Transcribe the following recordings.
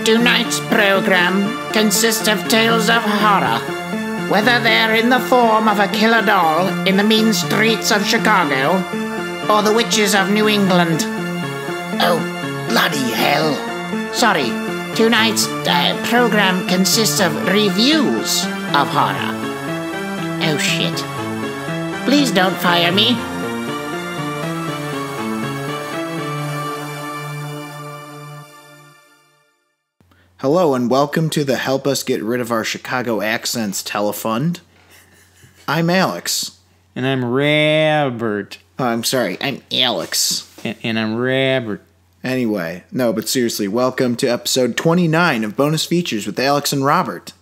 Tonight's program consists of tales of horror, whether they're in the form of a killer doll in the mean streets of Chicago or the witches of New England. Oh, bloody hell. Sorry, tonight's program consists of reviews of horror. Oh shit. Please don't fire me. Hello and welcome to the Help Us Get Rid of Our Chicago Accents Telefund. I'm Alex. And I'm Robert. Oh, I'm sorry, I'm Alex. And I'm Robert. Anyway, no, but seriously, welcome to episode 29 of Bonus Features with Alex and Robert.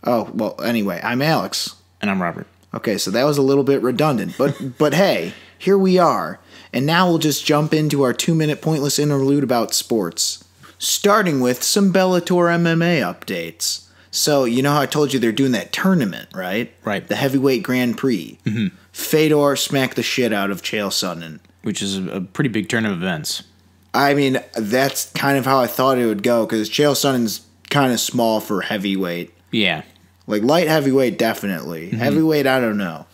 Oh, well, anyway, I'm Alex. And I'm Robert. Okay, so that was a little bit redundant, but hey, here we are. And now we'll just jump into our 2-minute pointless interlude about sports. Starting with some Bellator MMA updates. So, you know how I told you they're doing that tournament, right? Right. The heavyweight Grand Prix. Mm-hmm. Fedor smacked the shit out of Chael Sonnen. Which is a pretty big turn of events. I mean, that's kind of how I thought it would go, because Chael Sonnen's kind of small for heavyweight. Yeah. Like, light heavyweight, definitely. Mm-hmm. Heavyweight, I don't know.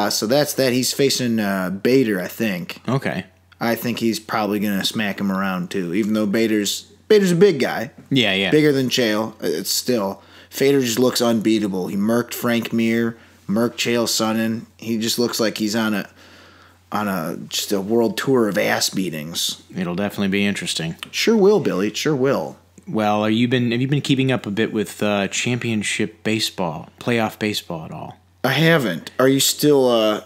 So that's that. He's facing Bader, I think. Okay. I think he's probably going to smack him around, too, even though Bader's a big guy. Yeah, yeah. Bigger than Chael. It's still. Fedor just looks unbeatable. He murked Frank Mir, murked Chael Sonnen. He just looks like he's on just a world tour of ass beatings. It'll definitely be interesting. Sure will, Billy. It sure will. Well, have you been keeping up a bit with championship baseball, playoff baseball at all? I haven't. Are you still a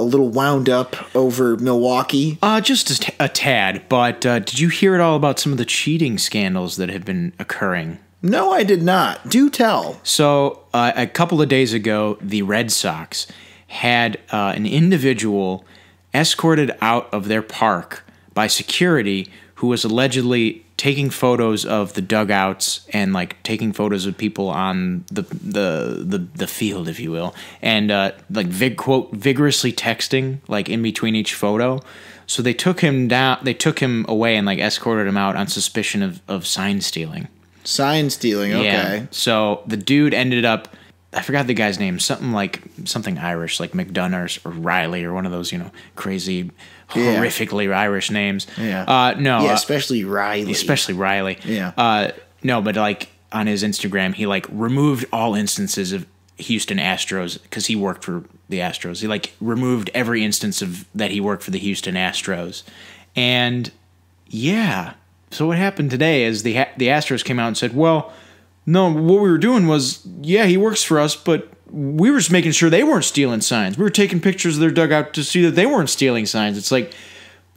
little wound up over Milwaukee? Just a tad, but did you hear at all about some of the cheating scandals that have been occurring? No, I did not. Do tell. So, a couple of days ago, the Red Sox had an individual escorted out of their park by security who was allegedly taking photos of the dugouts and like taking photos of people on the field, if you will, and vigorously texting like in between each photo. So they took him down. They took him away and like escorted him out on suspicion of sign stealing. Sign stealing. Okay. Yeah. So the dude ended up. I forgot the guy's name. Something Irish, like McDonough or Riley or one of those, crazy, horrifically Irish names. Yeah. No. Yeah, especially Riley. Especially Riley. Yeah. No, but like on his Instagram, he like removed all instances of Houston Astros because he worked for the Astros. He like removed every instance of that he worked for the Houston Astros, and yeah. So what happened today is the Astros came out and said, well, no, what we were doing was, yeah, he works for us, but we were just making sure they weren't stealing signs. We were taking pictures of their dugout to see that they weren't stealing signs. It's like,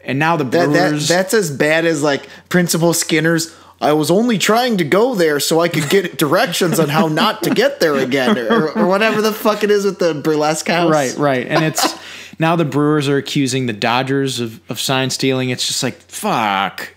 and now the Brewers... That's as bad as, like, Principal Skinner's, I was only trying to go there so I could get directions on how not to get there again, or whatever the fuck it is with the burlesque house. Right. And it's... Now the Brewers are accusing the Dodgers of sign stealing. It's just like, fuck.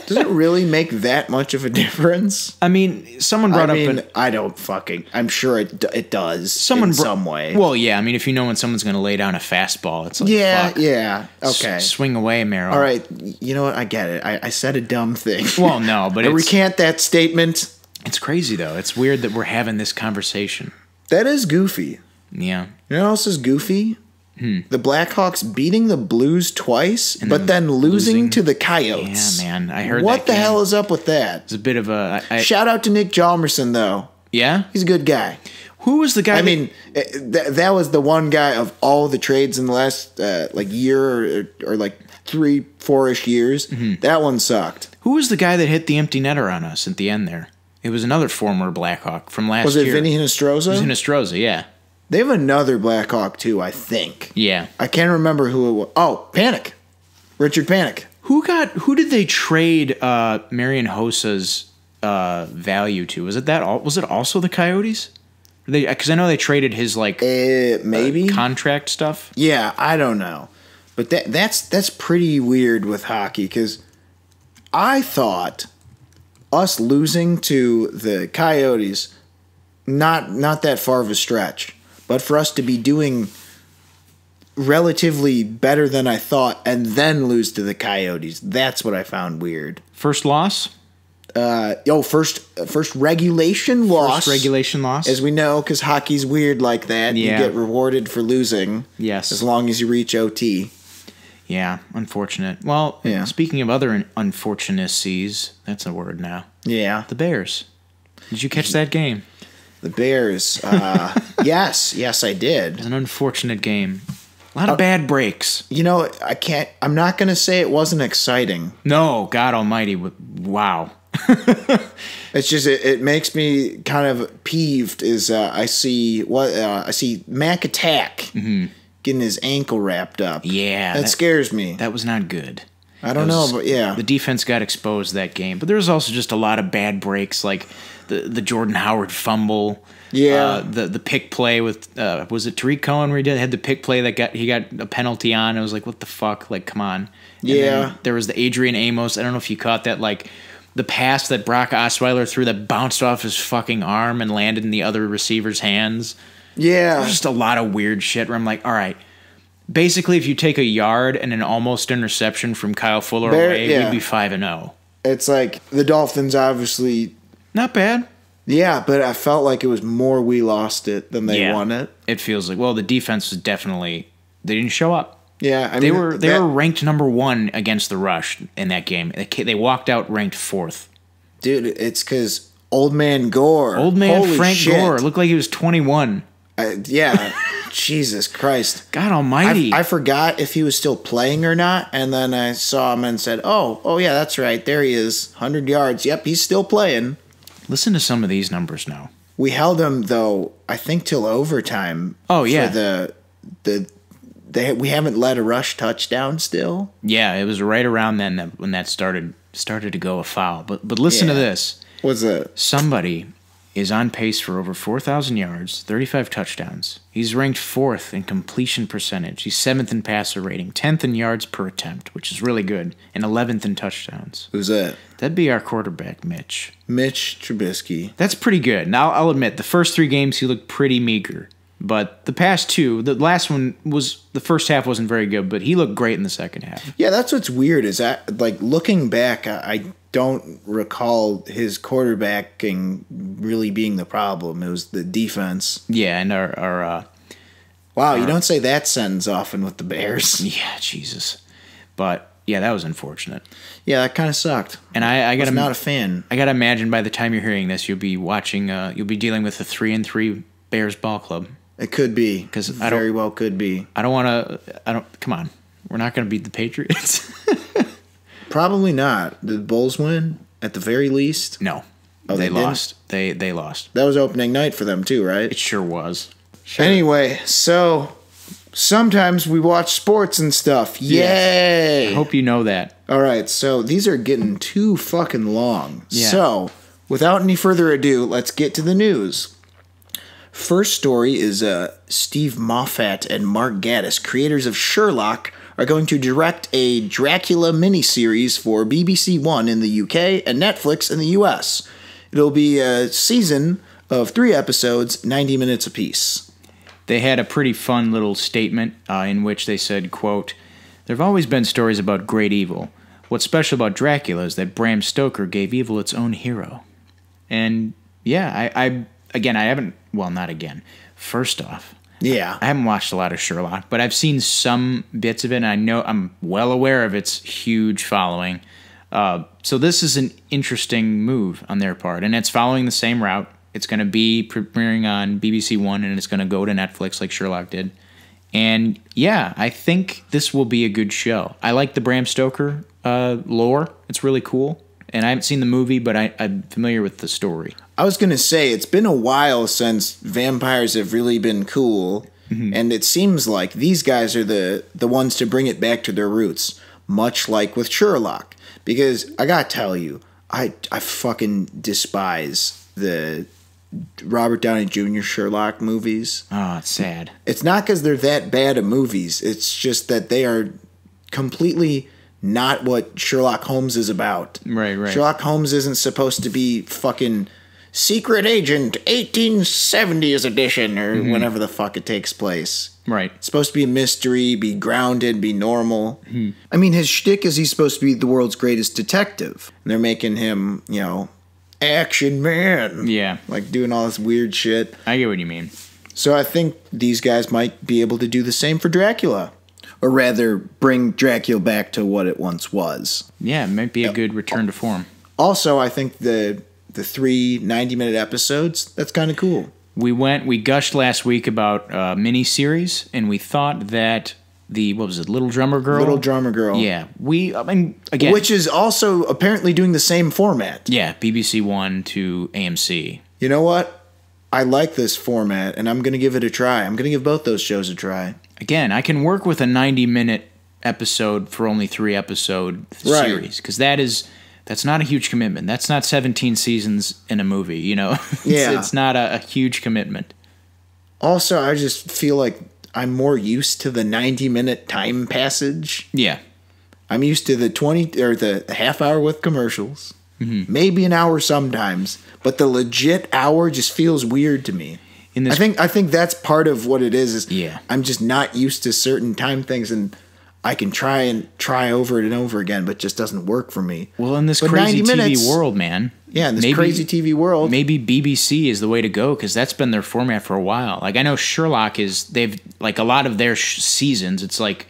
Does it really make that much of a difference? I mean, someone brought up... I don't fucking... I'm sure it does in some way. Well, yeah. I mean, if you know when someone's going to lay down a fastball, it's like, fuck. Yeah. Okay. Swing away, Merrill. All right. You know what? I get it. I said a dumb thing. Well, no, but I recant that statement. It's crazy, though. It's weird that we're having this conversation. That is goofy. Yeah. You know what else is goofy? The Blackhawks beating the Blues twice, but then losing to the Coyotes. Yeah, man. I heard what the hell is up with that? It's a bit of a... Shout out to Nick Hjalmarsson, though. Yeah? He's a good guy. Who was the guy... that was the one guy of all the trades in the last year or like 3-4-ish years. Mm-hmm. That one sucked. Who was the guy that hit the empty netter on us at the end there? It was another former Blackhawk from last year. Was it Vinny Hinostroza? It was Hinostroza, yeah. They have another Blackhawk, too, I think. Yeah. I can't remember who it was. Oh, Panic. Richard Panic. Who did they trade Marian Hosa's value to? Was it also the Coyotes? Because I know they traded his maybe contract stuff. Yeah, I don't know. But that's pretty weird with hockey, because I thought us losing to the Coyotes, not that far of a stretch. But for us to be doing relatively better than I thought and then lose to the Coyotes, that's what I found weird. First loss? First regulation loss. First regulation loss. As we know, because hockey's weird like that. Yeah. You get rewarded for losing. Yes. As long as you reach OT. Yeah, unfortunate. Well, Yeah. Speaking of other unfortunacies, that's a word now. Yeah. The Bears. Did you catch that game? The Bears. Yes, I did. It was an unfortunate game. A lot of bad breaks. You know, I'm not going to say it wasn't exciting. No, God almighty. Wow. It's just, it makes me kind of peeved is I see Mac Attack getting his ankle wrapped up. Yeah. That scares me. That was not good. I don't know, but yeah. The defense got exposed that game. But there was also just a lot of bad breaks, like the Jordan Howard fumble. Yeah. The pick play with was it Tariq Cohen where had the pick play that he got a penalty on. It was like, what the fuck? Like, come on. And then there was the Adrian Amos. I don't know if you caught that, like the pass that Brock Osweiler threw that bounced off his fucking arm and landed in the other receiver's hands. Yeah. There's just a lot of weird shit where I'm like, all right. Basically, if you take a yard and an almost interception from Kyle Fuller away, we'd be 5-0. It's like the Dolphins obviously not bad. Yeah, but I felt like it was more we lost it than they won it. It feels like the defense was definitely they didn't show up. Yeah, I mean, they were ranked number 1 against the rush in that game. They walked out ranked 4th. Dude, it's because Old Man Gore, Frank Gore, looked like he was 21. Yeah. Jesus Christ. God almighty. I forgot if he was still playing or not, and then I saw him and said, oh yeah, that's right. There he is. 100 yards. Yep, he's still playing. Listen to some of these numbers now. We held him, though, I think till overtime. Oh, yeah. For we haven't led a rush touchdown still. Yeah, it was right around then when that started to go afoul. But listen to this. What's that? Somebody is on pace for over 4,000 yards, 35 touchdowns. He's ranked 4th in completion percentage. He's 7th in passer rating, 10th in yards per attempt, which is really good, and 11th in touchdowns. Who's that? That'd be our quarterback, Mitch. Mitch Trubisky. That's pretty good. Now, I'll admit, the first 3 games he looked pretty meager. But the past 2, the last one the first half wasn't very good, but he looked great in the second half. Yeah, that's what's weird is that, like, looking back, I don't recall his quarterbacking really being the problem. It was the defense. Yeah, and our wow, you don't say that sentence often with the Bears. Yeah, Jesus. But yeah, that was unfortunate. Yeah, that kind of sucked. And I was not a fan. I gotta imagine by the time you're hearing this, you'll be watching. You'll be dealing with the 3-3 Bears ball club. It could be, because very well could be. I don't want to. Come on, we're not gonna beat the Patriots. Probably not. Did the Bulls win at the very least? No. Oh, they lost. They lost. That was opening night for them too, right? It sure was. Sure. Anyway, so sometimes we watch sports and stuff. Yay! Yes. I hope you know that. All right, so these are getting too fucking long. Yeah. So, without any further ado, let's get to the news. First story is Steve Moffat and Mark Gatiss, creators of Sherlock, are going to direct a Dracula miniseries for BBC One in the UK and Netflix in the US. It'll be a season of 3 episodes, 90 minutes apiece. They had a pretty fun little statement in which they said, quote, "There have always been stories about great evil. What's special about Dracula is that Bram Stoker gave evil its own hero." And yeah, I haven't, well, not again. First off, yeah, I haven't watched a lot of Sherlock, but I've seen some bits of it, and I'm well aware of its huge following. So this is an interesting move on their part, and it's following the same route. It's going to be premiering on BBC One, and it's going to go to Netflix like Sherlock did. And yeah, I think this will be a good show. I like the Bram Stoker lore. It's really cool. And I haven't seen the movie, but I'm familiar with the story. I was going to say, it's been a while since vampires have really been cool, and it seems like these guys are the ones to bring it back to their roots, much like with Sherlock. Because I got to tell you, I fucking despise the Robert Downey Jr. Sherlock movies. Oh, it's sad. It's not because they're that bad of movies. It's just that they are completely not what Sherlock Holmes is about. Right. Sherlock Holmes isn't supposed to be fucking Secret Agent 1870s edition, or whenever the fuck it takes place. Right. It's supposed to be a mystery, be grounded, be normal. I mean, his shtick is he's supposed to be the world's greatest detective. And they're making him, action man. Yeah. Like doing all this weird shit. I get what you mean. So I think these guys might be able to do the same for Dracula. Or rather, bring Dracula back to what it once was. Yeah, it might be a good return to form. Also, I think the 3 90-minute episodes, that's kind of cool. We gushed last week about miniseries, and we thought that Little Drummer Girl? Little Drummer Girl. Yeah. Again. Which is also apparently doing the same format. Yeah, BBC One to AMC. You know what? I like this format, and I'm going to give it a try. I'm going to give both those shows a try. Again, I can work with a 90-minute episode for only 3-episode series, because that's not a huge commitment. That's not 17 seasons in a movie, Yeah. It's not a huge commitment. Also, I just feel like I'm more used to the 90-minute time passage. Yeah. I'm used to the 20 or the half hour with commercials. Maybe an hour sometimes, but the legit hour just feels weird to me. I think that's part of what it is I'm just not used to certain time things, and I can try over it and over again, but it just doesn't work for me. Well, in this crazy TV world, man. Yeah, in this crazy TV world. Maybe BBC is the way to go, because that's been their format for a while. Like, I know Sherlock they've, like, a lot of their seasons, it's like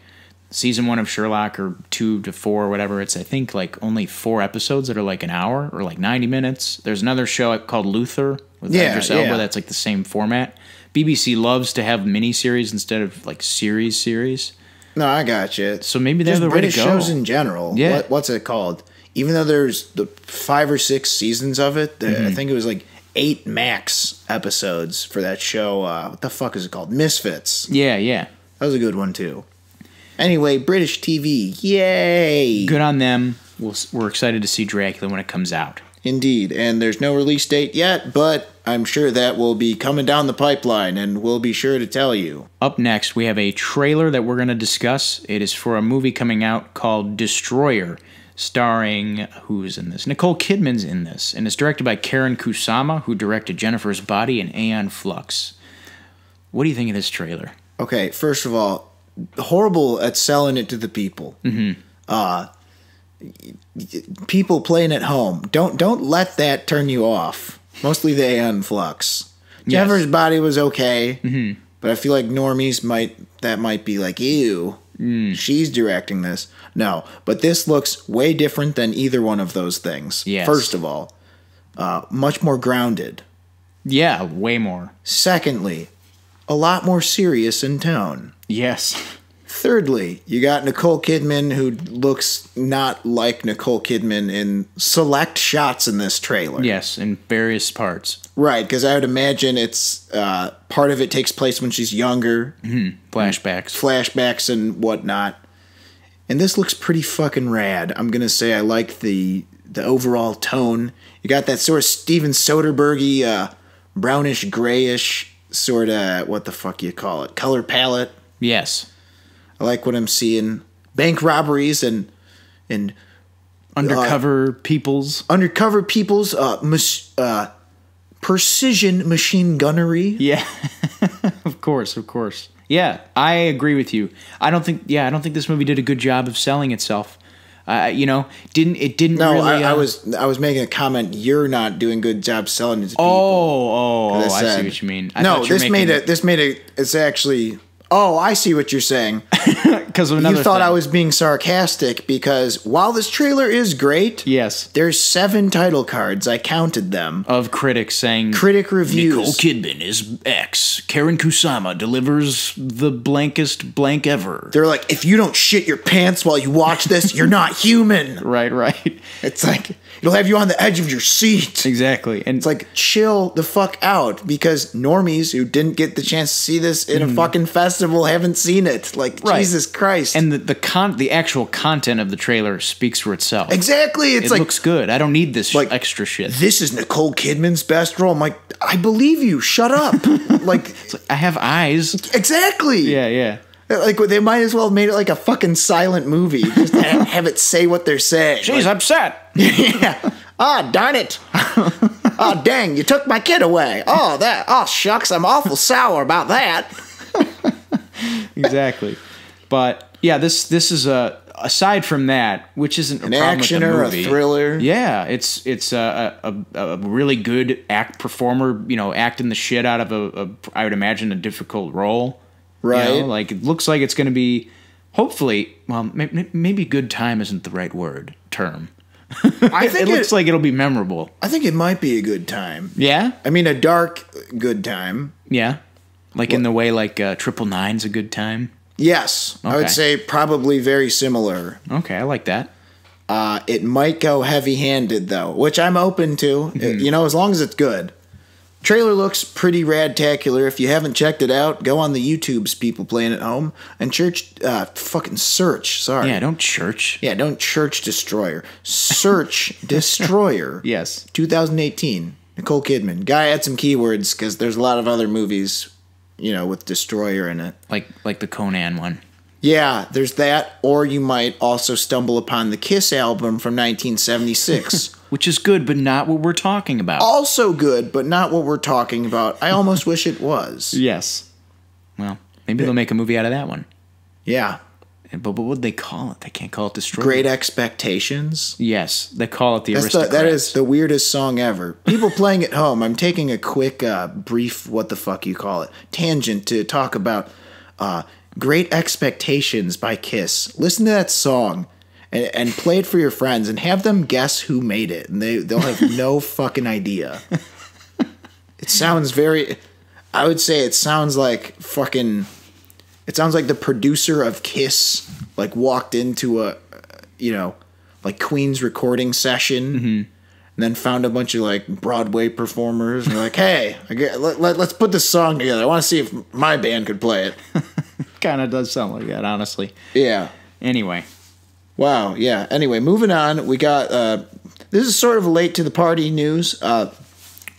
season 1 of Sherlock, or 2 to 4, or whatever, it's, I think, like, only 4 episodes that are like an hour, or like 90 minutes. There's another show called Luther with Idris Elba that's like the same format. BBC loves to have miniseries instead of, like, series. No, I got you. So maybe they're the way to go. British shows in general. Yeah. What's it called? Even though there's the 5 or 6 seasons of it, I think it was like 8 max episodes for that show. What the fuck is it called? Misfits. Yeah. That was a good one too. Anyway, British TV, yay! Good on them. We're excited to see Dracula when it comes out. Indeed, and there's no release date yet, but I'm sure that will be coming down the pipeline, and we'll be sure to tell you. Up next, we have a trailer that we're going to discuss. It is for a movie coming out called Destroyer, starring, who's in this? Nicole Kidman's in this, and it's directed by Karen Kusama, who directed Jennifer's Body and Aeon Flux. What do you think of this trailer? Okay, first of all, horrible at selling it to the people. People playing at home, don't let that turn you off. Mostly the Aeon Flux. Jennifer's Body was okay, but I feel like normies might be like, ew, she's directing this. No, but this looks way different than either one of those things. Yes. First of all, much more grounded. Yeah, way more. Secondly, a lot more serious in tone. Yes. Thirdly, you got Nicole Kidman, who looks not like Nicole Kidman in select shots in this trailer. Yes, in various parts. Right, because I would imagine it's part of it takes place when she's younger. Flashbacks and whatnot. And this looks pretty fucking rad. I'm going to say I like the overall tone. You got that sort of Steven Soderberghy, brownish, grayish, sort of, what the fuck you call it, color palette. Yes. I like what I'm seeing. Bank robberies and undercover peoples. Precision machine gunnery. Yeah. Of course. Yeah, I agree with you. I don't think this movie did a good job of selling itself. Didn't No, really. I was making a comment. You're not doing a good job selling it to people. I see what you mean. It's actually. Oh, I see what you're saying. Because of another You thought thing. I was being sarcastic because while this trailer is great, yes, there's 7 title cards. I counted them. Of critics saying critic reviews. Nicole Kidman is X. Karen Kusama delivers the blankest blank ever. They're like, if you don't shit your pants while you watch this, you're not human. Right. It's like, it'll have you on the edge of your seat. Exactly. And it's like, chill the fuck out, because normies who didn't get the chance to see this in a fucking festival haven't seen it. Like, right. Jesus Christ. And the actual content of the trailer speaks for itself. Exactly. It looks good. I don't need this extra shit. This is Nicole Kidman's best role. I'm like, I believe you. Shut up. like, I have eyes. Exactly. Yeah. Like, they might as well have made it like a fucking silent movie. Just have it say what they're saying. She's upset. Yeah. Darn it. Oh, dang, you took my kid away. Oh, shucks, I'm awful sour about that. Exactly. But yeah, this is aside from that, which isn't a An problem action with the or movie. a thriller. Yeah, it's a really good performer, acting the shit out of a I would imagine a difficult role. Right. Like it looks like it's going to be, hopefully, well, maybe good time isn't the right term. I think it looks like it'll be memorable. I think it might be a good time. Yeah? I mean, a dark good time. Yeah. Like in the way like 999's a good time. Yes, I would Okay. say probably very similar. Okay, I like that. It might go heavy-handed though, which I'm open to. As long as it's good. Trailer looks pretty radtacular. If you haven't checked it out, go on the YouTubes, people playing at home, and search. Sorry. Yeah, don't church. Yeah, don't church Destroyer. Search Destroyer. Yes. 2018. Nicole Kidman. Guy add some keywords because there's a lot of other movies, with Destroyer in it. Like the Conan one. Yeah, there's that. Or you might also stumble upon the Kiss album from 1976. Which is good, but not what we're talking about. Also good, but not what we're talking about. I almost wish it was. Yes. Well, maybe they'll make a movie out of that one. Yeah. But what would they call it? They can't call it Destroyer. Great Expectations. Yes, they call it the Aristocrats. That is the weirdest song ever. People playing at home, I'm taking a quick, brief, what the fuck you call it, tangent to talk about Great Expectations by Kiss. Listen to that song and play it for your friends and have them guess who made it. And they'll have no fucking idea. It sounds I would say it sounds like fucking... It sounds like the producer of Kiss, walked into a, Queen's recording session, and then found a bunch of, Broadway performers, and they're like, hey, let's put this song together. I want to see if my band could play it. Kind of does sound like that, honestly. Yeah. Anyway. Wow, yeah. Anyway, moving on, we got, this is sort of late to the party news.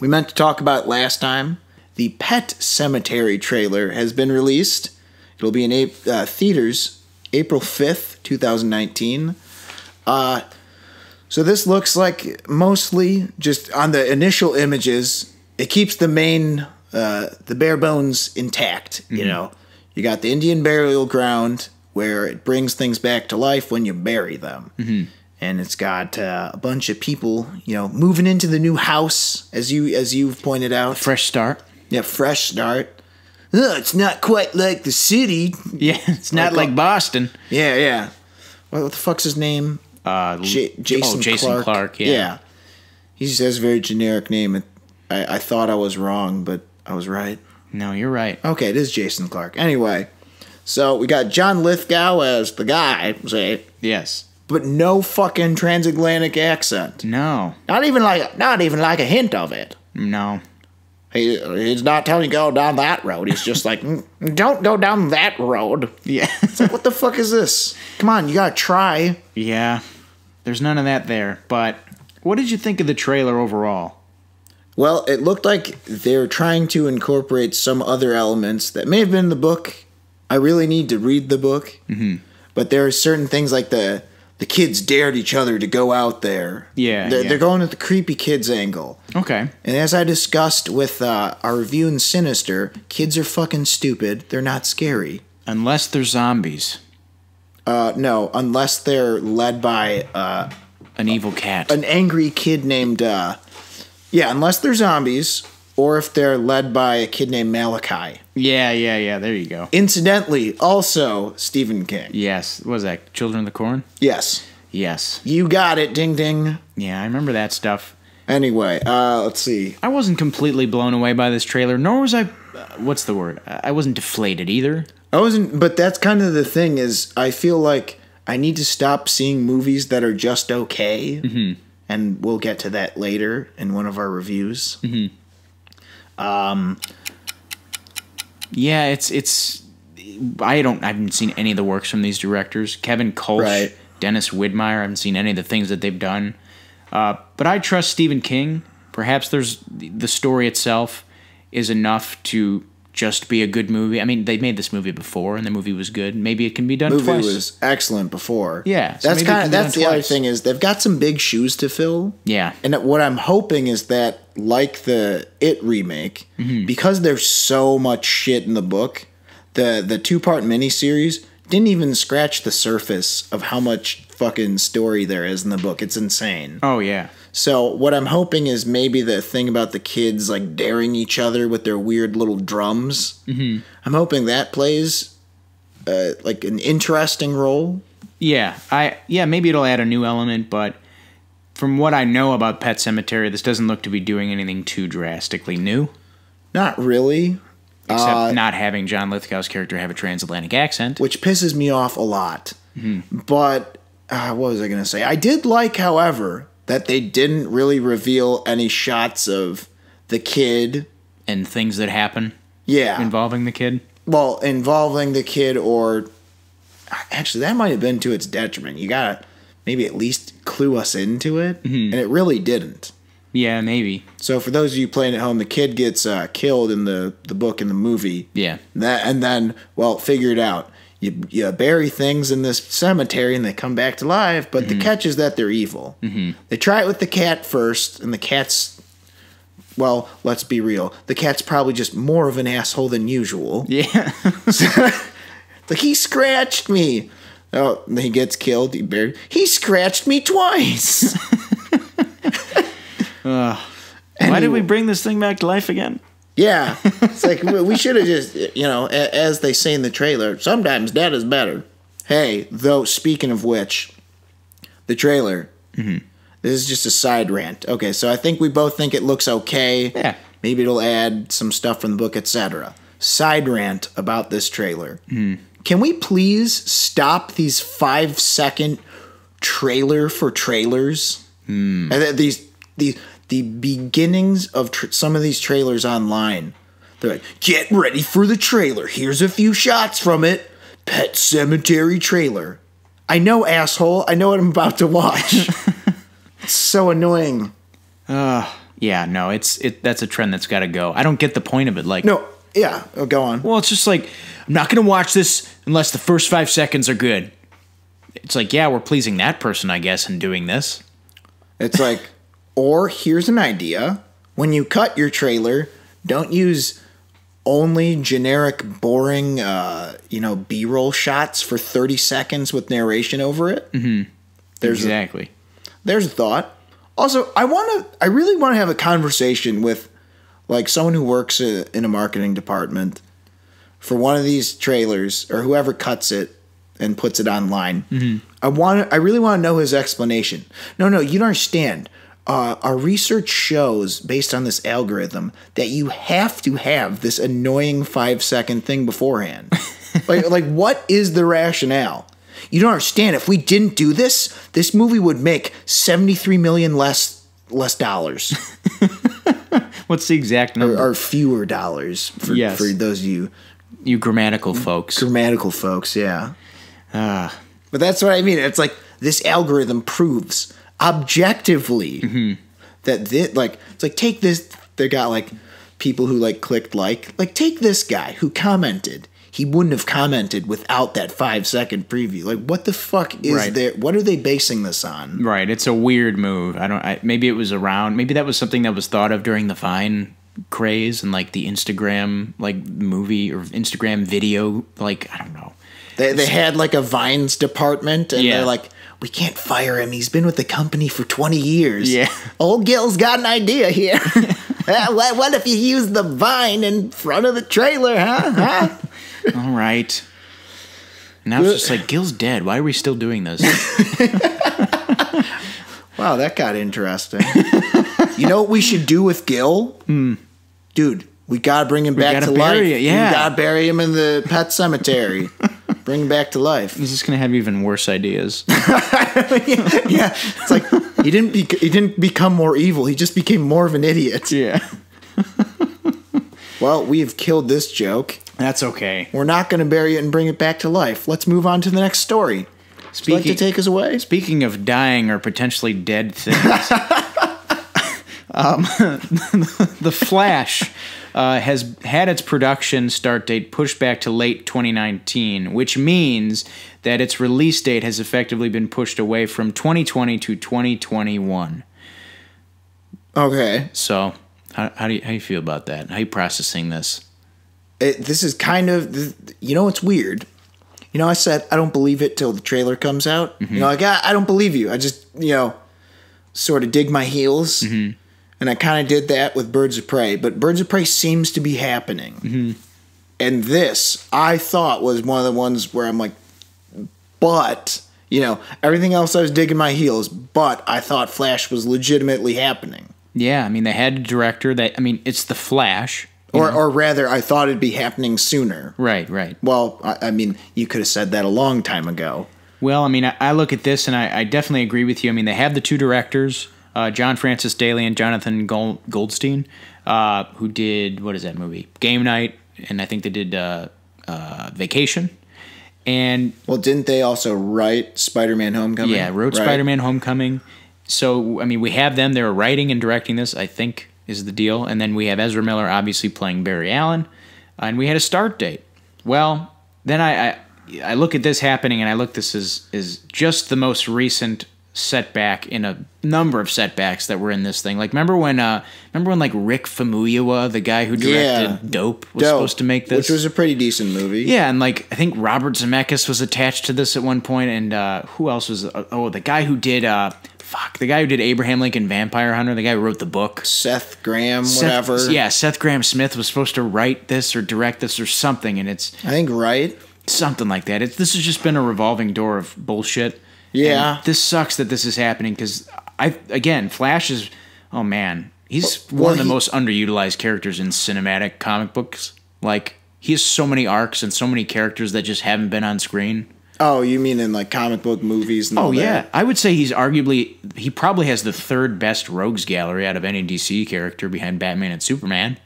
We meant to talk about it last time. The Pet Sematary trailer has been released. It'll be in theaters April 5th, 2019. So this looks like mostly just on the initial images, it keeps the main, the bare bones intact, You got the Indian burial ground where it brings things back to life when you bury them. And it's got a bunch of people, moving into the new house, as you've pointed out. Fresh start. Yeah, fresh start. It's not quite like the city. Yeah, it's not like Boston. Yeah. What the fuck's his name? Jason Clarke, yeah. He just has a very generic name. I thought I was wrong, but I was right. No, you're right. Okay, it is Jason Clarke. Anyway, so we got John Lithgow as the guy, say. Yes. But no fucking transatlantic accent. No. Not even like a hint of it. No. He's not telling you to go down that road. He's just like, don't go down that road. Yeah. It's like, what the fuck is this? Come on, you gotta try. Yeah. There's none of that there. But what did you think of the trailer overall? Well, it looked like they're trying to incorporate some other elements that may have been in the book. I really need to read the book. But there are certain things like the kids dared each other to go out there. Yeah. They're going with the creepy kids angle. Okay. And as I discussed with our review in Sinister, kids are fucking stupid. They're not scary. Unless they're zombies. No, unless they're led by An evil cat. an angry kid named... unless they're zombies, or if they're led by a kid named Malachi. Yeah. There you go. Incidentally, also Stephen King. Yes. What was that? Children of the Corn? Yes. Yes. You got it, ding ding. Yeah, I remember that stuff. Anyway, let's see. I wasn't completely blown away by this trailer, nor was I... what's the word? I wasn't deflated either. I wasn't, but that's kind of the thing is I feel like I need to stop seeing movies that are just okay. And we'll get to that later in one of our reviews. Yeah, it's I haven't seen any of the works from these directors. Kevin Kolsch, Right. Dennis Widmeyer, I haven't seen any of the things that they've done. But I trust Stephen King. Perhaps the story itself is enough to just be a good movie. I mean, they made this movie before, and the movie was good. Maybe it can be done Movie twice. was excellent before. Yeah, so that's maybe it can be that's done the other twice. thing is they've got some big shoes to fill. Yeah. And what I'm hoping is that like the It remake, because there's so much shit in the book, the 2-part miniseries didn't even scratch the surface of how much fucking story there is in the book. It's insane. Oh, yeah. So what I'm hoping is maybe the thing about the kids like daring each other with their weird little drums. Mm-hmm. I'm hoping that plays like an interesting role. Yeah, maybe it'll add a new element, but from what I know about Pet Sematary, this doesn't look to be doing anything too drastically new. Not really. Except not having John Lithgow's character have a transatlantic accent. Which pisses me off a lot. Mm-hmm. But what was I going to say? I did like, however, that they didn't really reveal any shots of the kid. And things that happen. Yeah. Involving the kid. Well, involving the kid, or actually that might have been to its detriment. You gotta maybe at least clue us into it. Mm-hmm. And it really didn't. Yeah, maybe. So for those of you playing at home, the kid gets killed in the book and the movie. Yeah. And then, well, figure it out. You bury things in this cemetery and they come back to life, but the catch is that they're evil. Mm-hmm. They try it with the cat first, and the cat's, well, let's be real. The cat's probably just more of an asshole than usual. Yeah. Like, he scratched me. Oh, he gets killed. He scratched me twice. Why did we bring this thing back to life again? Yeah. It's like, we should have just, as they say in the trailer, sometimes dead is better. Hey, though, speaking of which, the trailer, this is just a side rant. Okay, so I think we both think it looks okay. Yeah. Maybe it'll add some stuff from the book, etc. Side rant about this trailer. Can we please stop these 5-second trailer for trailers? And the beginnings of some of these trailers online. They're like, get ready for the trailer. Here's a few shots from it. Pet Sematary trailer. I know, asshole. I know what I'm about to watch. It's so annoying. Yeah, no, that's a trend that's got to go. I don't get the point of it. Like, no, yeah, go on. Well, it's just like, I'm not going to watch this unless the first 5 seconds are good. It's like, yeah, we're pleasing that person, I guess, in doing this. It's like, or here's an idea. When you cut your trailer, don't use only generic, boring, B-roll shots for 30 seconds with narration over it. Mm-hmm. There's a thought. Also, I really want to have a conversation with, like, someone who works in a marketing department for one of these trailers, or whoever cuts it and puts it online. Mm-hmm. I really want to know his explanation. No, you don't understand. Our research shows, based on this algorithm, that you have to have this annoying 5-second thing beforehand. like, what is the rationale? You don't understand. If we didn't do this, this movie would make $73 million less dollars. What's the exact number? Or fewer dollars for those of you grammatical folks. Grammatical folks, yeah. But that's what I mean. It's like this algorithm proves objectively that it's like, take this. They got like people who like clicked like take this guy who commented. He wouldn't have commented without that 5-second preview. Like, what the fuck is there? What are they basing this on? Right. It's a weird move. Maybe it was around. Maybe that was something that was thought of during the Vine craze and like the Instagram like movie or Instagram video. Like, I don't know. They had like a Vines department, and they're like, we can't fire him. He's been with the company for 20 years. Yeah. Old Gil's got an idea here. What if you use the Vine in front of the trailer, huh? All right. Now it's just like, Gil's dead. Why are we still doing this? Wow, that got interesting. You know what we should do with Gil? Dude, we got to bring him back to life. We got to bury him in the pet cemetery. Bring him back to life. He's just going to have even worse ideas. Yeah. It's like, he didn't become more evil. He just became more of an idiot. Yeah. Well, we've killed this joke. That's okay. We're not going to bury it and bring it back to life. Let's move on to the next story. Would you like to take us away? Speaking of dying or potentially dead things, The Flash has had its production start date pushed back to late 2019, which means that its release date has effectively been pushed away from 2020 to 2021. Okay. So How do you feel about that? How are you processing this? This is kind of, it's weird. I said I don't believe it till the trailer comes out. Mm-hmm. I don't believe you. I just, sort of dig my heels. Mm-hmm. And I kind of did that with Birds of Prey. But Birds of Prey seems to be happening. Mm-hmm. And this, I thought, was one of the ones where I'm like, but, everything else I was digging my heels, but I thought Flash was legitimately happening. Yeah, I mean, they had a director it's The Flash. Or rather, I thought it'd be happening sooner. Right. Well, I mean, you could have said that a long time ago. Well, I mean, I look at this and I definitely agree with you. I mean, they have the two directors, John Francis Daley and Jonathan Goldstein, who did, what is that movie? Game Night, and I think they did Vacation. And well, didn't they also write Spider-Man Homecoming? Yeah, wrote right? Spider-Man Homecoming. So, I mean, we have them. They were writing and directing this, I think, is the deal. And then we have Ezra Miller obviously playing Barry Allen. And we had a start date. Well, then I look at this happening, and I look this is just the most recent setback in a number of setbacks that were in this thing. Like, remember when like Rick Famuyiwa, the guy who directed Dope, was supposed to make this, which was a pretty decent movie. Yeah, and like I think Robert Zemeckis was attached to this at one point, and who else was? The guy who did Abraham Lincoln Vampire Hunter, the guy who wrote the book, Seth Graham, whatever. Yeah, Seth Graham Smith was supposed to write this or direct this or something, and it's I think something like that. This has just been a revolving door of bullshit. Yeah. And this sucks that this is happening because Flash is, oh man, he's one of the most underutilized characters in cinematic comic books. Like, he has so many arcs and so many characters that just haven't been on screen. Oh, you mean in like comic book movies and all that? Oh, yeah. I would say he probably has the third best rogues gallery out of any DC character behind Batman and Superman.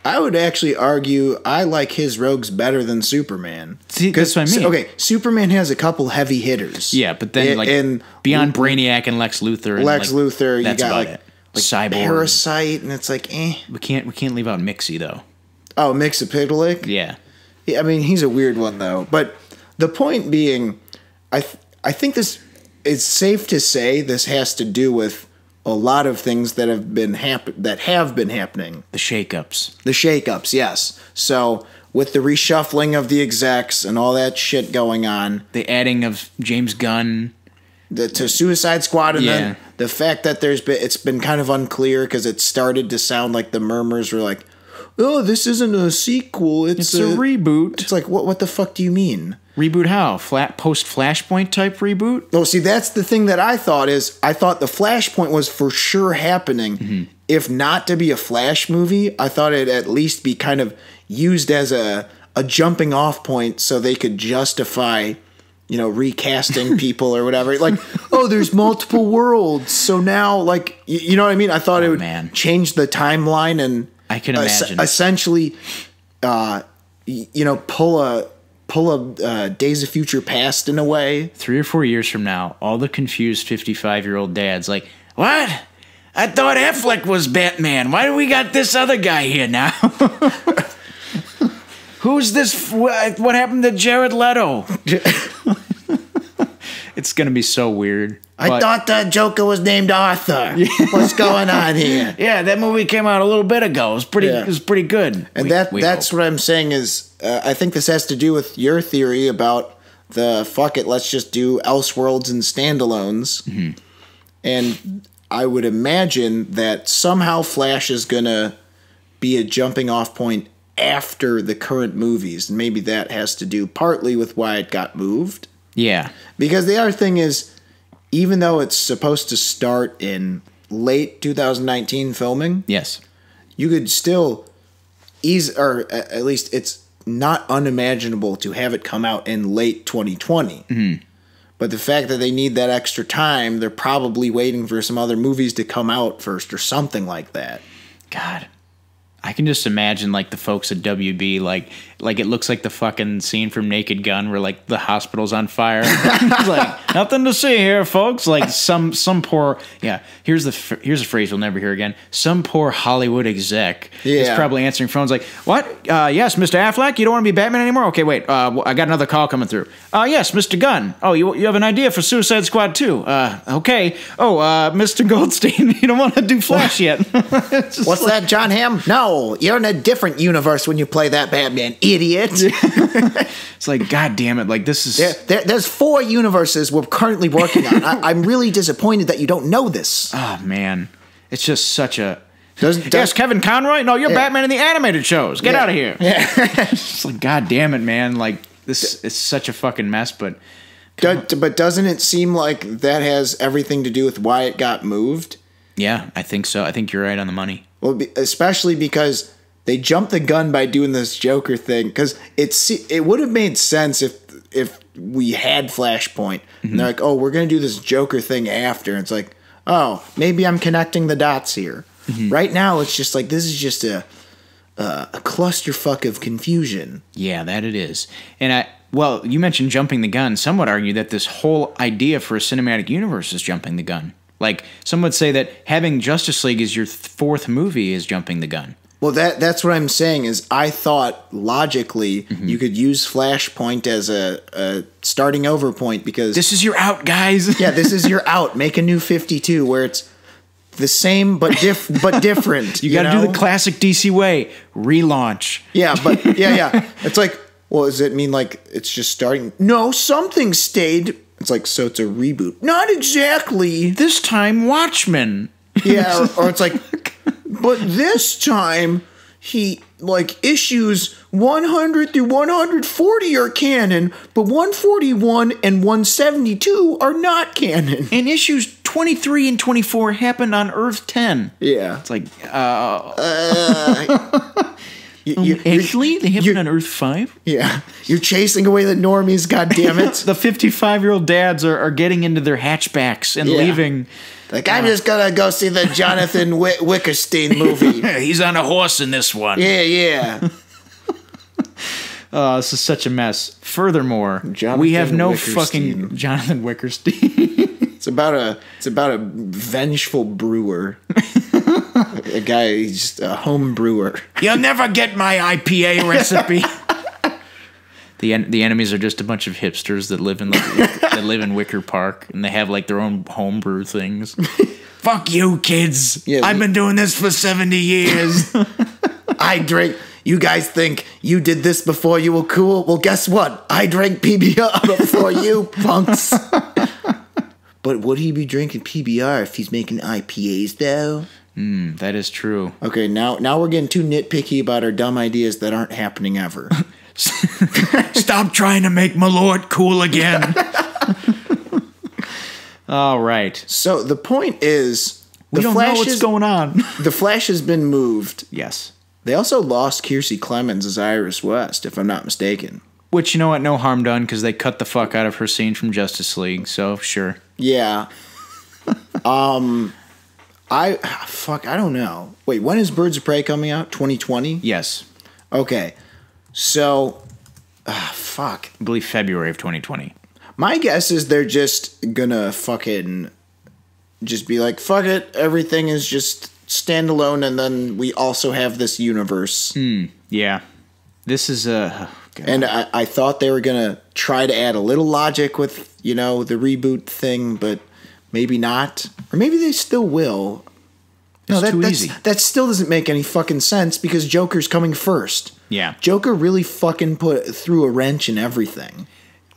I would actually argue I like his rogues better than Superman. See, that's what I mean. Okay, Superman has a couple heavy hitters. Yeah, but then beyond Brainiac and Lex Luthor, Luthor, you got like Cyborg, Parasite, and it's like, eh. We can't leave out Mixie though. Oh, Mixapitalik? Yeah. I mean, he's a weird one though. But the point being, I think this it's safe to say this has to do with a lot of things that have been happening. The shakeups, yes. So with the reshuffling of the execs and all that shit going on, the adding of James Gunn to Suicide Squad, and then the fact that it's been kind of unclear because it started to sound like the murmurs were like, "Oh, this isn't a sequel; it's a reboot." It's like, what the fuck do you mean? Reboot how? Post Flashpoint type reboot? Oh, see, that's the thing that I thought the Flashpoint was for sure happening. Mm-hmm. If not to be a Flash movie, I thought it'd at least be kind of used as a jumping off point so they could justify, recasting people or whatever. Like, oh, there's multiple worlds, so now, like, you know what I mean? I thought it would change the timeline and I can imagine essentially, pull a Days of Future Past in a way. 3 or 4 years from now, all the confused 55-year-old dads like, what? I thought Affleck was Batman. Why do we got this other guy here now? Who's this? What happened to Jared Leto? It's going to be so weird. I thought the Joker was named Arthur. What's going on here? Yeah, that movie came out a little bit ago. It was pretty good. And that's what I'm saying is, I think this has to do with your theory about fuck it, let's just do Elseworlds and standalones. Mm-hmm. And I would imagine that somehow Flash is going to be a jumping off point after the current movies. And maybe that has to do partly with why it got moved. Yeah. Because the other thing is, even though it's supposed to start in late 2019 filming, yes, you could still or at least it's not unimaginable to have it come out in late 2020. Mm-hmm. But the fact that they need that extra time, they're probably waiting for some other movies to come out first or something like that. God, I can just imagine like the folks at WB, like it looks like the fucking scene from Naked Gun where like the hospital's on fire. It's like, nothing to see here, folks. Like some poor, here's a phrase you'll never hear again. Some poor Hollywood exec is probably answering phones like, what? Yes, Mr. Affleck, you don't want to be Batman anymore? Okay, wait, I got another call coming through. Yes, Mr. Gunn. Oh, you have an idea for Suicide Squad 2? Okay. Oh, Mr. Goldstein, you don't want to do Flash yet. What's that, John Hamm? No. You're in a different universe when you play that Batman, idiot. It's like, God damn it. Like, this is... There's 4 universes we're currently working on. I'm really disappointed that you don't know this. Oh, man. It's just such a... Yes, Kevin Conroy? No, you're Batman in the animated shows. Get out of here. Yeah. It's like, God damn it, man. Like, this is such a fucking mess, but... But doesn't it seem like that has everything to do with why it got moved? Yeah, I think so. I think you're right on the money. Well, especially because they jumped the gun by doing this Joker thing. Because it would have made sense if we had Flashpoint. And they're like, oh, we're going to do this Joker thing after. And it's like, oh, maybe I'm connecting the dots here. Right now, it's just like, this is just a clusterfuck of confusion. Yeah, that it is. And well, you mentioned jumping the gun. Some would argue that this whole idea for a cinematic universe is jumping the gun. Like, some would say that having Justice League as your 4th movie is jumping the gun. Well, that's what I'm saying is I thought logically you could use Flashpoint as a starting over point because... This is your out, guys. Yeah, this is your out. Make a new 52 where it's the same but different. You got to do the classic DC way. Relaunch. Yeah, but yeah. It's like, well, does it mean like it's just starting? No, something stayed... It's like, so it's a reboot. Not exactly. This time, Watchmen. Yeah, or it's like, but this time, issues 100 through 140 are canon, but 141 and 172 are not canon. And issues 23 and 24 happened on Earth 10. Yeah. It's like, actually, they happened on Earth 5? Yeah. You're chasing away the normies, goddammit. The 55-year-old dads are getting into their hatchbacks and leaving. Like, I'm just gonna go see the Jonathan Wickerstein movie. He's on a horse in this one. Yeah. Oh, this is such a mess. Furthermore, we have no fucking Jonathan Wickerstein. It's about a vengeful brewer. A guy, he's just a home brewer. You'll never get my IPA recipe. The enemies are just a bunch of hipsters that live in Wicker Park, and they have like their own homebrew things. Fuck you, kids! Yeah, I've been doing this for 70 years. I drink. You guys think you did this before you were cool? Well, guess what? I drank PBR before you, punks. But would he be drinking PBR if he's making IPAs, though? That is true. Okay, now we're getting too nitpicky about our dumb ideas that aren't happening ever. Stop trying to make Malort cool again. All right. So the point is, we don't know what's going on. The Flash has been moved. Yes. They also lost Kiersey Clemons as Iris West, if I'm not mistaken. Which, you know what, no harm done, because they cut the fuck out of her scene from Justice League, so sure. Yeah. I don't know. Wait, when is Birds of Prey coming out? 2020? Yes. Okay. So, fuck. I believe February of 2020. My guess is they're just gonna fucking just be like, fuck it, everything is just standalone, and then we also have this universe. Yeah. This is a... And I thought they were going to try to add a little logic with, the reboot thing, but maybe not. Or maybe they still will. It's too easy. That still doesn't make any fucking sense because Joker's coming first. Yeah. Joker really fucking threw a wrench in everything.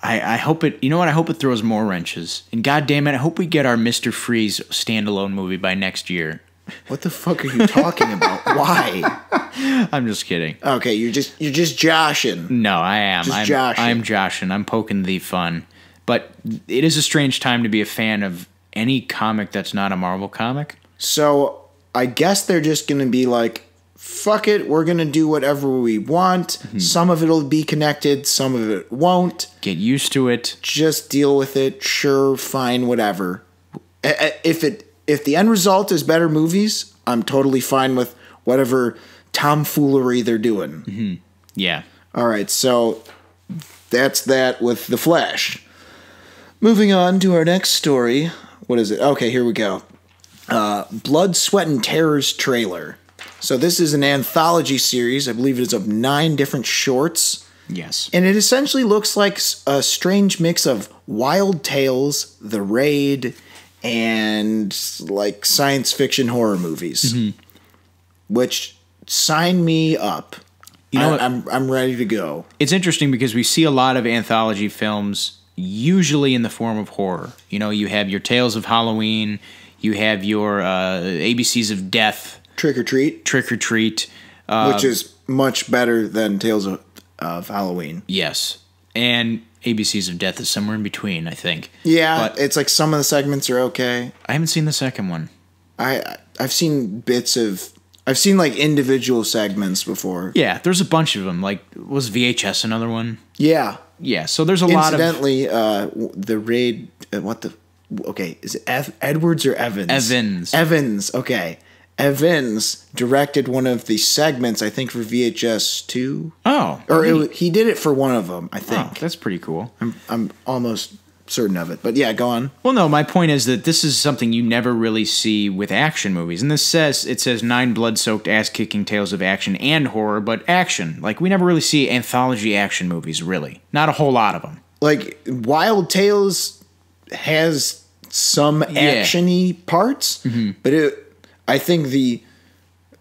I hope it... You know what? I hope it throws more wrenches. And goddamn it, I hope we get our Mr. Freeze standalone movie by next year. What the fuck are you talking about? Why? I'm just kidding. Okay, you're just joshing. No, I am. I'm joshing. I'm poking the fun. But it is a strange time to be a fan of any comic that's not a Marvel comic. So I guess they're just going to be like, fuck it, we're going to do whatever we want. Mm-hmm. Some of it will be connected, some of it won't. Get used to it. Just deal with it. Sure, fine, whatever. If the end result is better movies, I'm totally fine with whatever tomfoolery they're doing. Yeah. All right, so that's that with The Flash. Moving on to our next story. What is it? Okay, here we go. Blood, Sweat, and Terror's trailer. So this is an anthology series. I believe it is of 9 different shorts. Yes. And it essentially looks like a strange mix of Wild Tales, The Raid, and like science fiction horror movies. Which sign me up. You know, I'm ready to go. It's interesting because we see a lot of anthology films usually in the form of horror. You know, you have your Tales of Halloween, you have your ABCs of Death. Trick or Treat. Trick or Treat. Which is much better than Tales of Halloween. Yes. And ABCs of Death is somewhere in between, I think. Yeah, but it's like some of the segments are okay. I haven't seen the second one. I've seen bits of... I've seen like individual segments before. Yeah, there's a bunch of them. Like, was VHS another one? Yeah. Yeah, so there's a lot of... Incidentally, The Raid... Okay, is it Edwards or Evans? Evans, okay. Evans directed one of the segments, I think, for VHS 2. Oh. Or he did it for one of them, I think. Oh, that's pretty cool. I'm almost certain of it. But yeah, go on. Well, no, my point is that this is something you never really see with action movies. And it says 9 blood-soaked, ass-kicking tales of action and horror, but action. Like, we never really see anthology action movies, really. Not a whole lot of them. Like, Wild Tales has some action-y parts, but I think the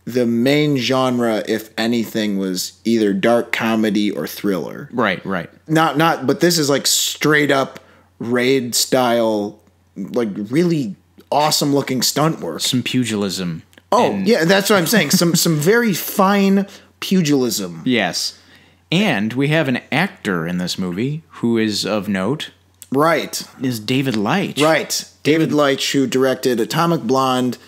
main genre, if anything, was either dark comedy or thriller. Right. But this is like straight up Raid style, like really awesome looking stunt work. Some pugilism. Oh, yeah, that's what I'm saying. Some very fine pugilism. Yes. And we have an actor in this movie who is of note. Right. Is David Leitch. Right. David Leitch, who directed Atomic Blonde,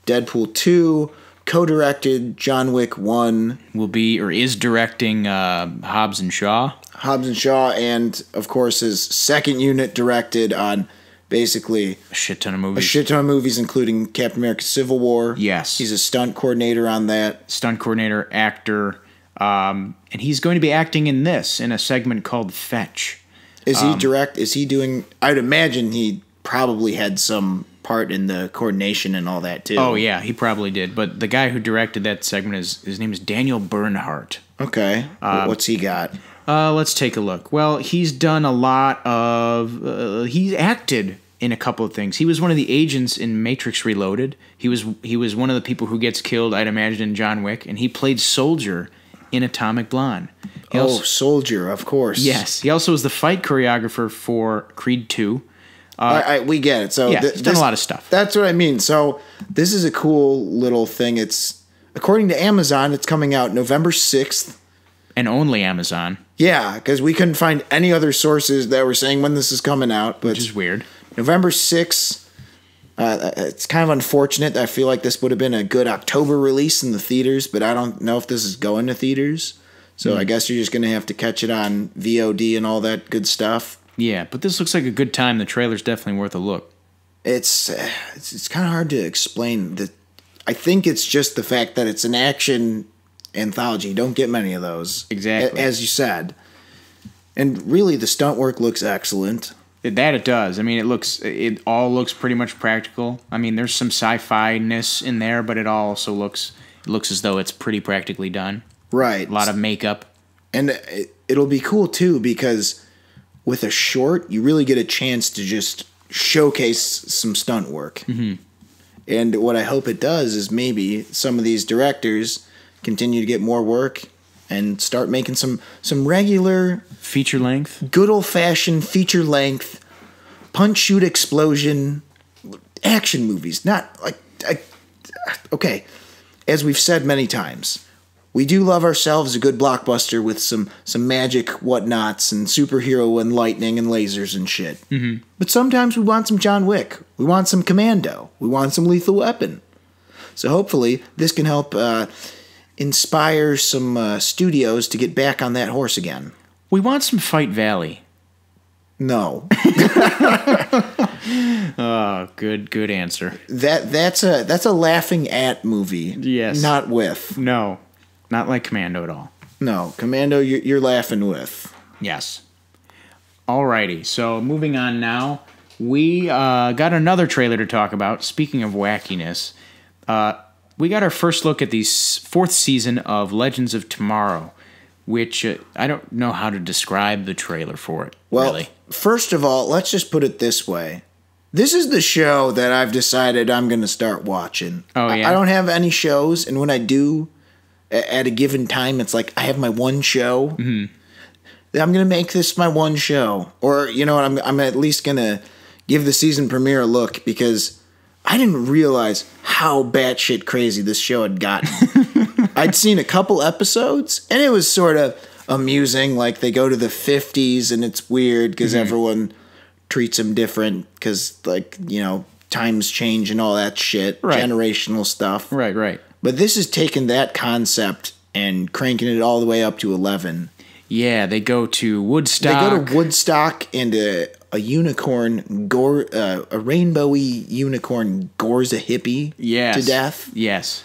Deadpool 2, co-directed John Wick 1. Will be, or is directing Hobbs and Shaw. Hobbs and Shaw, and of course his second unit directed on basically a shit ton of movies. Including Captain America Civil War. Yes. He's a stunt coordinator on that. Stunt coordinator, actor, and he's going to be acting in a segment called Fetch. Is he doing... I'd imagine he probably had some part in the coordination and all that too. Oh yeah, he probably did. But the guy who directed that segment, his name is Daniel Bernhardt. Okay. What's he got? Let's take a look. Well, he's done a lot of... he's acted in a couple of things. He was one of the agents in Matrix Reloaded. He was one of the people who gets killed, I'd imagine, in John Wick. And he played Soldier in Atomic Blonde. Soldier, of course. Yes. He also was the fight choreographer for Creed 2. We get it. So yeah, he's done a lot of stuff. That's what I mean. So this is a cool little thing. It's, according to Amazon, it's coming out November 6th. And only Amazon. Yeah, because we couldn't find any other sources that were saying when this is coming out. But which is weird. November 6th. It's kind of unfortunate. I feel like this would have been a good October release in the theaters, but I don't know if this is going to theaters. So I guess you're just going to have to catch it on VOD and all that good stuff. Yeah, but this looks like a good time. The trailer's definitely worth a look. It's kind of hard to explain. I think it's just the fact that it's an action anthology. You don't get many of those. Exactly. As you said. And really, the stunt work looks excellent. That it does. I mean, it all looks pretty much practical. I mean, there's some sci-fi-ness in there, but it also looks as though it's pretty practically done. Right. A lot of makeup. And it'll be cool, too, because with a short, you really get a chance to just showcase some stunt work. Mm-hmm. And what I hope it does is maybe some of these directors continue to get more work and start making some regular... feature length? Good old-fashioned feature length, punch, shoot, explosion action movies. Not like... okay, as we've said many times, we do love ourselves a good blockbuster with some magic whatnots and superhero and lightning and lasers and shit. Mm-hmm. But sometimes we want some John Wick. We want some Commando. We want some Lethal Weapon. So hopefully this can help inspire some studios to get back on that horse again. We want some Fight Valley. No. Oh, good answer. That's a laughing at movie. Yes. Not with. No. Not like Commando at all. No, Commando, you're laughing with. Yes. Alrighty, so moving on now. We got another trailer to talk about. Speaking of wackiness, we got our first look at the fourth season of Legends of Tomorrow, which I don't know how to describe the trailer for it, Well, really. first of all, let's just put it this way. This is the show that I've decided I'm going to start watching. Oh, yeah? I don't have any shows, and when I do, at a given time, it's like I have my one show. Mm-hmm. I'm going to make this my one show. Or, you know what, I'm at least going to give the season premiere a look, because I didn't realize how batshit crazy this show had gotten. I'd seen a couple episodes, and it was sort of amusing. Like, they go to the 50s, and it's weird because everyone treats them different because, like, you know, times change and all that shit. Right. Generational stuff. Right. But this is taking that concept and cranking it all the way up to 11. Yeah, they go to Woodstock. They go to Woodstock, and a unicorn, a rainbowy unicorn gores a hippie to death. Yes.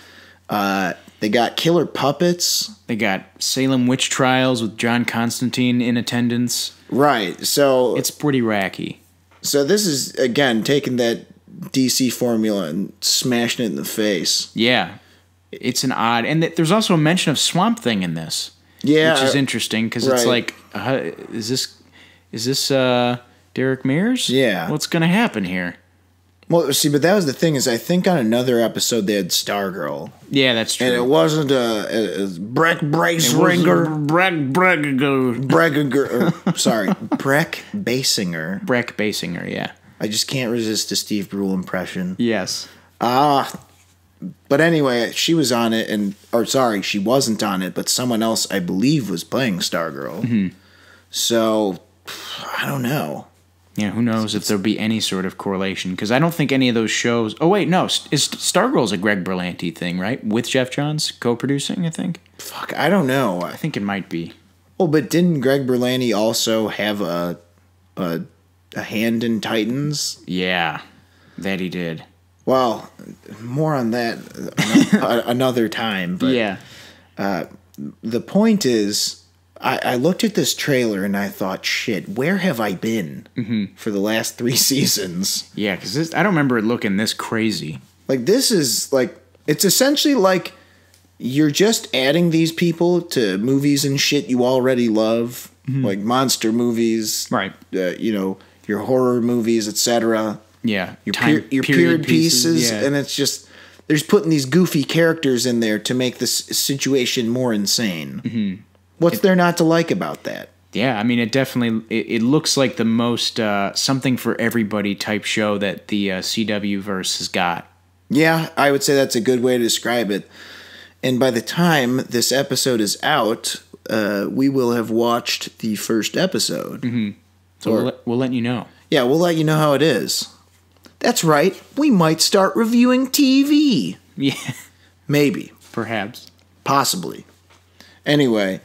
They got killer puppets. They got Salem witch trials with John Constantine in attendance. Right. So It's pretty wacky. So this is, again, taking that DC formula and smashing it in the face. Yeah. It's an odd... And there's also a mention of Swamp Thing in this. Yeah. Which is interesting, because it's like, is this Derek Mears? Yeah. What's going to happen here? Well, see, but that was the thing, is I think on another episode they had Stargirl. Yeah, that's true. And it wasn't Breck Braceringer. Breck Basinger. Breck Basinger, yeah. I just can't resist a Steve Brule impression. Yes. But anyway, she was on it, she wasn't on it, but someone else, I believe, was playing Stargirl. Mm-hmm. So, I don't know. Yeah, who knows if there'll be any sort of correlation, because I don't think any of those shows... Oh, wait, no. Stargirl's a Greg Berlanti thing, right? With Jeff Johns co-producing, I think? Fuck, I don't know. I think it might be. Well, but didn't Greg Berlanti also have a hand in Titans? Yeah, that he did. Well, more on that another time. But yeah. The point is, I looked at this trailer and I thought, shit, where have I been for the last 3 seasons? Yeah, because I don't remember it looking this crazy. Like, this is, like, it's essentially like you're just adding these people to movies and shit you already love, like monster movies, right? You know, your horror movies, etc. Yeah, your period pieces, yeah. And it's just they're just putting these goofy characters in there to make this situation more insane. Mm-hmm. What's there not to like about that? Yeah, I mean, it definitely it looks like the most something for everybody type show that the CW verse has got. Yeah, I would say that's a good way to describe it. And by the time this episode is out, we will have watched the first episode. Mm-hmm. So we'll let you know. Yeah, we'll let you know how it is. That's right. We might start reviewing TV. Yeah. Maybe. Perhaps. Possibly. Anyway,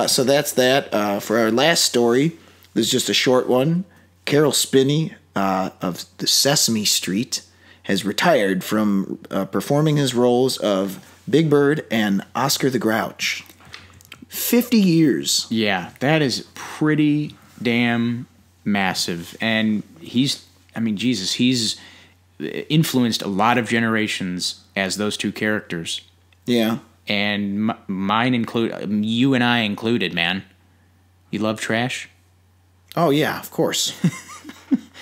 so that's that. For our last story, this is just a short one. Caroll Spinney of the Sesame Street has retired from performing his roles of Big Bird and Oscar the Grouch. 50 years. Yeah, that is pretty damn massive. And he's influenced a lot of generations as those two characters. Yeah. And mine include, you and I included, man. You love trash? Oh, yeah, of course.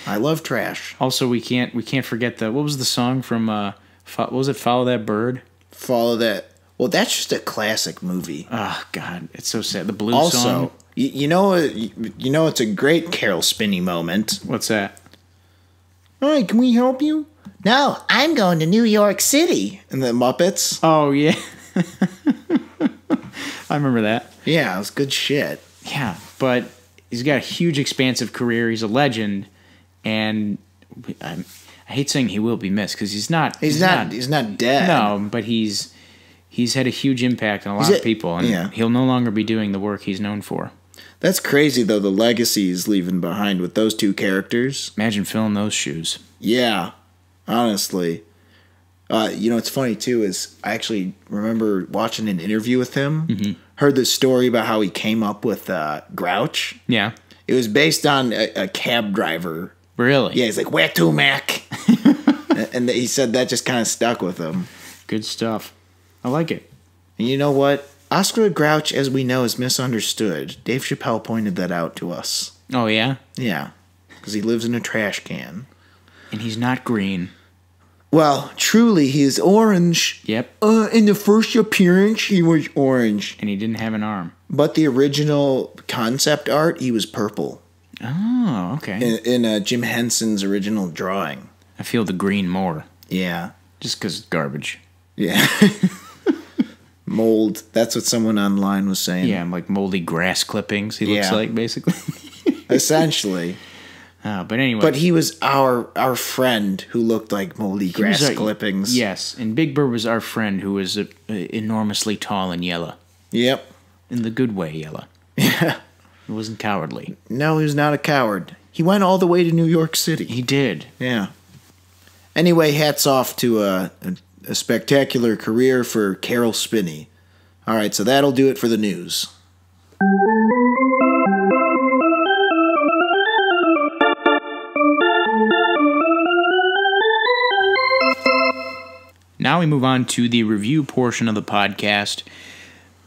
I love trash. Also, we can't forget what was the song from, what was it, Follow That Bird? Follow That. Well, that's just a classic movie. Oh, God, it's so sad. The blues song. Also, you know, it's a great Caroll Spinney moment. What's that? Hi, can we help you? No, I'm going to New York City. And the Muppets. Oh, yeah. I remember that. Yeah, it was good shit. Yeah, but he's got a huge, expansive career. He's a legend, and I hate saying he will be missed because he's not. He's not dead. No, but he's had a huge impact on a lot of people, and he'll no longer be doing the work he's known for. That's crazy, though, the legacy he's leaving behind with those two characters. Imagine filling those shoes. Yeah, honestly. What's funny too is I actually remember watching an interview with him. Heard the story about how he came up with Grouch. Yeah. It was based on a cab driver. Really? Yeah, he's like, "Where to, Mac?" And he said that just kind of stuck with him. Good stuff. I like it. And you know what? Oscar the Grouch, as we know, is misunderstood. Dave Chappelle pointed that out to us. Oh, yeah? Yeah, because he lives in a trash can. And he's not green. Well, truly, he is orange. Yep. In the first appearance, he was orange. And he didn't have an arm. But the original concept art, he was purple. Oh, okay. In Jim Henson's original drawing. I feel the green more. Yeah. Just because it's garbage. Yeah. Mold. That's what someone online was saying. Yeah, like moldy grass clippings, he looks like, basically. Essentially. But anyway. But he was our friend who looked like moldy grass clippings. Yes, and Big Bird was our friend who was enormously tall and yellow. Yep. In the good way, yellow. Yeah. He wasn't cowardly. No, he was not a coward. He went all the way to New York City. He did. Yeah. Anyway, hats off to a spectacular career for Caroll Spinney. All right, so that'll do it for the news. Now we move on to the review portion of the podcast.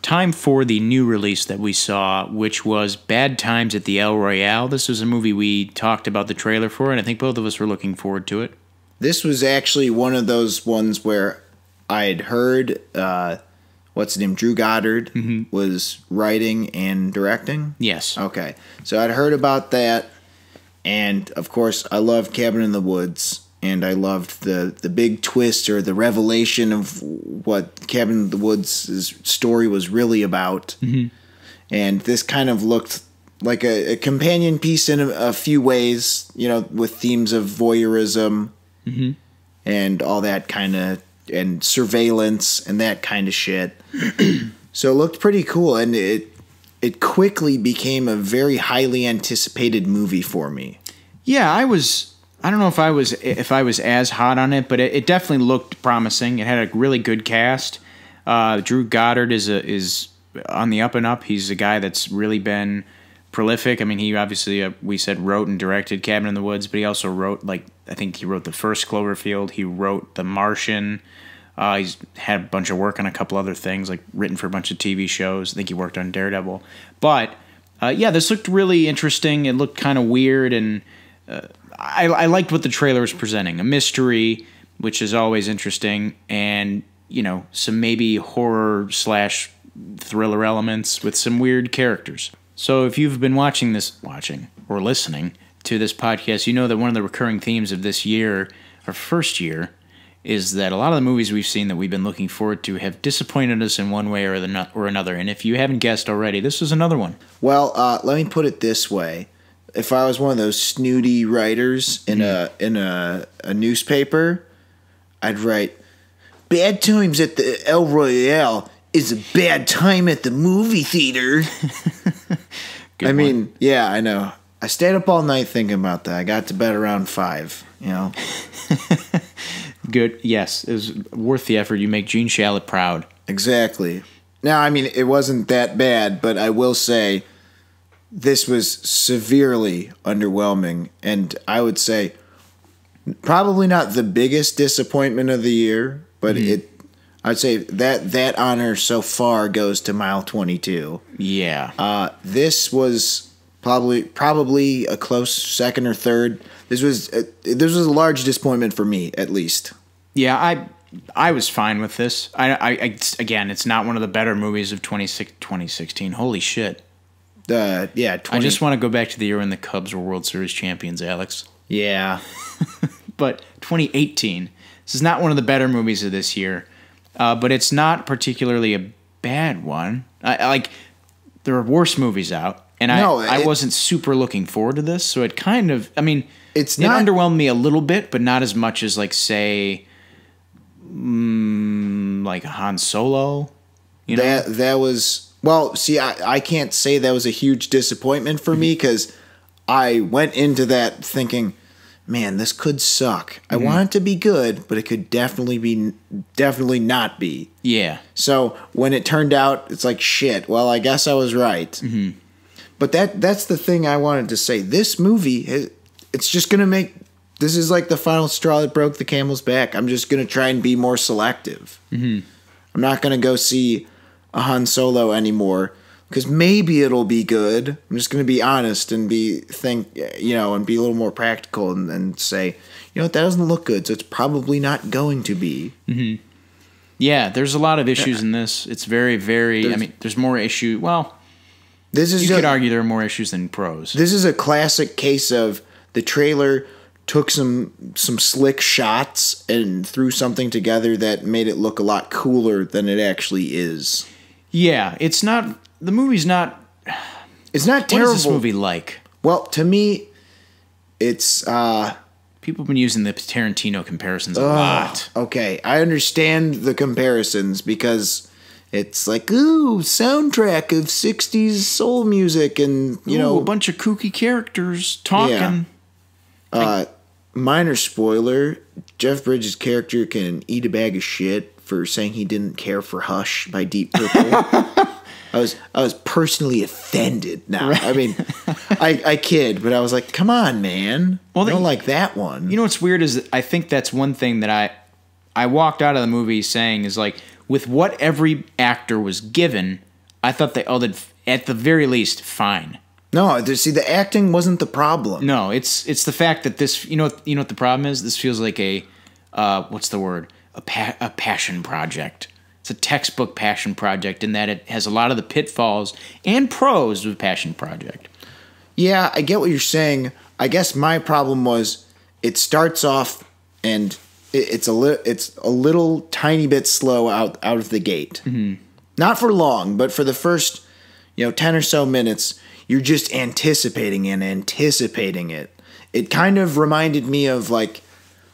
Time for the new release that we saw, which was Bad Times at the El Royale. This was a movie we talked about the trailer for, and I think both of us were looking forward to it. This was actually one of those ones where I had heard, what's his name, Drew Goddard was writing and directing? Yes. Okay. So I'd heard about that, and of course I loved Cabin in the Woods, and I loved the big twist or the revelation of what Cabin in the Woods' story was really about. And this kind of looked like a companion piece in a few ways, with themes of voyeurism and all that kind of, and surveillance and that kind of shit. So it looked pretty cool, and it quickly became a very highly anticipated movie for me. Yeah, I don't know if I was as hot on it, but it definitely looked promising. It had a really good cast. Drew Goddard is on the up and up. He's a guy that's really been prolific. I mean, he obviously, we said, wrote and directed Cabin in the Woods, but he also wrote, I think he wrote the first Cloverfield. He wrote The Martian. He's had a bunch of work on a couple other things, written for a bunch of TV shows. I think he worked on Daredevil. But, this looked really interesting. It looked kind of weird, and I liked what the trailer was presenting. A mystery, which is always interesting, and, some maybe horror/thriller elements with some weird characters. So if you've been watching or listening to this podcast, you know that one of the recurring themes of this year, our first year, is that a lot of the movies we've seen that we've been looking forward to have disappointed us in one way or another. And if you haven't guessed already, this is another one. Well, let me put it this way. If I was one of those snooty writers in a newspaper, I'd write, "Bad Times at the El Royale is a bad time at the movie theater." Yeah, I know. I stayed up all night thinking about that. I got to bed around 5, Good. Yes, it was worth the effort. You make Gene Shalit proud. Exactly. Now, it wasn't that bad, but I will say this was severely underwhelming, and I would say probably not the biggest disappointment of the year, but I'd say that honor so far goes to Mile 22. Yeah. This was probably a close second or third. This was a large disappointment for me, at least. Yeah, I was fine with this. Again, it's not one of the better movies of 2016. Holy shit. I just want to go back to the year when the Cubs were World Series champions, Alex. Yeah. But 2018, this is not one of the better movies of this year, but it's not particularly a bad one. There are worse movies out, and I wasn't super looking forward to this, so it kind of, it underwhelmed me a little bit, but not as much as, say, Han Solo, That was... Well, see, I can't say that was a huge disappointment for me, because I went into that thinking, man, this could suck. I want it to be good, but it could definitely not be. Yeah. So when it turned out, it's like, shit, well, I guess I was right. Mm-hmm. But that's the thing I wanted to say. This movie, it's just going to make, this is like the final straw that broke the camel's back. I'm just going to try and be more selective. Mm-hmm. I'm not going to go see a Han Solo anymore, because maybe it'll be good. I'm just going to be honest and be a little more practical and say, that doesn't look good, so it's probably not going to be. Mm-hmm. Yeah, there's a lot of issues in this. It's very, very. There's more issue. Well, you could argue there are more issues than pros. This is a classic case of the trailer took some slick shots and threw something together that made it look a lot cooler than it actually is. Yeah, it's not. The movie's not. It's not terrible. What is this movie like? Well, to me, it's. People have been using the Tarantino comparisons a lot. Okay, I understand the comparisons because it's like, ooh, soundtrack of 60s soul music and, a bunch of kooky characters talking. Yeah. Minor spoiler, Jeff Bridges' character can eat a bag of shit for saying he didn't care for Hush by Deep Purple. I was personally offended. Now, right. I mean, I kid, but I was like, "Come on, man! I don't like that one." You know what's weird is that I think that's one thing that I walked out of the movie saying is like, with what every actor was given, I thought they all did at the very least fine. No, see, the acting wasn't the problem. No, it's the fact that this. You know what the problem is? This feels like a what's the word? A passion project. It's a textbook passion project in that it has a lot of the pitfalls and pros of a passion project. Yeah, I get what you're saying. I guess my problem was it starts off and it's a little tiny bit slow out of the gate. Mm-hmm. Not for long, but for the first 10 or so minutes, you're just anticipating it. It kind of reminded me of like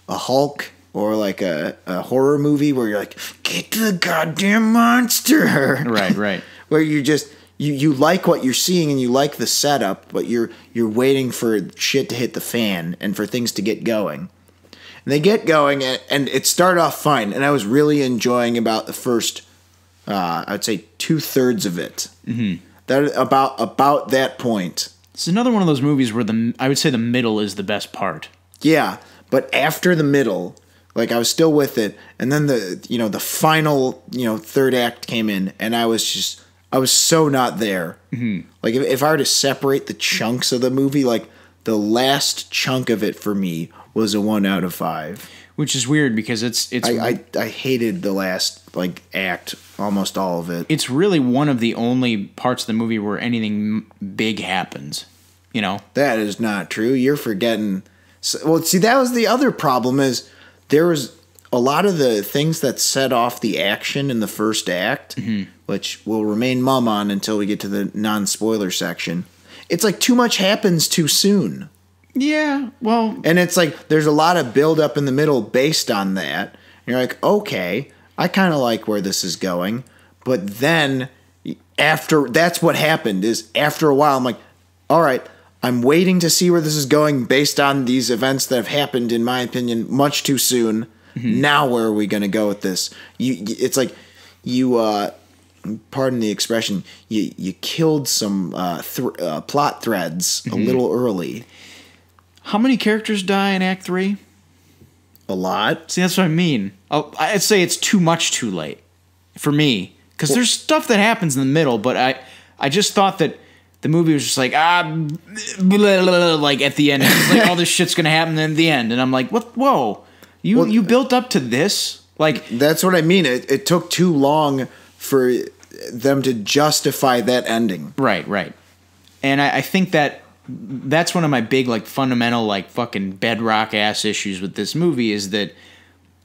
a Hulk. Or like a horror movie where you're like, get the goddamn monster. Right. Where you just you like what you're seeing and you like the setup, but you're waiting for shit to hit the fan and for things to get going. And they get going and it started off fine. And I was really enjoying about the first, I'd say 2/3 of it. Mm-hmm. That about that point. It's another one of those movies where I would say the middle is the best part. Yeah, but after the middle. Like, I was still with it, and then the final, third act came in, and I was so not there. Mm-hmm. Like, if I were to separate the chunks of the movie, like, the last chunk of it for me was a 1 out of 5. Which is weird, because it's I hated the last, like, act, almost all of it. It's really one of the only parts of the movie where anything big happens, That is not true. You're forgetting. Well, see, that was the other problem is... There was a lot of the things that set off the action in the first act, mm-hmm. which will remain mum on until we get to the non-spoiler section. It's like too much happens too soon. Yeah, well... And it's like there's a lot of build-up in the middle based on that. And you're like, okay, I kind of like where this is going. But then, that's what happened, is after a while, I'm like, all right, I'm waiting to see where this is going based on these events that have happened, in my opinion, much too soon. Mm-hmm. Now where are we going to go with this? It's like you, pardon the expression, you killed some plot threads a little early. How many characters die in Act 3? A lot. See, that's what I mean. I'd say it's too much too late for me. Because there's stuff that happens in the middle, but I just thought that the movie was just like, blah, blah, blah, like at the end. It's like all this shit's going to happen in the end. And I'm like, what? Whoa. You built up to this? Like, that's what I mean. It took too long for them to justify that ending. Right. And I think that's one of my big, like, fundamental, like, fucking bedrock ass issues with this movie is that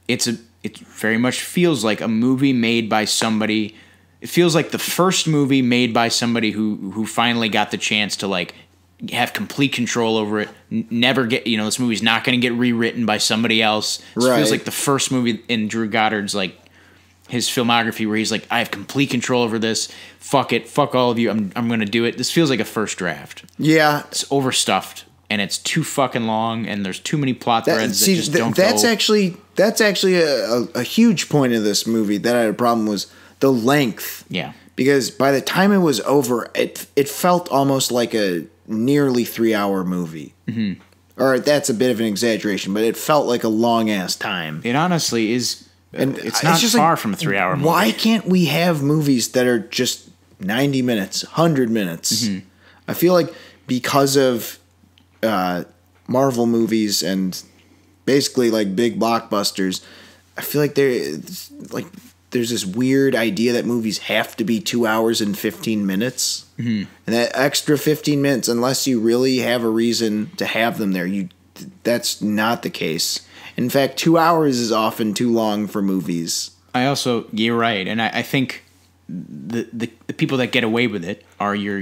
it very much feels like a movie made by somebody. It feels like the first movie made by somebody who finally got the chance to, like, have complete control over it. Never get, this movie's not going to get rewritten by somebody else. It feels like the first movie in Drew Goddard's, like, his filmography where he's like, I have complete control over this. Fuck it. Fuck all of you. I'm going to do it. This feels like a first draft. Yeah. It's overstuffed. and it's too fucking long, and there's too many plot threads that just don't that's go. That's actually a huge point of this movie that I had a problem was the length. Yeah. Because by the time it was over, it felt almost like a nearly 3-hour movie. Mm-hmm. Or that's a bit of an exaggeration, but it felt like a long-ass time. It honestly is. And it's not just far from a 3-hour movie. Why can't we have movies that are just 90 minutes, 100 minutes? Mm-hmm. I feel like because of Marvel movies and basically like big blockbusters, I feel like there's this weird idea that movies have to be 2 hours and 15 minutes. Mm-hmm. And that extra 15 minutes, unless you really have a reason to have them there, that's not the case. In fact, 2 hours is often too long for movies. You're right. And I think the people that get away with it are your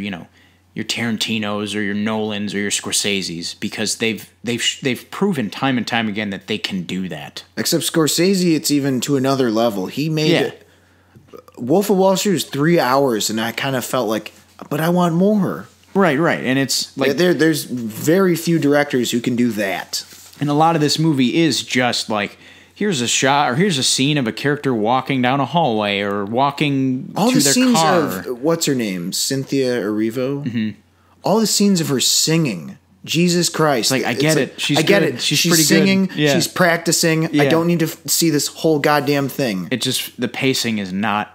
Tarantinos or your Nolans or your Scorseses, because they've proven time and time again that they can do that. Except Scorsese, it's even to another level. He made it. Wolf of Wall Street was 3 hours, and I kind of felt like, but I want more. Right. And it's like there's very few directors who can do that. And a lot of this movie is just like, here's a shot or here's a scene of a character walking down a hallway or walking all to the their scenes car. Of what's her name, Cynthia Erivo. Mm-hmm. All the scenes of her singing. Jesus Christ! I get it. I get it. She's pretty singing. Good. Yeah. She's practicing. Yeah. I don't need to see this whole goddamn thing. It just the pacing is not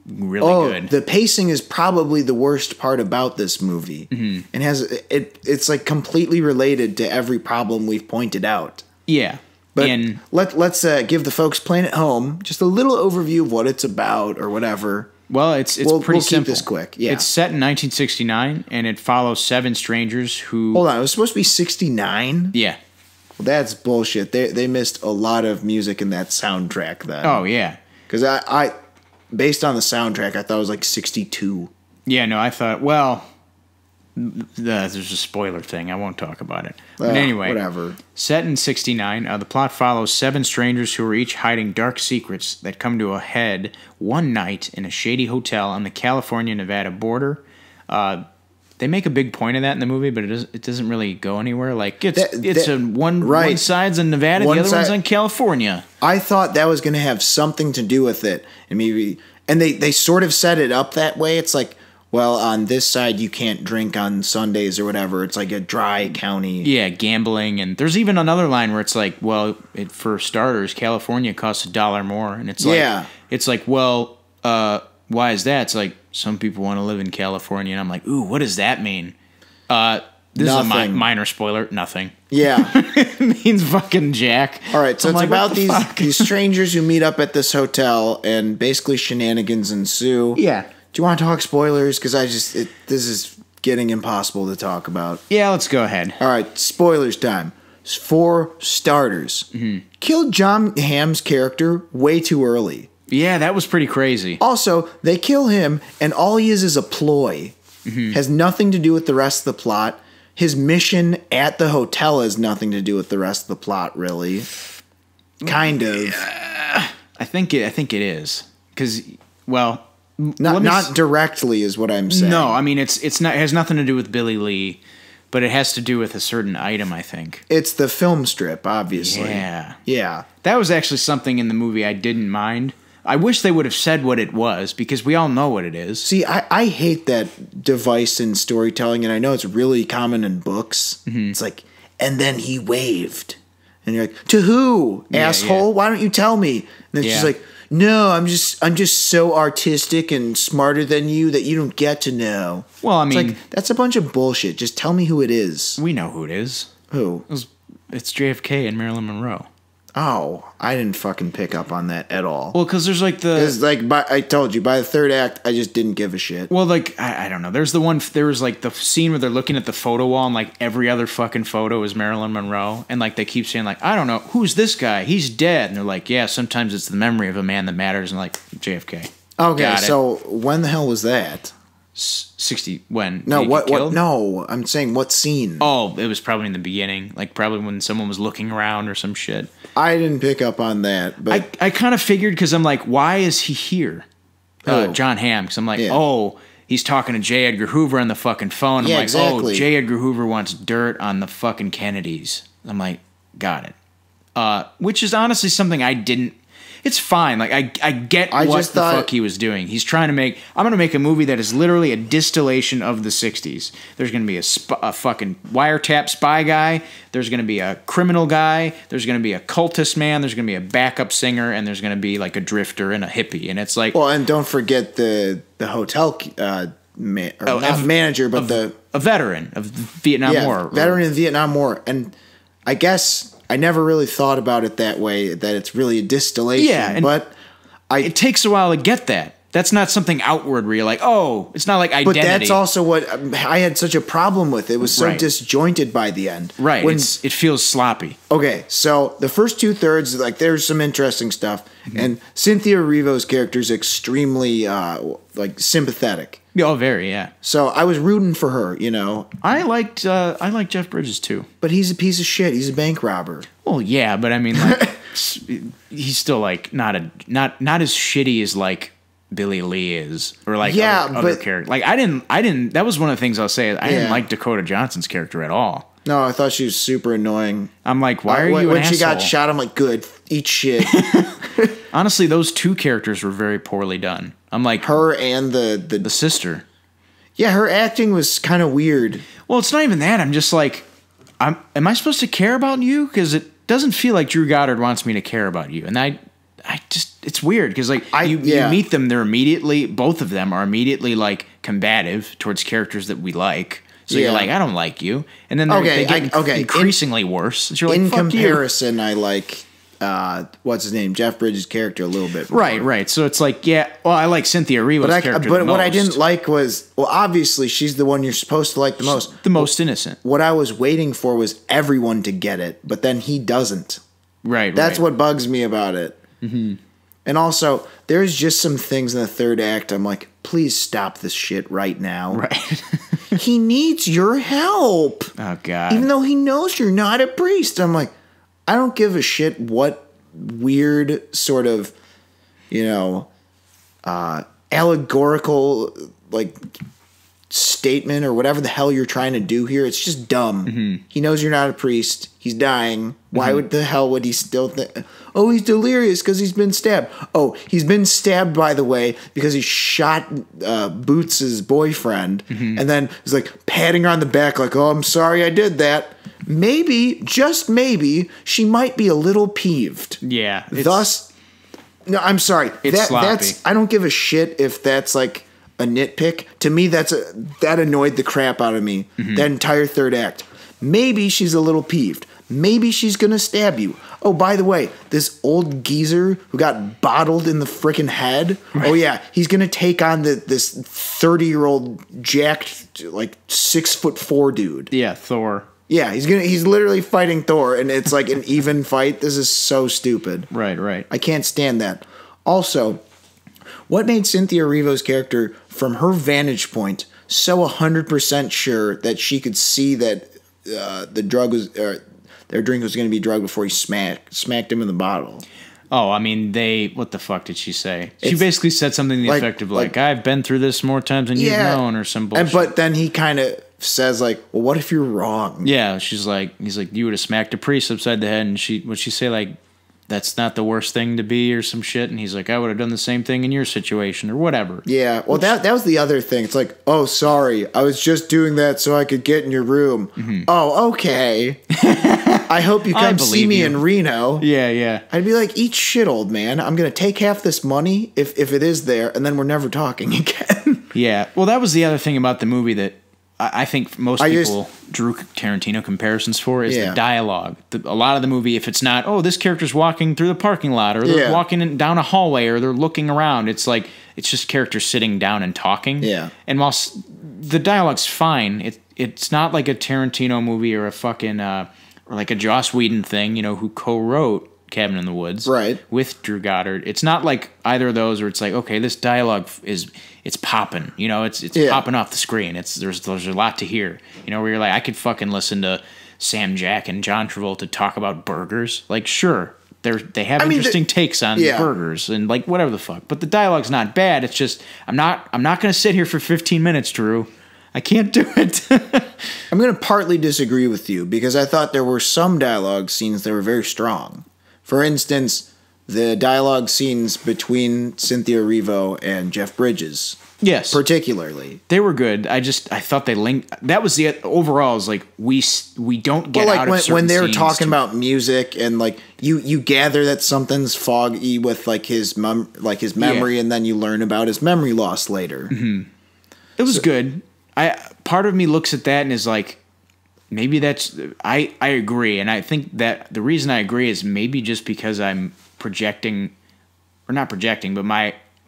really good. The pacing is probably the worst part about this movie, mm-hmm. and it's like completely related to every problem we've pointed out. Yeah. But let's give the folks playing at home just a little overview of what it's about or whatever. Well, it's pretty simple. Keep this quick. Yeah. It's set in 1969, and it follows 7 strangers who... Hold on, it was supposed to be 69? Yeah. Well, that's bullshit. They missed a lot of music in that soundtrack then. Oh, yeah. Because I based on the soundtrack, I thought it was like 62. Yeah, no, I thought, well... there's a spoiler thing. I won't talk about it. But anyway, whatever. Set in 69, the plot follows 7 strangers who are each hiding dark secrets that come to a head one night in a shady hotel on the California-Nevada border. They make a big point of that in the movie, but it doesn't really go anywhere. Like one side's in Nevada, the other one's in California. I thought that was going to have something to do with it, and they sort of set it up that way. It's like, well, on this side, you can't drink on Sundays or whatever. It's like a dry county. Yeah, gambling. And there's even another line where it's like, well, for starters, California costs $1 more. And it's like, well, why is that? It's like, some people want to live in California. And I'm like, ooh, what does that mean? This is a minor spoiler. Nothing. Yeah. It means fucking jack. All right, so it's about these strangers who meet up at this hotel, and basically shenanigans ensue. Yeah. Do you want to talk spoilers? Because this is getting impossible to talk about. Yeah, let's go ahead. All right, spoilers time. For starters, killed John Hamm's character way too early. Yeah, that was pretty crazy. Also, they kill him, and all he is a ploy. Mm-hmm. Has nothing to do with the rest of the plot. His mission at the hotel has nothing to do with the rest of the plot, really. Kind of. Yeah, I think it is. Because, well... Not directly is what I'm saying. No, I mean it has nothing to do with Billy Lee, but it has to do with a certain item, I think. It's the film strip, obviously. Yeah. That was actually something in the movie I didn't mind. I wish they would have said what it was, because we all know what it is. See, I hate that device in storytelling, and I know it's really common in books. Mm-hmm. It's like, and then he waved. And you're like, to who? Asshole? Yeah. Why don't you tell me? And then she's like, no, I'm just so artistic and smarter than you that you don't get to know. Well, I mean... It's like, that's a bunch of bullshit. Just tell me who it is. We know who it is. Who? It's JFK and Marilyn Monroe. Oh, I didn't fucking pick up on that at all. Well, because there's like I told you, by the third act, I just didn't give a shit. Well, like, I don't know. There was like the scene where they're looking at the photo wall, and like every other fucking photo is Marilyn Monroe. And like they keep saying, like, I don't know, who's this guy? He's dead. And they're like, yeah, sometimes it's the memory of a man that matters. And like, JFK. Okay, so when the hell was that? 60 when? No, what? No, I'm saying what scene? Oh, it was probably in the beginning, like probably when someone was looking around or some shit. I didn't pick up on that, but I kind of figured because I'm like, why is he here? John Hamm, because I'm like, he's talking to J. Edgar Hoover on the fucking phone. I'm Yeah, like, exactly. oh, J. Edgar Hoover wants dirt on the fucking Kennedys. I'm like, got it. Which is honestly something I didn't. It's fine. Like I get what the fuck he was doing. He's trying to make. I'm gonna make a movie that is literally a distillation of the '60s. There's gonna be a fucking wiretap spy guy. There's gonna be a criminal guy. There's gonna be a cultist man. There's gonna be a backup singer, and there's gonna be like a drifter and a hippie. And it's like, well, and don't forget the hotel manager, but a veteran of the Vietnam War. Veteran of the Vietnam War, and I guess. I never really thought about it that way, that it's really a distillation. Yeah, but it takes a while to get that. That's not something outward where you're like, oh, it's not like identity. But that's also what I had such a problem with. It was so disjointed by the end. Right. It feels sloppy. Okay, so the first 2/3, like there's some interesting stuff, and Cynthia Erivo's character is extremely like sympathetic. Oh, very, yeah. So I was rooting for her, you know. I liked Jeff Bridges too. But he's a piece of shit. He's a bank robber. Well, yeah, but I mean, like, he's still like not as shitty as like Billy Lee is, or like other characters. Like I didn't. That was one of the things I'll say. I didn't like Dakota Johnson's character at all. No, I thought she was super annoying. I'm like, why are you an when asshole? she got shot? I'm like, good, eat shit. Honestly, those two characters were very poorly done. I'm like, her and the sister. Yeah, her acting was kind of weird. Well, it's not even that. I'm just like, am I supposed to care about you? Because it doesn't feel like Drew Goddard wants me to care about you, and I just, it's weird because like you meet them, both of them are immediately like combative towards characters that we like. So you're like, I don't like you, and then they get increasingly worse. So you're like, in fuck comparison, you. I like what's his name, Jeff Bridges' character a little bit more. Right. So it's like, yeah, well, I like Cynthia Erivo's character. But what I didn't like was, well, obviously she's the one you're supposed to like the most. The most innocent. What I was waiting for was everyone to get it, but then he doesn't. Right. That's what bugs me about it. Mm-hmm. And also, there's just some things in the third act I'm like, please stop this shit right now. Right. He needs your help. Oh, God. Even though he knows you're not a priest. I'm like, I don't give a shit what weird sort of, allegorical, like, statement or whatever the hell you're trying to do here. It's just dumb. Mm-hmm. He knows you're not a priest. He's dying. Why the hell would he still think? Oh, he's delirious because he's been stabbed. Oh, he's been stabbed, by the way, because he shot Boots' boyfriend, and then he's like patting her on the back like, oh, I'm sorry I did that. Maybe, just maybe, she might be a little peeved. Yeah. Thus, no, I'm sorry. It's sloppy. I don't give a shit if that's like a nitpick. To me, that annoyed the crap out of me. That entire third act. Maybe she's a little peeved. Maybe she's gonna stab you. Oh, by the way, this old geezer who got bottled in the frickin' head. Right. Oh yeah, he's gonna take on this 30-year-old jacked like 6'4" dude. Yeah, Thor. Yeah, he's literally fighting Thor, and it's like an even fight. This is so stupid. Right. I can't stand that. Also, what made Cynthia Erivo's character, from her vantage point, so 100% sure that she could see that the drug was, their drink was going to be drugged before he smacked him in the bottle? Oh, I mean, what the fuck did she say? She basically said something to the effect of like, I've been through this more times than you've known, or some bullshit. But then he kind of says like, well, what if you're wrong? Yeah, he's like, you would have smacked a priest upside the head, and would she say like, that's not the worst thing to be, or some shit? And he's like, I would have done the same thing in your situation, or whatever. Yeah, well, that was the other thing. It's like, oh, sorry, I was just doing that so I could get in your room. Mm-hmm. Oh, okay. I hope you come see me in Reno. Yeah. I'd be like, eat shit, old man. I'm going to take half this money, if it is there, and then we're never talking again. Yeah, well, that was the other thing about the movie that I think most people drew Tarantino comparisons for is the dialogue. A lot of the movie, if it's not, oh, this character's walking through the parking lot, or they're walking down a hallway, or they're looking around, it's like, it's just characters sitting down and talking. Yeah. And while the dialogue's fine, it's not like a Tarantino movie or a fucking, or like a Joss Whedon thing, who co-wrote Cabin in the Woods with Drew Goddard. It's not like either of those where it's like, okay, this dialogue it's popping, it's popping off the screen. There's a lot to hear, where you're like, I could fucking listen to Sam Jack and John Travolta talk about burgers. Like, sure, they have interesting takes on burgers and like whatever the fuck. But the dialogue's not bad. It's just I'm not going to sit here for 15 minutes, Drew. I can't do it. I'm going to partly disagree with you because I thought there were some dialogue scenes that were very strong. For instance, the dialogue scenes between Cynthia Erivo and Jeff Bridges. Yes. Particularly. They were good. I thought they linked. That was the overall is like we don't get out of certain when they were scenes talking about music and like you gather that something's foggy with like his memory and then you learn about his memory loss later. Mm-hmm. It was good. Part of me looks at that and is like, maybe that's. I agree, and I think that the reason I agree is maybe just because I'm projecting, or not projecting, but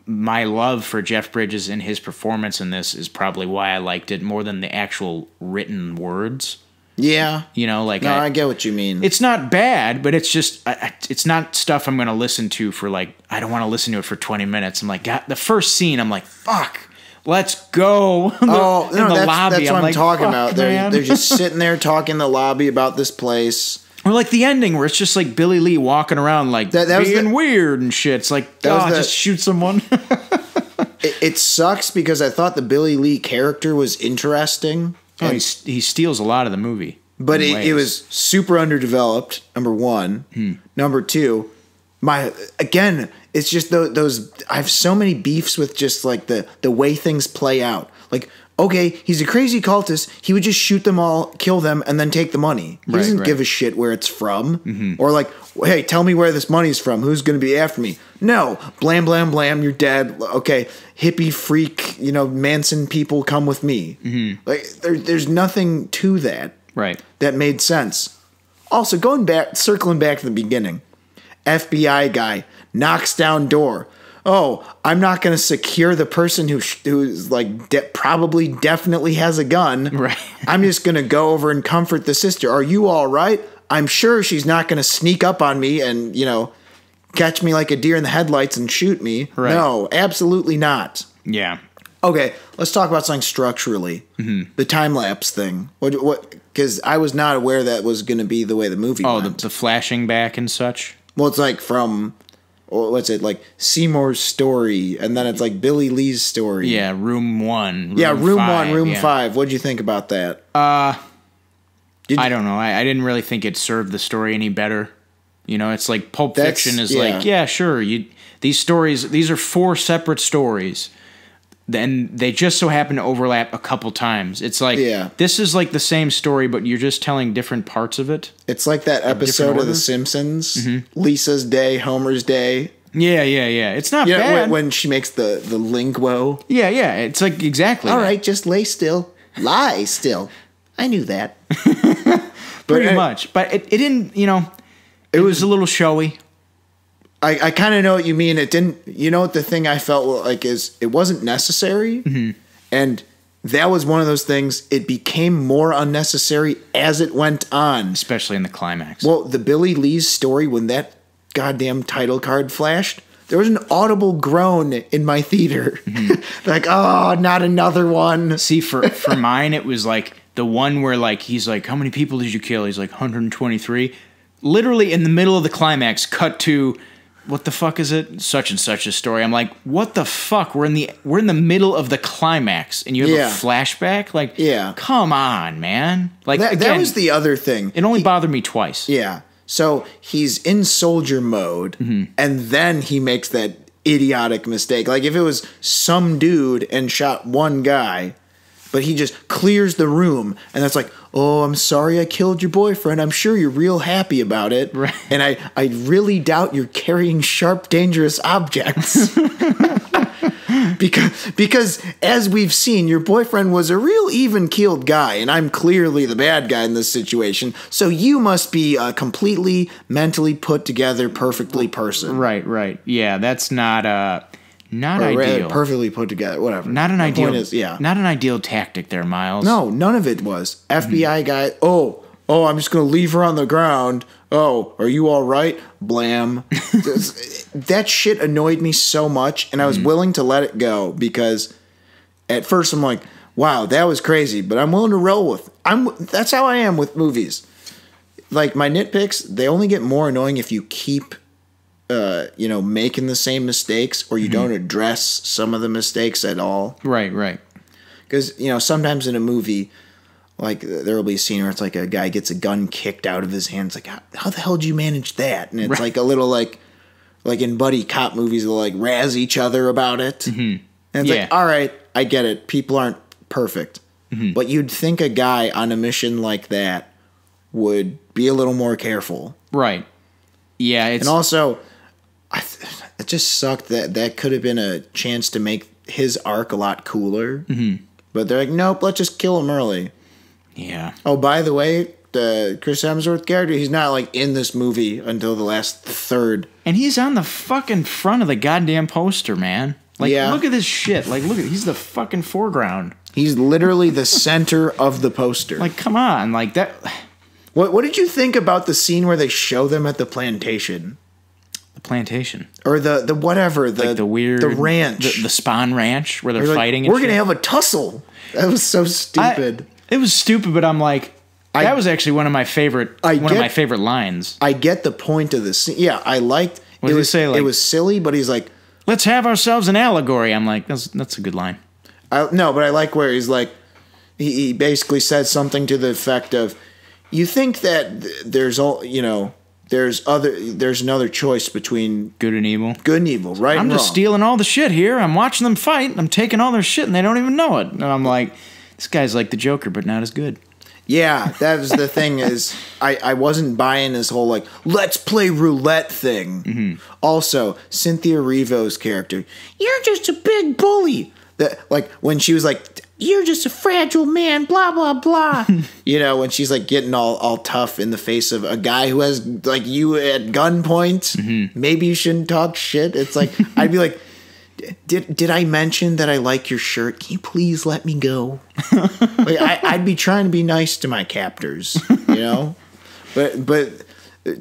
my love for Jeff Bridges and his performance in this is probably why I liked it more than the actual written words. Yeah, I get what you mean. It's not bad, but it's just it's not stuff I'm going to listen to for like. I don't want to listen to it for 20 minutes. I'm like, God, the first scene, I'm like, fuck. Let's go. The lobby. That's what I'm talking about. Man. They're just sitting there talking in the lobby about this place. Or like the ending where it's just like Billy Lee walking around like being weird and shit. It's like, just shoot someone. It sucks because I thought the Billy Lee character was interesting. Oh, he steals a lot of the movie. But it was super underdeveloped, number one. Number two, it's just those. I have so many beefs with just like the way things play out. Like, okay, he's a crazy cultist. He would just shoot them all, kill them, and then take the money. He doesn't give a shit where it's from, or like, hey, tell me where this money's from. Who's going to be after me? No, blam, blam, blam. You're dead. Okay, hippie freak. Manson people come with me. Like, there's nothing to that. Right. That made sense. Also, circling back to the beginning. FBI guy knocks down door. Oh, I'm not going to secure the person who's like probably definitely has a gun. Right. I'm just going to go over and comfort the sister. Are you all right? I'm sure she's not going to sneak up on me and, catch me like a deer in the headlights and shoot me. Right. No, absolutely not. Yeah. Okay, let's talk about something structurally. The time lapse thing. What? Because I was not aware that was going to be the way the movie went. Oh, the flashing back and such? Well, it's like from, what's it, like Seymour's story, and then it's like Billy Lee's story. Yeah, room 1. Room 5. What'd you think about that? I don't know. I didn't really think it served the story any better. It's like Pulp Fiction is like, yeah, sure. These are 4 separate stories. Then they just so happen to overlap a couple times. It's like, this is like the same story, but you're just telling different parts of it. It's like that episode of The Simpsons, Lisa's Day, Homer's Day. Yeah. It's not bad. When she makes the linguo. Yeah. It's like exactly. All right, just lay still. Lie still. I knew that. Pretty much. But it didn't, it was a little showy. I kind of know what you mean. It didn't. What the thing I felt like is it wasn't necessary, and that was one of those things. It became more unnecessary as it went on, especially in the climax. Well, the Billy Lee's story, when that goddamn title card flashed, there was an audible groan in my theater, like, oh, not another one. See, for mine, it was like the one where like he's like, how many people did you kill? He's like 123. Literally in the middle of the climax, cut to. What the fuck is it? Such and such a story. I'm like, what the fuck? We're in the middle of the climax, and you have a flashback. Like, come on, man. Like that was the other thing. It only bothered me twice. Yeah. So he's in soldier mode, and then he makes that idiotic mistake. Like if it was some dude and shot one guy, but he just clears the room, and that's like, oh, I'm sorry I killed your boyfriend. I'm sure you're real happy about it. Right. And I really doubt you're carrying sharp, dangerous objects. because as we've seen, your boyfriend was a real even-keeled guy, and I'm clearly the bad guy in this situation. So you must be a completely mentally put together, perfectly person. Right. Yeah, that's not ideal. Perfectly put together, whatever. Not an My ideal. point is, Not an ideal tactic there, Miles. No, none of it was. FBI guy. Oh, I'm just gonna leave her on the ground. Oh, are you all right? Blam. That shit annoyed me so much, and I was willing to let it go because at first I'm like, wow, that was crazy, but I'm willing to roll with. That's how I am with movies. Like my nitpicks, they only get more annoying if you keep making the same mistakes, or you don't address some of the mistakes at all. Right. Because, sometimes in a movie, like, there will be a scene where it's like a guy gets a gun kicked out of his hand. It's like, how the hell did you manage that? And it's like a little, like in buddy cop movies, they'll, like, razz each other about it. Mm-hmm. And it's like, all right, I get it. People aren't perfect. Mm-hmm. But you'd think a guy on a mission like that would be a little more careful. Right. Yeah. And also, it just sucked that could have been a chance to make his arc a lot cooler. Mm-hmm. But they're like, nope, let's just kill him early. Yeah. Oh, by the way, the Chris Hemsworth character, he's not, like, in this movie until the last third. And he's on the fucking front of the goddamn poster, man. Like, look at this shit. Like, he's the fucking foreground. He's literally the center of the poster. Like, come on. Like, that... What did you think about the scene where they show them at the plantation? The plantation? Or the whatever. The weird... The ranch. The Spawn Ranch, where they're fighting like, and we're going to have a tussle. That was so stupid. It was stupid, but I'm like... that was actually one of my favorite lines. I get the point of the scene. Yeah, I liked... What did he say? Like, it was silly, but he's like... Let's have ourselves an allegory. I'm like, that's a good line. No, but I like where he's like... He basically said something to the effect of... You think that there's another choice between good and evil, right? I'm just stealing all the shit here. I'm watching them fight. I'm taking all their shit, and they don't even know it. And I'm like, this guy's like the Joker, but not as good. Yeah, that was the thing. Is I wasn't buying this whole like let's play roulette thing. Mm-hmm. Also, Cynthia Erivo's character, you're just a big bully. That like when she was like, you're just a fragile man, blah, blah, blah. When she's like getting all tough in the face of a guy who has like you at gunpoint. Mm-hmm. Maybe you shouldn't talk shit. It's like, I'd be like, did I mention that I like your shirt? Can you please let me go? Like, I'd be trying to be nice to my captors, But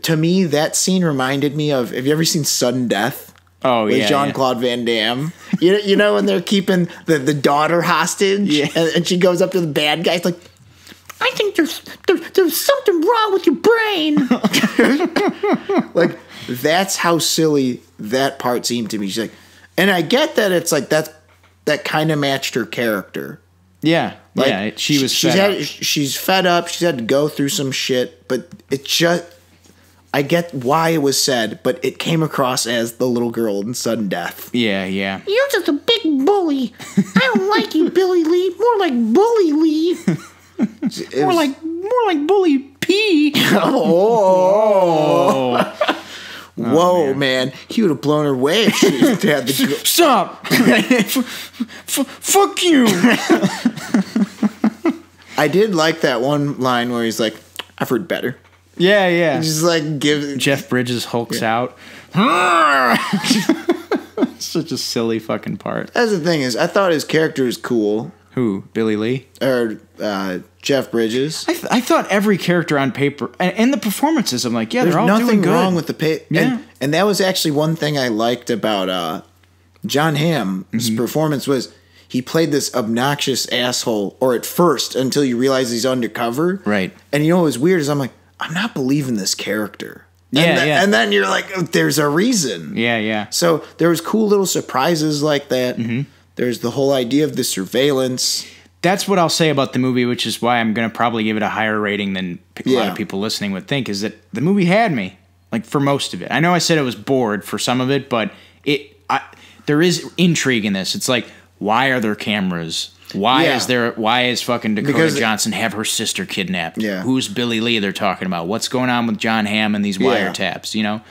to me, that scene reminded me of, have you ever seen Sudden Death? Oh, with Jean-Claude Van Damme. When they're keeping the daughter hostage, and she goes up to the bad guy. It's like, I think there's something wrong with your brain. Like, that's how silly that part seemed to me. She's like, and I get that it's like that kind of matched her character. Yeah, like, she's fed up. She's had to go through some shit, but it just... I get why it was said, but it came across as the little girl in Sudden Death. Yeah. You're just a big bully. I don't like you, Billy Lee. More like Bully Lee. more like Bully P. Oh. Whoa, man. He would have blown her away if she had the girl. Stop. Fuck you. I did like that one line where he's like, I've heard better. Yeah. Just like give Jeff Bridges hulks out. Such a silly fucking part. That's the thing is, I thought his character was cool. Who? Billy Lee? Or Jeff Bridges? I thought every character on paper and the performances. I'm like, they're all doing good. There's nothing wrong with the paper. Yeah. And that was actually one thing I liked about John Hamm's performance was he played this obnoxious asshole, or at first until you realize he's undercover. Right. And what was weird is I'm like, I'm not believing this character. And then you're like, oh, there's a reason. Yeah. So there was cool little surprises like that. Mm-hmm. There's the whole idea of the surveillance. That's what I'll say about the movie, which is why I'm going to probably give it a higher rating than a lot of people listening would think, is that the movie had me, like, for most of it. I know I said I was bored for some of it, but there is intrigue in this. It's like, why are there cameras? Why is fucking Dakota Johnson have her sister kidnapped? Yeah. Who's Billy Lee they're talking about? What's going on with John Hamm and these wiretaps,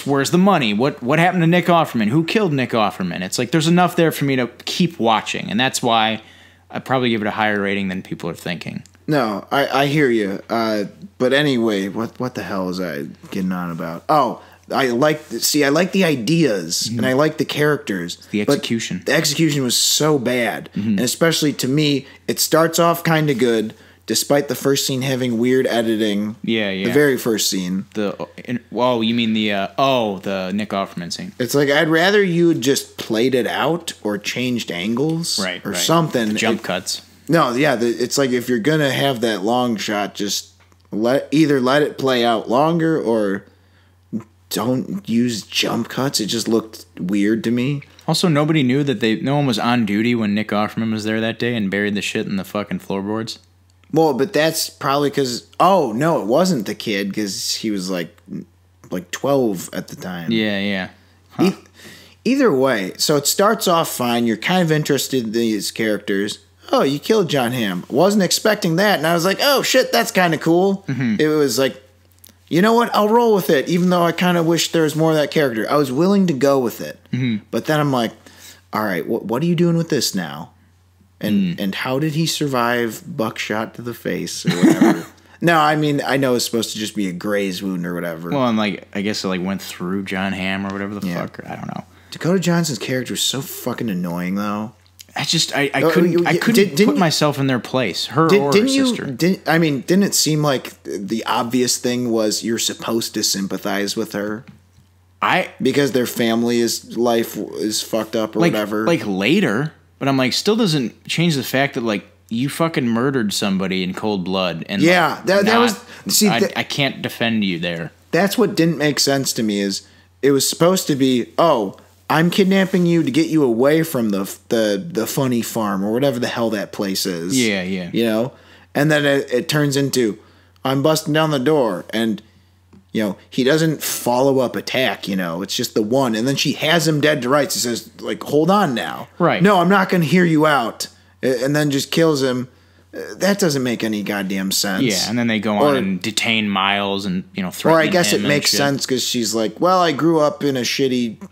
Where's the money? What happened to Nick Offerman? Who killed Nick Offerman? It's like there's enough there for me to keep watching, and that's why I'd probably give it a higher rating than people are thinking. No, I hear you. But anyway, what the hell is I getting on about? Oh, I like the ideas and I like the characters. The execution. But the execution was so bad. Mm-hmm. And especially to me, it starts off kind of good, despite the first scene having weird editing. Yeah. The very first scene. You mean the Nick Offerman scene. It's like, I'd rather you had just played it out or changed angles or something. The jump cuts. No, yeah, it's like if you're going to have that long shot, just let it play out longer or don't use jump cuts. It just looked weird to me. Also, nobody knew that no one was on duty when Nick Offerman was there that day and buried the shit in the fucking floorboards. Well, but that's probably because... Oh, no, it wasn't the kid, because he was like 12 at the time. Yeah. Huh. Either way, so it starts off fine. You're kind of interested in these characters. Oh, you killed John Hamm. Wasn't expecting that. And I was like, oh, shit, that's kind of cool. Mm-hmm. It was like, you know what? I'll roll with it, even though I kind of wish there was more of that character. I was willing to go with it. Mm-hmm. But then I'm like, all right, what are you doing with this now? And how did he survive buckshot to the face or whatever? No, I mean, I know it's supposed to just be a graze wound or whatever. Well, and I guess it went through John Hamm or whatever the fuck. I don't know. Dakota Johnson's character is so fucking annoying, though. I couldn't put myself in their place. Her sister. Didn't it seem like the obvious thing was you're supposed to sympathize with her? Because their life is fucked up or whatever. Like later, but I'm like, still doesn't change the fact that you fucking murdered somebody in cold blood. And I can't defend you there. That's what didn't make sense to me. Is it was supposed to be, oh, I'm kidnapping you to get you away from the funny farm or whatever the hell that place is. Yeah. You know? And then it turns into, I'm busting down the door, and, he doesn't follow up attack, it's just the one. And then she has him dead to rights. He says, hold on now. Right. No, I'm not going to hear you out. And then just kills him. That doesn't make any goddamn sense. Yeah, and then they go on and detain Miles and, threaten him. Or I guess it makes sense because she's like, well, I grew up in a shitty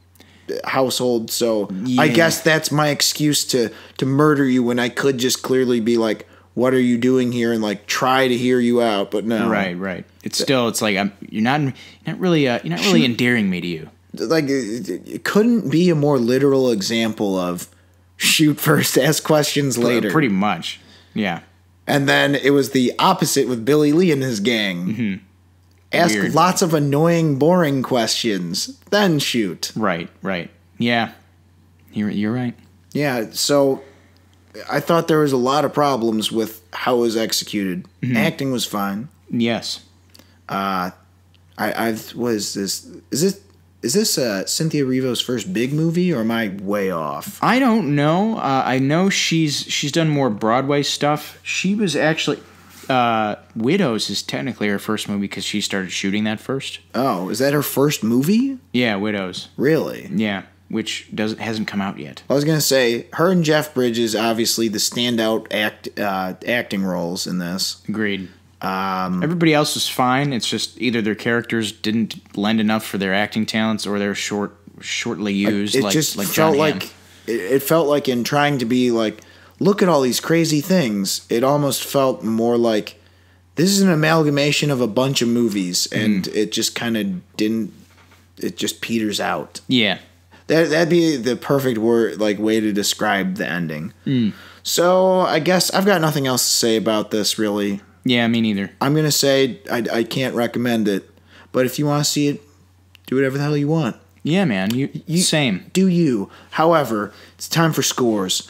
household, so yeah. I guess that's my excuse to murder you when I could just clearly be like, what are you doing here, and try to hear you out, but no. Right. It's like you're not really endearing me to you. It couldn't be a more literal example of shoot first, ask questions later. Pretty much. Yeah. And then it was the opposite with Billy Lee and his gang. Mm-hmm. Ask Weird. Lots of annoying, boring questions, then shoot. Right. Yeah. You're right. Yeah, so I thought there was a lot of problems with how it was executed. Mm-hmm. Acting was fine. Yes. Is this Cynthia Erivo's first big movie, or am I way off? I don't know. I know she's done more Broadway stuff. She was actually... Widows is technically her first movie because she started shooting that first. Oh, is that her first movie? Yeah, Widows. Really? Yeah, which hasn't come out yet. I was gonna say her and Jeff Bridges, obviously the standout acting roles in this. Agreed. Everybody else was fine. It's just either their characters didn't lend enough for their acting talents, or they're shortly used. It just felt like it felt like in trying to be like, look at all these crazy things, it almost felt more like this is an amalgamation of a bunch of movies, and it just kind of didn't. It just peters out. Yeah, that'd be the perfect way to describe the ending. So I guess I've got nothing else to say about this, really. Yeah, me neither. I'm gonna say I can't recommend it, but if you want to see it, do whatever the hell you want. Yeah, man. You same. Do you? However, it's time for scores.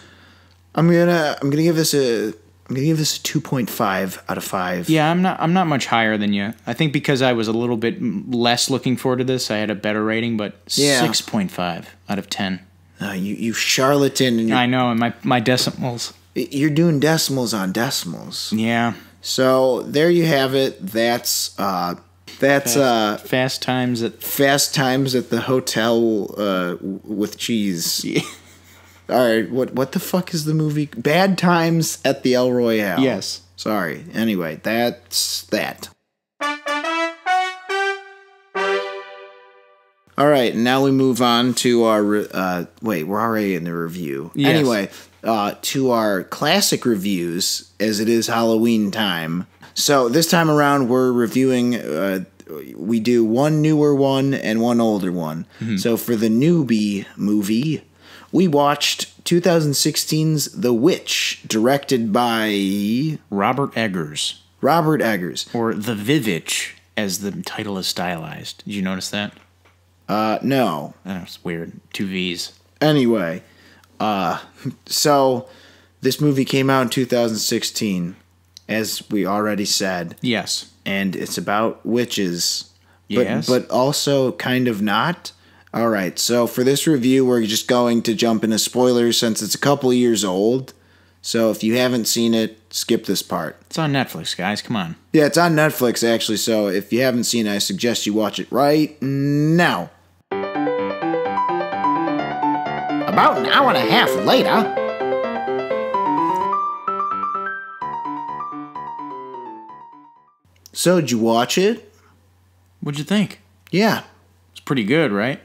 I'm gonna give this a 2.5 out of 5. Yeah, I'm not much higher than you. I think because I was a little bit less looking forward to this, I had a better rating, but 6.5 out of 10. You charlatan! And I know, and my decimals. You're doing decimals on decimals. Yeah. So there you have it. That's fast times at the hotel with cheese. Yeah. All right, what the fuck is the movie? Bad Times at the El Royale. Yes. Sorry. Anyway, that's that. All right, now we move on to our... wait, we're already in the review. Yes. Anyway, to our classic reviews, as it is Halloween time. So this time around, we're reviewing... we do one newer one and one older one. Mm-hmm. So for the newbie movie... we watched 2016's The Witch, directed by... Robert Eggers. Or The Vivitch, as the title is stylized. Did you notice that? No. That's weird. 2 V's. Anyway, so this movie came out in 2016, as we already said. Yes. And it's about witches. Yes. But also kind of not. All right, so for this review, we're just going to jump into spoilers since it's a couple years old. So if you haven't seen it, skip this part. It's on Netflix, guys. Come on. Yeah, it's on Netflix, actually, so if you haven't seen it, I suggest you watch it right now. About an hour and a half later. So, did you watch it? What'd you think? Yeah. It's pretty good, right?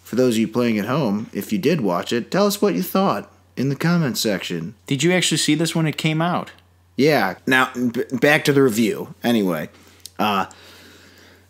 For those of you playing at home, if you did watch it, tell us what you thought in the comments section. Did you actually see this when it came out? Yeah. Now, back to the review. Anyway,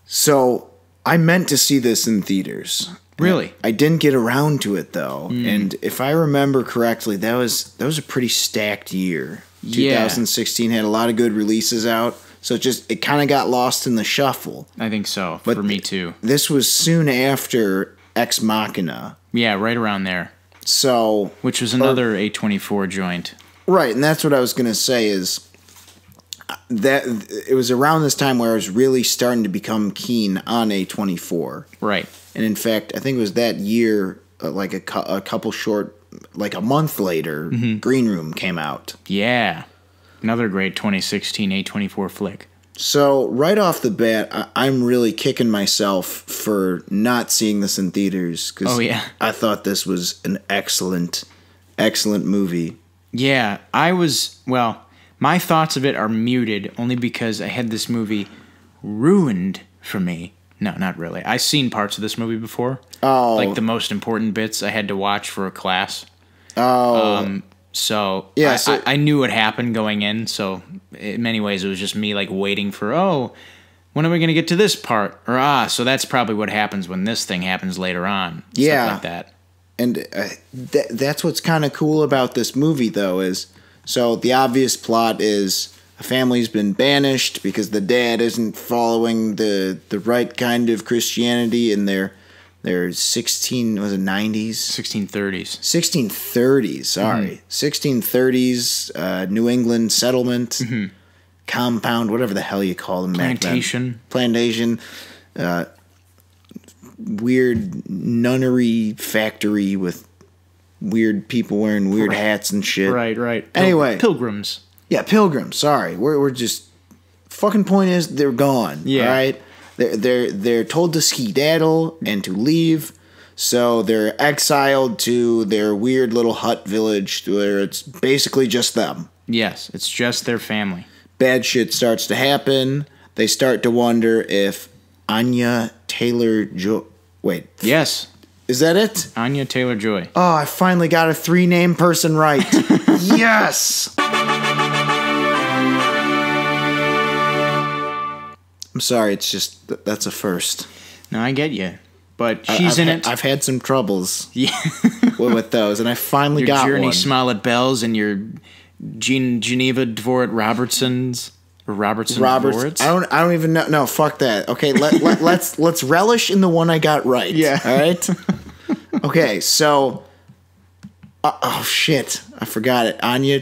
so I meant to see this in theaters. Really? I didn't get around to it though, and if I remember correctly, that was a pretty stacked year. Yeah. 2016 had a lot of good releases out, so it kind of got lost in the shuffle. I think so. But for me too. This was soon after Ex Machina. Yeah, right around there. So, Which was another A24 joint. right, and that's what I was going to say is that it was around this time where I was really starting to become keen on A24. Right. And in fact, I think it was that year, like a couple short, like a month later, Green Room came out. Yeah. Another great 2016 A24 flick. So right off the bat, I'm really kicking myself for not seeing this in theaters. Cause I thought this was an excellent, excellent movie. Yeah, my thoughts of it are muted only because I had this movie ruined for me. No, not really. I've seen parts of this movie before. Oh. Like the most important bits I had to watch for a class. Oh. So, yeah, I knew what happened going in, so in many ways it was just me like waiting for, when are we going to get to this part? Or, so that's probably what happens when this thing happens later on. Yeah. Stuff like that. And that's what's kind of cool about this movie, though, is so the obvious plot is a family's been banished because the dad isn't following the right kind of Christianity, and they're 16, was it 90s? 1630s. 1630s, sorry. 1630s, New England settlement, compound, whatever the hell you call them back then. Plantation. Weird nunnery factory with weird people wearing weird hats and shit. Right. Anyway. Pilgrims. Yeah, pilgrims, sorry. We're just... Fucking point is, they're gone, yeah. Right? They're told to skedaddle and to leave, so they're exiled to their weird little hut village where it's basically just them. Yes, it's just their family. Bad shit starts to happen. They start to wonder if Anya Taylor-Joy... Wait. Yes. Is that it? Anya Taylor-Joy. Oh, I finally got a 3-name person right. Yes! I'm sorry, it's just that's a first. No, I get you, but she's in it. I've had some troubles, yeah, with those, and I finally got your Journey one. Smollett Bells and your Geneva Dvorak Robertsons or Dvorats. I don't even know. No, fuck that. Okay, let's relish in the one I got right. Yeah. All right. Okay, so. Oh shit! I forgot it. Anya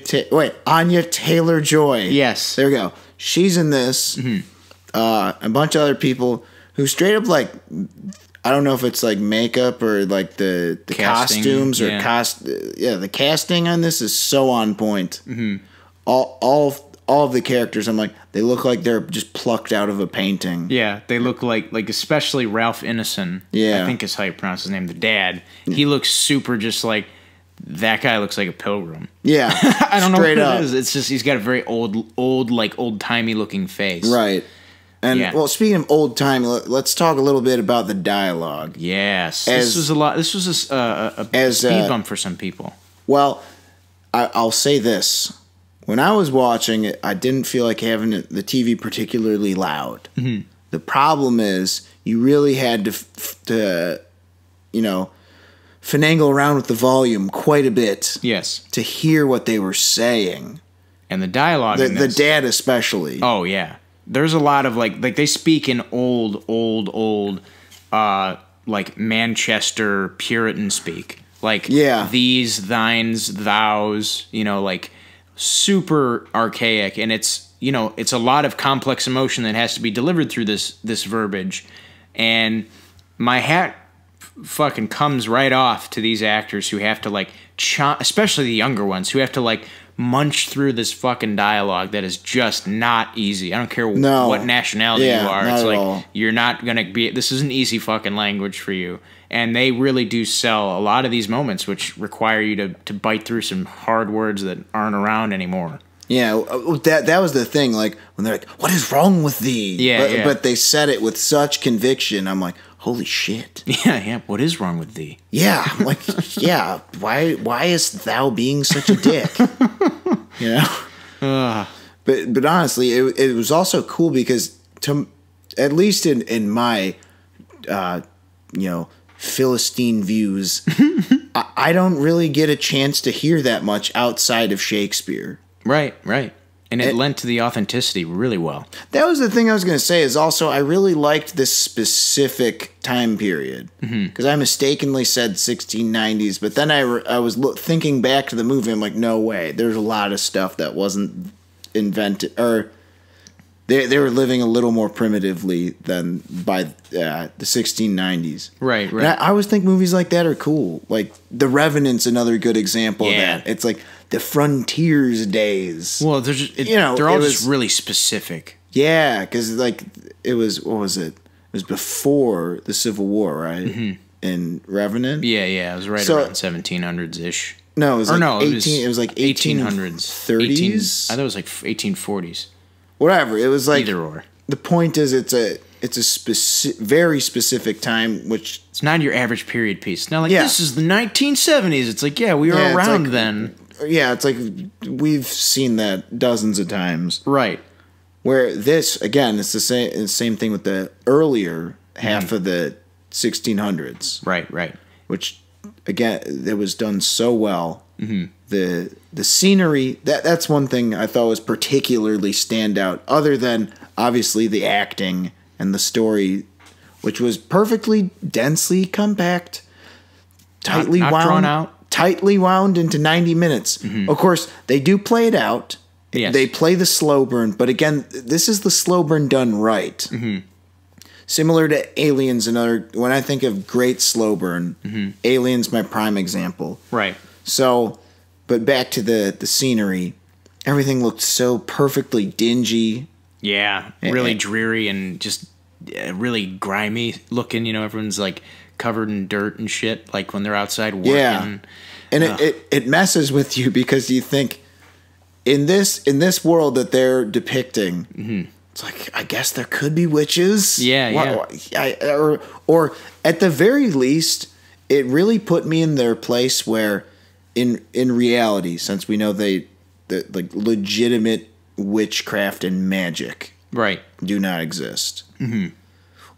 Taylor-Joy. Yes. There we go. She's in this. Mm-hmm. A bunch of other people who straight up like, I don't know if it's like makeup or like the Casting, costumes or yeah. The casting on this is so on point. Mm-hmm. All of the characters, I'm like, they look like they're just plucked out of a painting. Yeah, they look like especially Ralph Ineson. Yeah, I think is how you pronounce his name. The dad. He looks super just like. That guy looks like a pilgrim. Yeah, I don't know what up. it is. It's just he's got a very old-timey looking face. Right. And well, speaking of old time, let's talk a little bit about the dialogue. Yes, this was a speed bump for some people. Well, I'll say this: when I was watching it, I didn't feel like having the TV particularly loud. Mm-hmm. The problem is you really had to finagle around with the volume quite a bit. Yes, to hear what they were saying, and the dialogue. The dad especially. Oh yeah. There's a lot of like they speak in old like Manchester Puritan speak. Like these, thines, thous, like super archaic, and it's a lot of complex emotion that has to be delivered through this verbiage. And my hat fucking comes right off to these actors who have to, like, especially the younger ones, who have to, like, munch through this fucking dialogue that is just not easy. I don't care what nationality you are. It's like, you're not going to be... This is an easy fucking language for you. And they really do sell a lot of these moments, which require you to bite through some hard words that aren't around anymore. Yeah, that was the thing. Like, when they're like, "What is wrong with thee?" Yeah, but they said it with such conviction. I'm like, holy shit. Yeah. What is wrong with thee? Yeah, I'm like, yeah. Why is thou being such a dick? You know. But honestly, it was also cool because at least in my Philistine views, I don't really get a chance to hear that much outside of Shakespeare. Right. And it lent to the authenticity really well. That was the thing I was going to say, is also I really liked this specific time period. Because I mistakenly said 1690s, but then I was thinking back to the movie, I'm like, no way. There's a lot of stuff that wasn't invented, or they were living a little more primitively than by the 1690s. Right. And I always think movies like that are cool. Like, The Revenant's another good example of that. It's like the frontiers days. Well, they're all just really specific. Yeah, because like it was, what was it? It was before the Civil War, right? In Revenant. Yeah, it was right around 1700s ish. No, it was it was like 1800s, 30s. I thought it was like 1840s. Whatever. It was like either or. The point is, it's a very specific time, which it's not your average period piece. Now, like this is the 1970s. It's like, we were around then. Yeah, it's like we've seen that dozens of times. Right. Where this, again, it's the same thing with the earlier half of the 1600s. Right. Which, again, it was done so well. The scenery, that's one thing I thought was particularly standout, other than, obviously, the acting and the story, which was perfectly densely compact, tightly not wound, drawn out. Tightly wound into 90 minutes. Of course, they do play it out. Yes. They play the slow burn, but again, this is the slow burn done right. Similar to Aliens, when I think of great slow burn, Aliens my prime example. Right. So, but back to the scenery, everything looked so perfectly dingy. Yeah, really dreary and just really grimy looking. Everyone's like covered in dirt and shit, like when they're outside working. Yeah, and it messes with you because you think in this world that they're depicting, it's like, I guess there could be witches. Or at the very least, it really put me in their place where, in reality, since we know that like legitimate witchcraft and magic do not exist.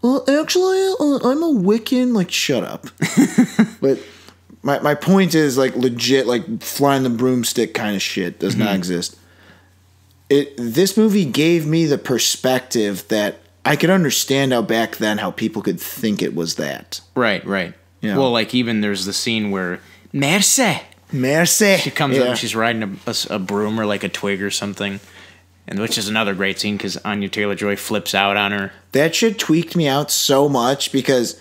Well, actually, I'm a Wiccan. Like, shut up. But my point is, like, legit, like, flying the broomstick kind of shit does not exist. This movie gave me the perspective that I could understand how back then how people could think it was that. Right. You know? Well, like, even there's the scene where Mercy. She comes up and she's riding a broom or like a twig or something. And which is another great scene because Anya Taylor-Joy flips out on her. That shit tweaked me out so much because,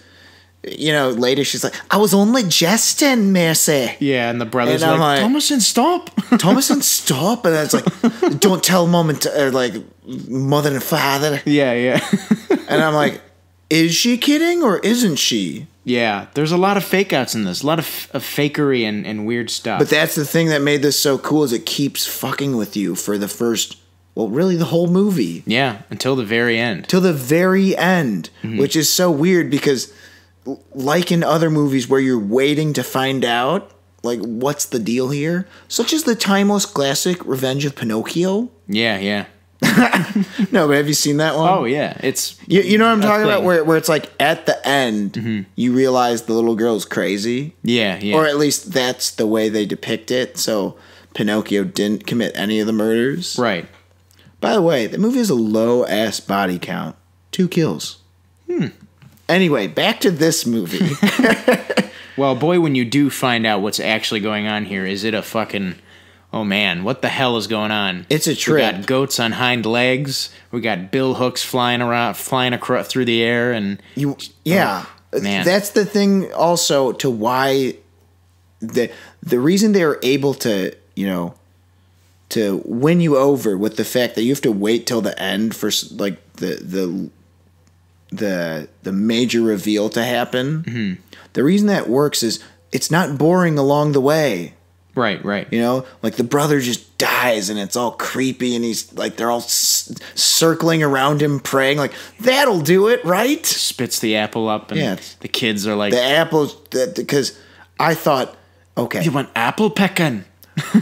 later she's like, I was only jesting, Mercy. Yeah, and the brother's like, Thomason, stop. Thomason, stop. And it's like, don't tell mom or like mother and father. Yeah. And I'm like, is she kidding or isn't she? Yeah, there's a lot of fake outs in this. A lot of fakery and weird stuff. But that's the thing that made this so cool is it keeps fucking with you for the first... Well, really, the whole movie. Yeah, until the very end. Till the very end, which is so weird because, like in other movies where you're waiting to find out, like, what's the deal here? Such as the timeless classic Revenge of Pinocchio. Yeah. No, but have you seen that one? Oh, yeah. It's you know what I'm talking about? Where it's like, at the end, you realize the little girl's crazy. Yeah. Or at least that's the way they depict it, so Pinocchio didn't commit any of the murders. Right. By the way, the movie has a low-ass body count. 2 kills. Anyway, back to this movie. Well, boy, when you do find out what's actually going on here, is it a fucking oh man, what the hell is going on? It's a trip. We got goats on hind legs. We got bill hooks flying across through the air, and man, that's the thing. Also, to why the reason they were able to to win you over with the fact that you have to wait till the end for like the major reveal to happen. Mm-hmm. The reason that works is it's not boring along the way. Right. Like the brother just dies and it's all creepy and he's like, they're all circling around him praying, like, that'll do it, right? Spits the apple up and the kids are like... The apples, because I thought, okay. You want apple pecking?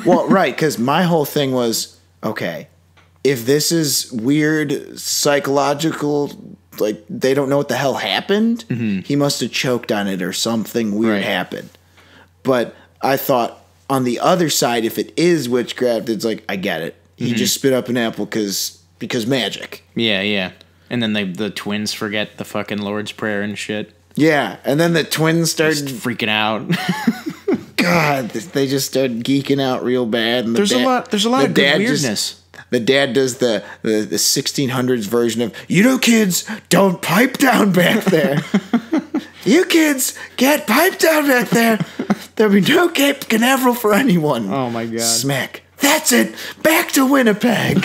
Well, right, because my whole thing was, okay, if this is weird psychological, like they don't know what the hell happened, he must have choked on it or something weird happened. But I thought, on the other side, if it is witchcraft, it's like, I get it. He just spit up an apple because magic. Yeah. And then the twins forget the fucking Lord's Prayer and shit. Yeah, and then the twins started freaking out. God, they just started geeking out real bad. And there's a lot of good weirdness. The dad does the 1600s version of, kids, don't pipe down back there. You kids, get piped down back there. There'll be no Cape Canaveral for anyone. Oh, my God. Smack. That's it. Back to Winnipeg.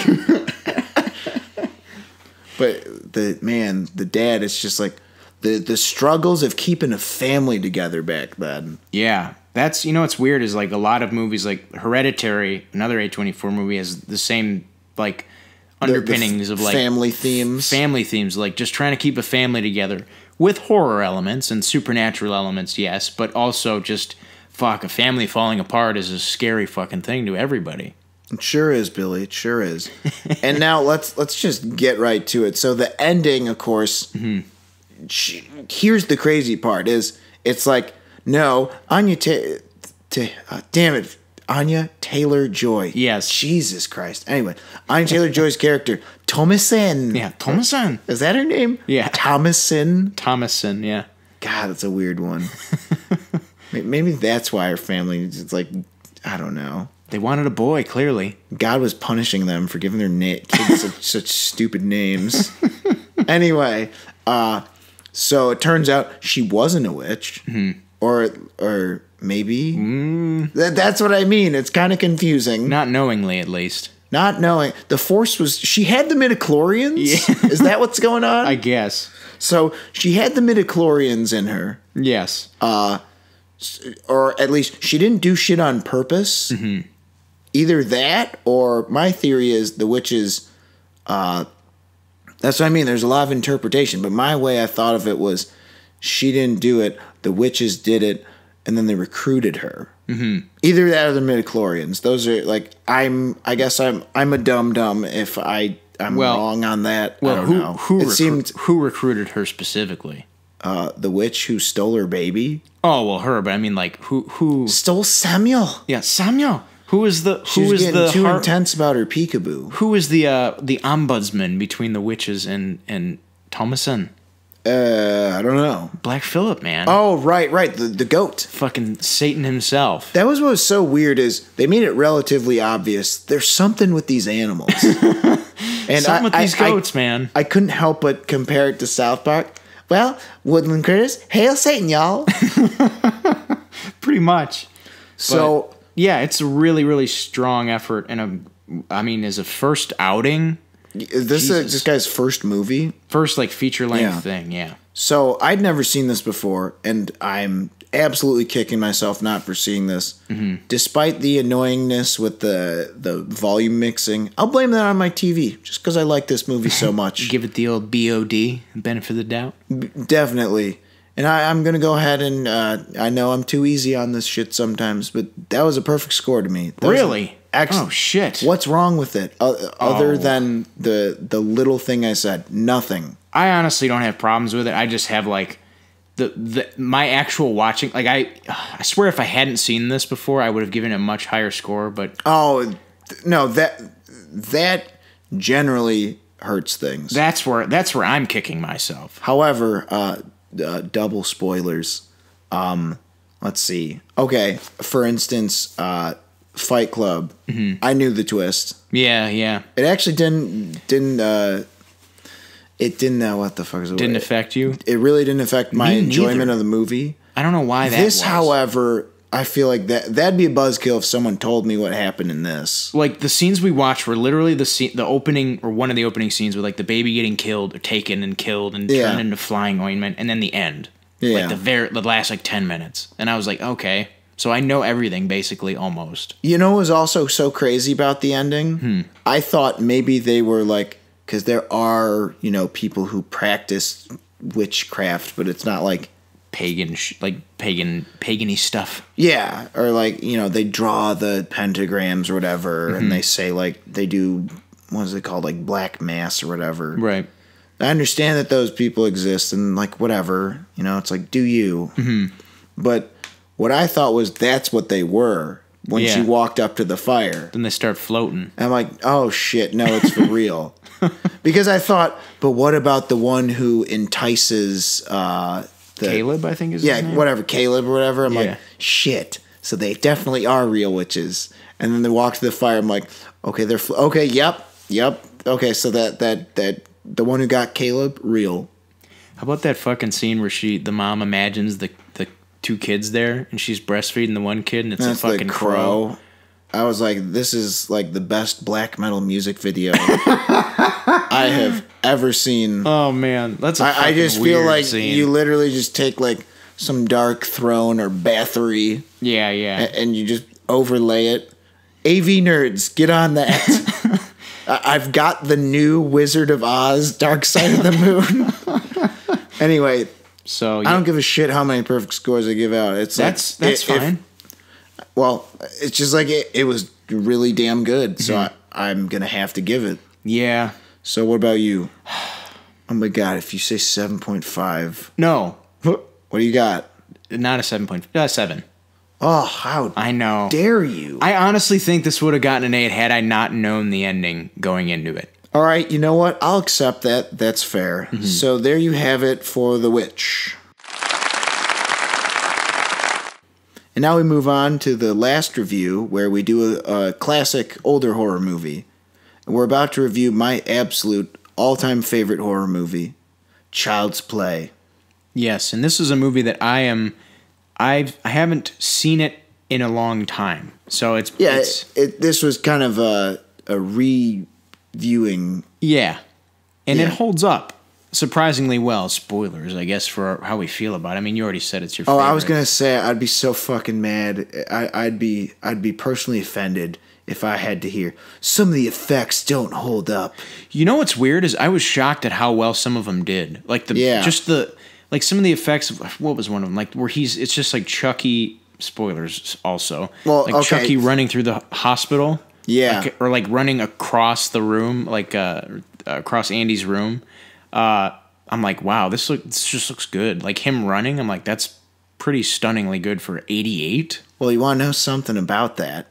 But the dad, it's just like the struggles of keeping a family together back then. Yeah. That's, what's weird is like a lot of movies like Hereditary, another A24 movie, has the same like underpinnings of like family themes, like just trying to keep a family together with horror elements and supernatural elements, yes, but also just a family falling apart is a scary fucking thing to everybody. It sure is, Billy. It sure is. And now let's just get right to it. So the ending, of course, here's the crazy part: is it's like, no, Anya Taylor-Joy. Yes. Jesus Christ. Anyway, Anya Taylor-Joy's character, Thomasin. Yeah, Thomasin. Is that her name? Yeah. Thomasin, yeah. God, that's a weird one. Maybe that's why her family is like, I don't know. They wanted a boy, clearly. God was punishing them for giving their kids such stupid names. Anyway, so it turns out she wasn't a witch. Mm-hmm. Or maybe. That's what I mean. It's kind of confusing. Not knowingly, at least. Not knowing. The Force was... She had the midichlorians? Yeah. Is that what's going on? I guess. So she had the midichlorians in her. Yes. Or at least she didn't do shit on purpose. Mm-hmm. Either that, or my theory is the witches... that's what I mean. There's a lot of interpretation. But my way I thought of it was she didn't do it. The witches did it. And then they recruited her. Mm-hmm. Either that or the midichlorians. Those are like... I guess I'm a dum-dum if I'm wrong on that. Well, I don't know. Who recruited her specifically? The witch who stole her baby. Oh, well, her, but I mean, like, who stole Samuel? Yeah, Samuel. Who is the too intense about her peekaboo? Who is the ombudsman between the witches and Thomasin? I don't know. Black Phillip, man. Oh, right. The goat. Fucking Satan himself. That was what was so weird is they made it relatively obvious. There's something with these animals. And something with these goats, man. I couldn't help but compare it to South Park. Well, woodland critters, hail Satan, y'all. Pretty much. So, but, yeah, it's a really, really strong effort. And as a first outing... Is this guy's first movie? First, like, feature-length thing, yeah. So, I'd never seen this before, and I'm absolutely kicking myself not for seeing this. Mm-hmm. Despite the annoyingness with the volume mixing, I'll blame that on my TV, just because I like this movie so much. Give it the old BOD, benefit of the doubt? Definitely. And I'm going to go ahead and, I know I'm too easy on this shit sometimes, but that was a perfect score to me. Really? Oh, shit. What's wrong with it? Other than the little thing I said. Nothing. I honestly don't have problems with it. I just have, like, my actual watching. Like, I swear if I hadn't seen this before, I would have given it a much higher score, but... Oh, no, that generally hurts things. That's where I'm kicking myself. However, double spoilers. Let's see. Okay, for instance, Fight Club, I knew the twist. Yeah, yeah. It actually didn't. It didn't. What the fuck is it? Didn't affect you? It really didn't affect my Me enjoyment neither. of the movie. I don't know why that was. However, I feel like that'd be a buzzkill if someone told me what happened in this. Like, the scenes we watched were literally the opening, or one of the opening scenes with, like, the baby getting killed, or taken and killed, and turned into flying ointment, and then the end. Yeah. Like, the last, like, 10 minutes. And I was like, okay. So I know everything, basically, almost. You know what was also so crazy about the ending? I thought maybe they were like, because there are, people who practice witchcraft, but it's not like pagan-y stuff. Yeah, or like, they draw the pentagrams or whatever, and they say like they do, what is it called, like black mass or whatever. Right. I understand that those people exist and like whatever, it's like, do you? But what I thought was that's what they were when she walked up to the fire. Then they start floating. And I'm like, oh shit, no, it's for real. Because I thought, but what about the one who entices Caleb, I think is his name? whatever, Caleb or whatever. I'm Yeah. like, shit. So they definitely are real witches. And then they walk to the fire. I'm like, okay, okay, yep. Okay, so that the one who got Caleb, real. How about that fucking scene where the mom imagines the two kids there, and she's breastfeeding the one kid, and it's That's a fucking the crow. I was like, this is like the best black metal music video I have ever seen. Oh man, that's I just feel weird like scene. you literally just take like some dark throne or battery Yeah. and you just overlay it. AV nerds, get on that. I've got the new Wizard of Oz, Dark Side of the Moon. Anyway, So I don't give a shit how many perfect scores I give out. It's that's fine. Well, it's just like it was really damn good, so I'm gonna have to give it. Yeah. So what about you? Oh my god, if you say 7.5, No, what do you got? not a 7.7. Oh, how I know. dare you? I honestly think this would have gotten an 8 had I not known the ending going into it. All right, you know what? I'll accept that. That's fair. So there you have it for The Witch. And now we move on to the last review, where we do a classic older horror movie. And we're about to review my absolute all-time favorite horror movie, Child's Play. Yes, and this is a movie that I haven't seen it in a long time. So it's this was kind of a reviewing. Yeah. And Yeah. it holds up surprisingly well. Spoilers, I guess, for how we feel about it. I mean, you already said it's your Oh, favorite. I was gonna say I'd be so fucking mad. I'd be personally offended if I had to hear some of the effects don't hold up. You know what's weird is I was shocked at how well some of them did. Like some of the effects of, what was one of them? Like where it's just like Chucky, spoilers also. Well, like okay. Chucky running through the hospital. Yeah. Like, or like running across the room, like across Andy's room. I'm like, wow, this just looks good. Like him running, I'm like, that's pretty stunningly good for 88. Well, you want to know something about that?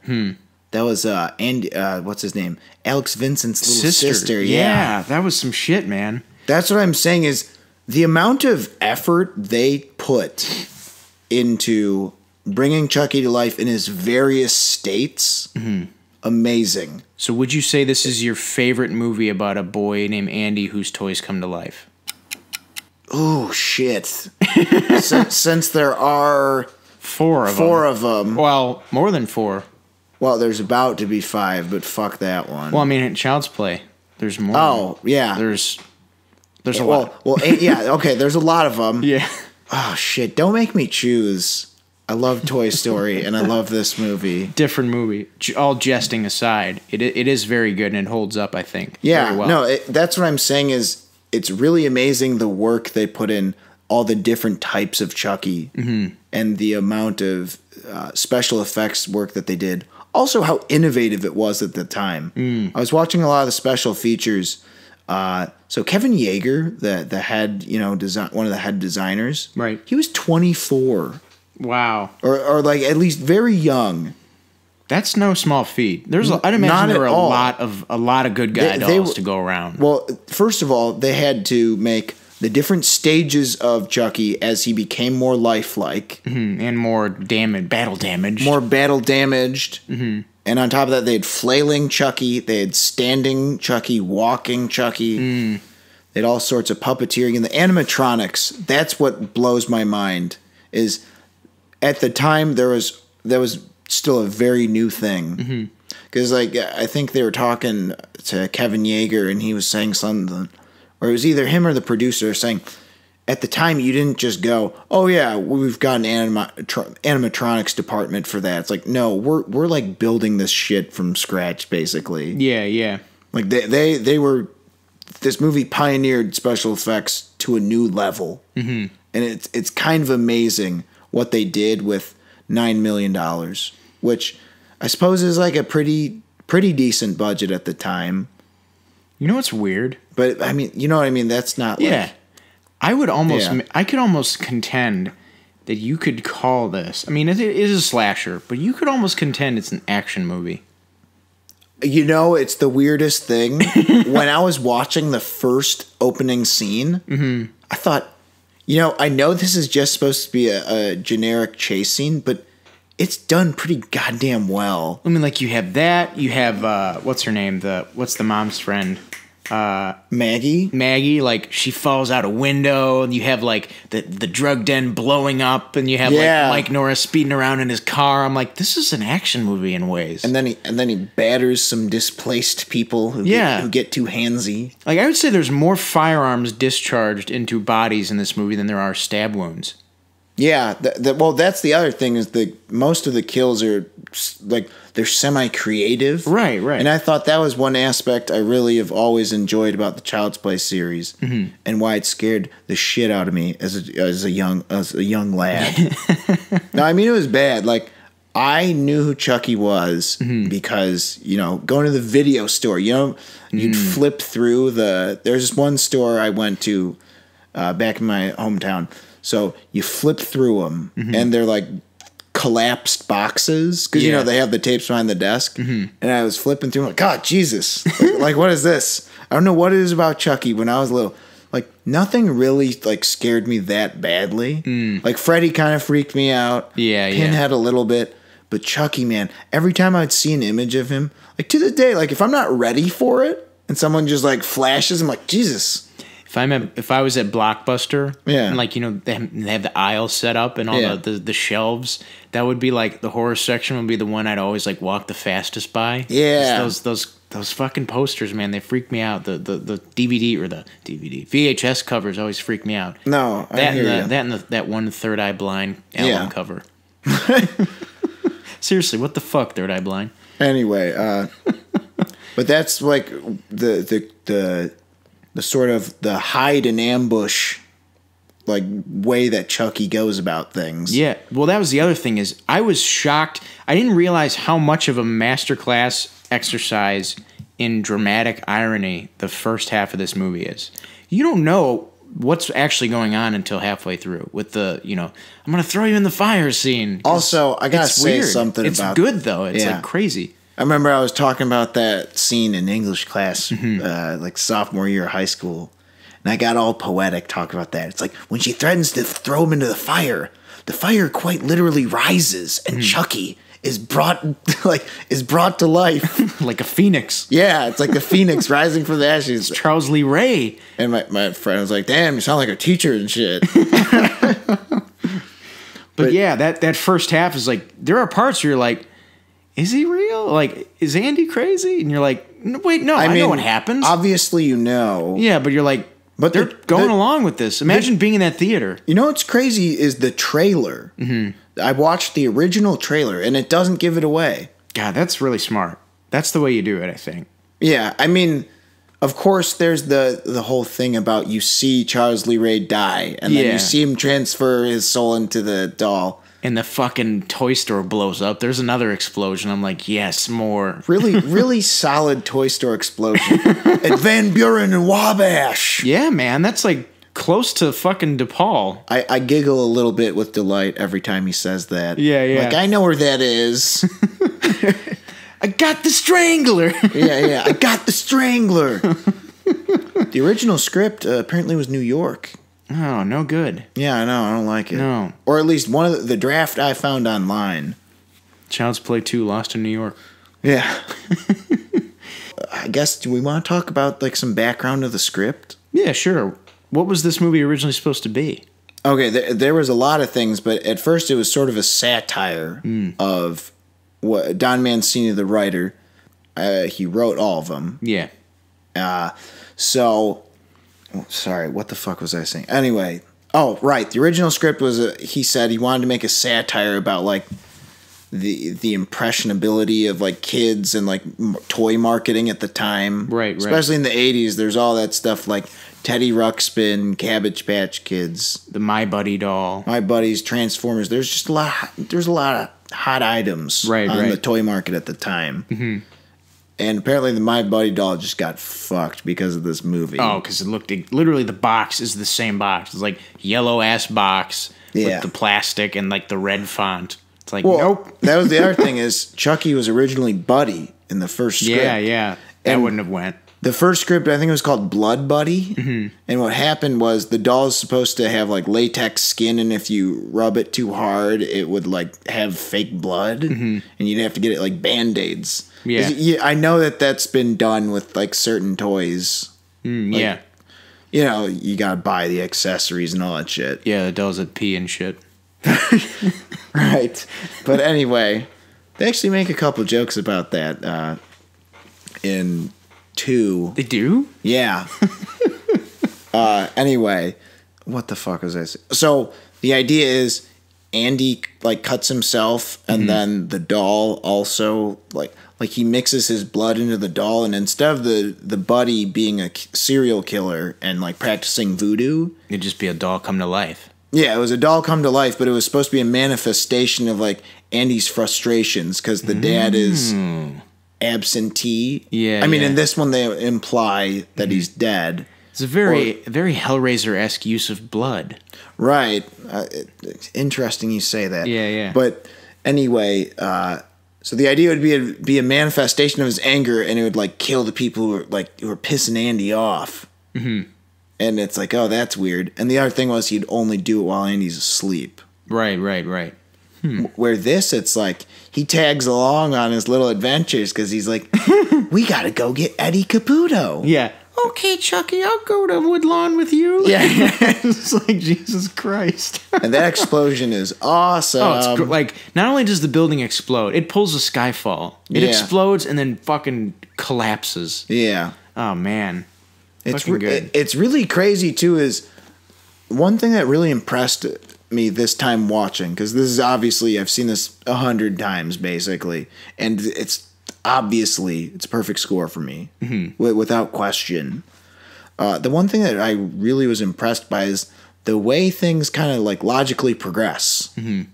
That was Andy. What's his name? Alex Vincent's little sister. Yeah, that was some shit, man. That's what I'm saying is the amount of effort they put into bringing Chucky to life in his various states. Amazing. So would you say this is your favorite movie about a boy named Andy whose toys come to life? Oh, shit. since there are Four of them. Well, more than 4. Well, there's about to be 5, but fuck that one. Well, I mean, in Child's Play, there's more. Oh, yeah. There's a lot. Well, yeah, okay, there's a lot of them. Yeah. Oh, shit. Don't make me choose. I love Toy Story, and I love this movie. Different movie. All jesting aside, it is very good and it holds up, I think. Yeah, very well. no, that's what I'm saying is it's really amazing the work they put in, all the different types of Chucky, and the amount of special effects work that they did. Also, how innovative it was at the time. I was watching a lot of the special features. So Kevin Yeager, the head, one of the head designers, right? He was 24. Wow. Or like at least very young. That's no small feat. I'd imagine there were a lot of good guy dolls to go around. Well, first of all, they had to make the different stages of Chucky as he became more lifelike. And more battle damaged. More battle damaged. And on top of that, they had flailing Chucky, they had standing Chucky, walking Chucky. They had all sorts of puppeteering. And the animatronics, that's what blows my mind, is at the time that was still a very new thing. Because like I think they were talking to Kevin Yeager, and he was saying something, or it was either him or the producer saying, at the time you didn't just go, oh yeah, we've got an animatronics department for that. It's like, no, we're like building this shit from scratch, basically. Yeah. Like they were, this movie pioneered special effects to a new level, and it's kind of amazing what they did with $9 million, which I suppose is like a pretty decent budget at the time. You know what's weird? But I mean, you know what I mean? That's not like... I could almost contend that you could call this... I mean, it is a slasher, but you could almost contend it's an action movie. You know, it's the weirdest thing. When I was watching the first opening scene, I thought, you know, I know this is just supposed to be a generic chase scene, but it's done pretty goddamn well. I mean, like, you have that. You have, what's her name? What's the mom's friend? Maggie, like, she falls out a window, and you have like the drug den blowing up, and you have like Mike Norris speeding around in his car. I'm like, this is an action movie in ways. And then he batters some displaced people who get too handsy. Like, I would say there's more firearms discharged into bodies in this movie than there are stab wounds. Yeah, well, that's the other thing, is that most of the kills are like, they're semi-creative. Right. And I thought that was one aspect I really have always enjoyed about the Child's Play series, and why it scared the shit out of me as a young lad. No, I mean, it was bad. Like, I knew who Chucky was because, you know, going to the video store, you know, you'd flip through there's this one store I went to back in my hometown. So you flip through them, and they're like collapsed boxes, because you know they have the tapes behind the desk. And I was flipping through, like, God, Jesus, like what is this? I don't know what it is about Chucky. When I was little, like, nothing really like scared me that badly. Like, Freddy kind of freaked me out. Pinhead a little bit, but Chucky, man, every time I'd see an image of him, like, to this day, like, if I'm not ready for it and someone just like flashes, I'm like, Jesus. If I was at Blockbuster, and like, you know, they have the aisles set up and all the shelves, that would be like the horror section would be the one I'd always like walk the fastest by. Yeah, those fucking posters, man, they freak me out. The DVD or the DVD VHS covers always freak me out. No, that one Third Eye Blind album cover. Seriously, what the fuck, Third Eye Blind? Anyway, but that's like the sort of the hide and ambush, like, way that Chucky goes about things. Yeah, well, that was the other thing, is I was shocked. I didn't realize how much of a masterclass exercise in dramatic irony the first half of this movie is. You don't know what's actually going on until halfway through with the, you know, I'm going to throw you in the fire scene. Also, I got to say something about... It's good, though. It's like crazy. I remember I was talking about that scene in English class, like sophomore year of high school, and I got all poetic talking about that. It's like, when she threatens to throw him into the fire quite literally rises, and Chucky is brought to life like a phoenix. Yeah, it's like the phoenix rising from the ashes. It's Charles Lee Ray. And my friend was like, "Damn, you sound like a teacher and shit." But yeah, that first half is like, there are parts where you're like, is he real? Like, is Andy crazy? And you're like, wait, no, I mean, know what happens. Obviously, you know. Yeah, but you're like, but they're going along with this. Imagine being in that theater. You know what's crazy is the trailer. I watched the original trailer, and it doesn't give it away. God, that's really smart. That's the way you do it, I think. Yeah, I mean, of course, there's the whole thing about you see Charles Lee Ray die, and then you see him transfer his soul into the doll. And the fucking toy store blows up. There's another explosion. I'm like, yes, more. Really solid toy store explosion. At Van Buren and Wabash. Yeah, man. That's like close to fucking DePaul. I giggle a little bit with delight every time he says that. Yeah. Like, I know where that is. I got the Strangler. Yeah. I got the Strangler. The original script apparently was New York. Oh, no good. Yeah, I know. I don't like it. No. Or at least one of the draft I found online. Child's Play 2, Lost in New York. Yeah. I guess, do we want to talk about like some background of the script? Yeah, sure. What was this movie originally supposed to be? Okay, there was a lot of things, but at first it was sort of a satire of what Don Mancini, the writer, he wrote all of them. Yeah. Sorry, what the fuck was I saying? Anyway, right, the original script was, he said he wanted to make a satire about like the impressionability of like kids and like toy marketing at the time. Right. Especially in the 80s, there's all that stuff like Teddy Ruxpin, Cabbage Patch Kids, The My Buddy doll. My Buddies, Transformers. There's just a lot of hot items on the toy market at the time. Mm-hmm. And apparently the My Buddy doll just got fucked because of this movie. Oh, because it looked, literally the box is the same box. It's like yellow-ass box with the plastic and like the red font. It's like, nope. That was the other thing is Chucky was originally Buddy in the first script. Yeah. That wouldn't have went. The first script, I think it was called Blood Buddy. Mm-hmm. And what happened was the doll is supposed to have like latex skin, and if you rub it too hard, it would like have fake blood, and you'd have to get it like Band-Aids. Yeah. I know that's been done with like certain toys. Yeah. You know, you gotta buy the accessories and all that shit. Yeah, the dolls that pee and shit. Right. But anyway, they actually make a couple jokes about that in 2. They do? Yeah. Anyway, what the fuck was I saying? So the idea is Andy like cuts himself, and then the doll also like he mixes his blood into the doll, and instead of the buddy being a serial killer and like practicing voodoo, It'd just be a doll come to life. yeah, it was a doll come to life, but it was supposed to be a manifestation of like Andy's frustrations because the dad is absentee. Yeah, I mean, yeah. in this one they imply that he's dead. It's a very Hellraiser-esque use of blood. Right. It's interesting you say that. Yeah. But anyway, so the idea would be a manifestation of his anger, and it would like kill the people who were pissing Andy off. Mm-hmm. And it's like, oh, that's weird. And the other thing was he'd only do it while Andy's asleep. Right. Where this, it's like he tags along on his little adventures because he's like, we gotta go get Eddie Caputo. Yeah. Okay, Chucky, I'll go to Woodlawn with you. Yeah. It's like, Jesus Christ. And that explosion is awesome. Oh, it's like, not only does the building explode, it pulls a Skyfall. It explodes and then fucking collapses. Yeah. Oh, man. It's good. It's really crazy, too, is one thing that really impressed me this time watching, because this is obviously, I've seen this 100 times, basically, and it's a perfect score for me, without question. The one thing that I really was impressed by is the way things kind of like logically progress. Mm-hmm.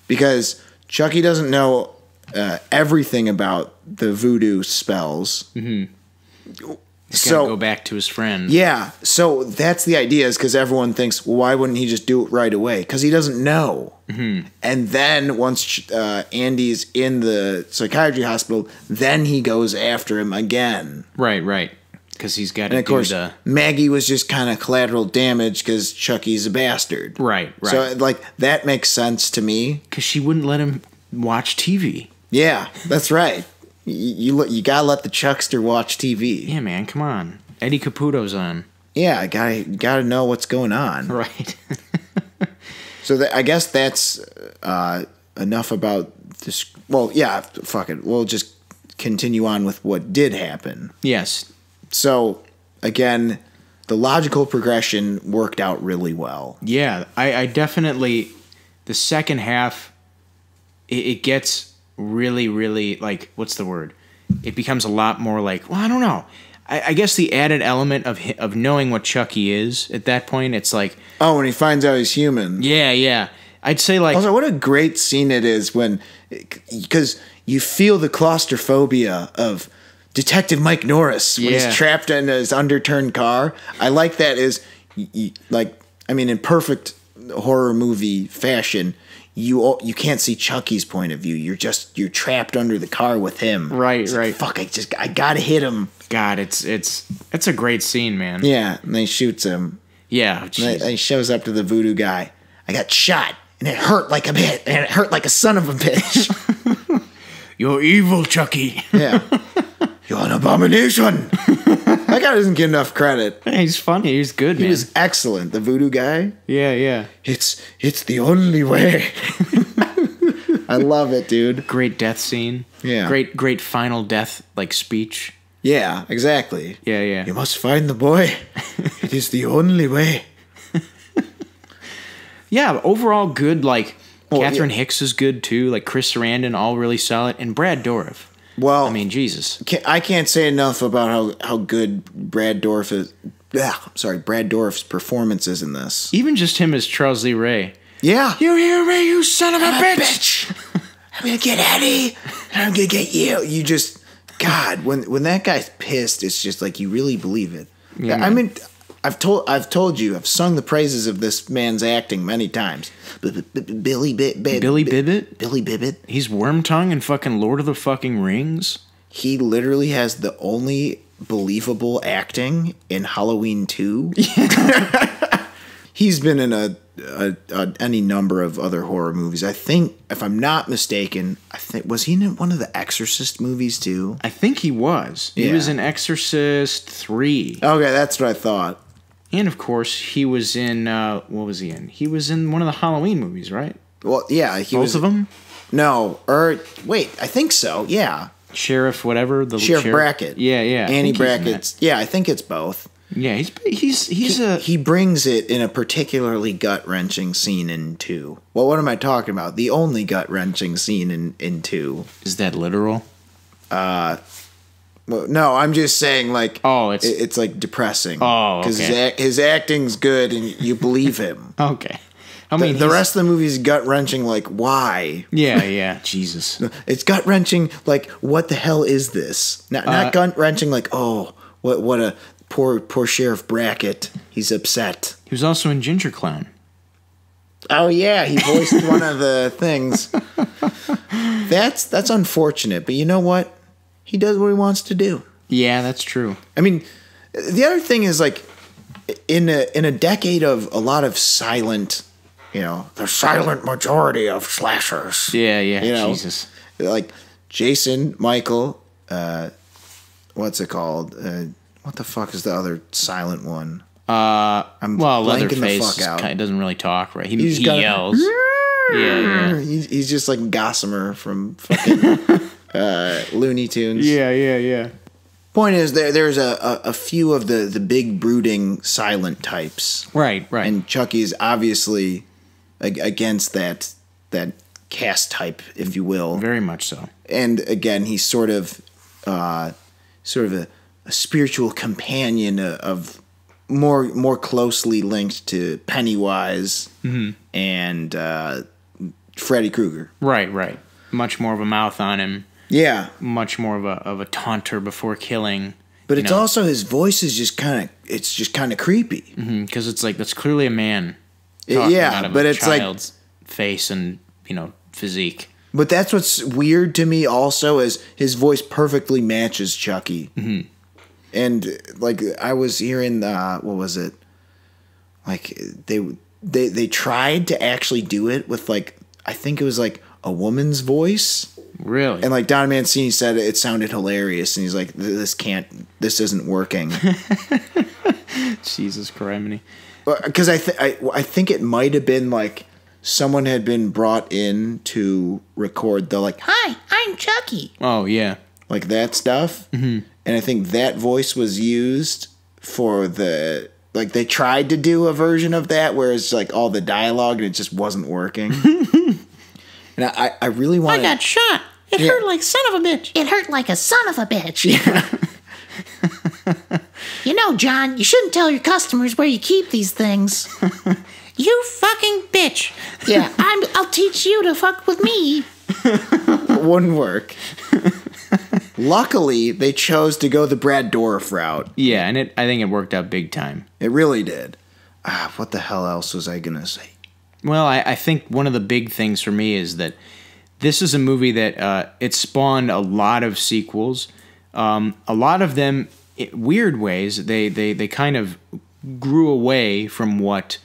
Because Chucky doesn't know everything about the voodoo spells. Mm-hmm. He's got to go back to his friend. Yeah, so that's the idea, is because everyone thinks, well, why wouldn't he just do it right away? Because he doesn't know. Mm-hmm. And then once Andy's in the psychiatry hospital, then he goes after him again. Right. Because he's got to do And of course, Maggie was just kind of collateral damage because Chucky's a bastard. Right. So, like, that makes sense to me. Because she wouldn't let him watch TV. Yeah, that's right. You gotta let the Chuckster watch TV. Yeah, man, come on. Eddie Caputo's on. Yeah, gotta know what's going on. Right. So I guess that's enough about this. Well, yeah, fuck it. We'll just continue on with what did happen. Yes. So, again, the logical progression worked out really well. Yeah, I definitely... The second half, it gets... really, like, what's the word? It becomes a lot more like, well, I don't know. I guess the added element of knowing what Chucky is at that point, it's like... Oh, when he finds out he's human. Yeah. I'd say, like... Also, what a great scene it is when... Because you feel the claustrophobia of Detective Mike Norris when he's trapped in his underturned car. I like that as, in perfect horror movie fashion... You can't see Chucky's point of view. You're trapped under the car with him. Right. Like, fuck! I gotta hit him. God, it's a great scene, man. Yeah, and then he shoots him. Yeah, and he shows up to the voodoo guy. I got shot, and it hurt like a bit, and it hurt like a son of a bitch. You're evil, Chucky. Yeah. You're an abomination. That guy doesn't get enough credit. He's funny. He's good, man. He was excellent. The voodoo guy. Yeah, yeah. It's the only way. I love it, dude. Great death scene. Yeah. Great final death, like, speech. Yeah, exactly. Yeah, yeah. You must find the boy. It is the only way. Yeah, overall good, like, Well, Catherine yeah. Hicks is good, too. Like, Chris Sarandon, all really solid. And Brad Dourif. Well, I mean, Jesus. I can't say enough about how good Brad Dourif is. Brad Dourif's performance is in this. Even just him as Charles Lee Ray. Yeah. You hear me, you son of a bitch! I'm gonna get Eddie, and I'm gonna get you. You just, God, when that guy's pissed, it's just like you really believe it. Yeah, I mean, I've told you, I've sung the praises of this man's acting many times. Billy Bibbit? Billy Bibbit. He's Wormtongue in fucking Lord of the fucking Rings. He literally has the only believable acting in Halloween 2. He's been in any number of other horror movies. I think, if I'm not mistaken, was he in one of the Exorcist movies too? I think he was. He Yeah. was in Exorcist 3. Okay, that's what I thought. And, of course, he was in, what was he in? He was in one of the Halloween movies, right? Well, yeah, he Both was. of them? No, wait, I think so. Yeah, Sheriff whatever. The Sheriff Brackett. Yeah, yeah. I Annie think he's in Brackett's. Yeah, I think it's both. that. Yeah, He brings it in a particularly gut-wrenching scene in 2. Well, what am I talking about? The only gut-wrenching scene in 2. Is that literal? Well, no, I'm just saying, like, it's like depressing. Oh, because okay. his acting's good and you believe him. Okay. I mean, the rest of the movie is gut-wrenching. Like, why? Yeah, yeah. Jesus. It's gut-wrenching. Like, what the hell is this? Not gut-wrenching. Like, oh, what a poor Sheriff Brackett. He's upset. He was also in Ginger Clown. Oh yeah, he voiced one of the things. That's unfortunate, but you know what? He does what he wants to do. Yeah, that's true. I mean, the other thing is, like, in a decade of a lot of silent, the silent majority of slashers. Yeah, yeah. You know, Jesus. Like Jason, Michael, what's it called? What the fuck is the other silent one? I'm blanking the fuck out. He doesn't really talk, right? He gotta- yells. Yeah. He's just like Gossamer from fucking Looney Tunes. Yeah. Point is, there's a few of the big brooding silent types. Right. And Chucky's obviously against that cast type, if you will. Very much so. And again, he's sort of a spiritual companion of more closely linked to Pennywise and Freddy Krueger. Right. Much more of a mouth on him. Yeah. Much more of a taunter before killing. But it's also, his voice is just kind of creepy. Because it's like, that's clearly a man. Yeah, but it's like child's face and, physique. But that's what's weird to me also, is his voice perfectly matches Chucky. Mm-hmm. And like, I was hearing what was it? Like, they tried to actually do it with, like, I think it was like a woman's voice. Really? And like Don Mancini said, it sounded hilarious, and he's like, this isn't working. Jesus Christ. Because I think it might have been like someone had been brought in to record the, like, hi, I'm Chucky. Oh, yeah. Like that stuff. Mm-hmm. And I think that voice was used for like, they tried to do a version of that where it's like all the dialogue and it just wasn't working. And I really want. I got shot. It hurt like son of a bitch. It hurt like a son of a bitch. John, you shouldn't tell your customers where you keep these things. You fucking bitch. Yeah, I'll teach you to fuck with me. It wouldn't work. Luckily, they chose to go the Brad Dourif route. Yeah, and I think it worked out big time. It really did. What the hell else was I gonna say? Well, I think one of the big things for me is that this is a movie that it spawned a lot of sequels. A lot of them, weird ways, they kind of grew away from what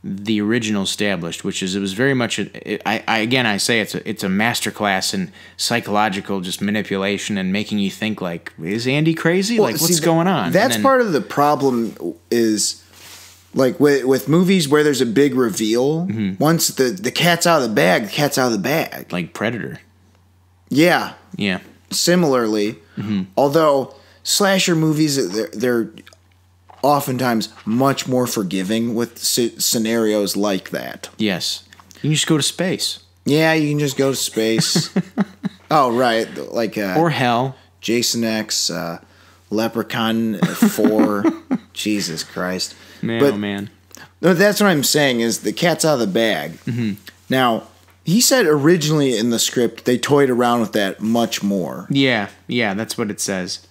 the original established, which is it was very much I say it's a masterclass in psychological just manipulation and making you think like, is Andy crazy? Well, what's going on? That's part of the problem is like with movies where there's a big reveal. Once the cat's out of the bag, the cat's out of the bag. Like Predator. Yeah. Yeah. Similarly, although slasher movies they're oftentimes much more forgiving with scenarios like that. Yes. You can just go to space. Yeah, you can just go to space. Oh, right. Like or hell. Jason X, Leprechaun 4. Jesus Christ. Man, but, oh man. No, that's what I'm saying is the cat's out of the bag. Now, he said originally in the script they toyed around with that much more. Yeah, that's what it says.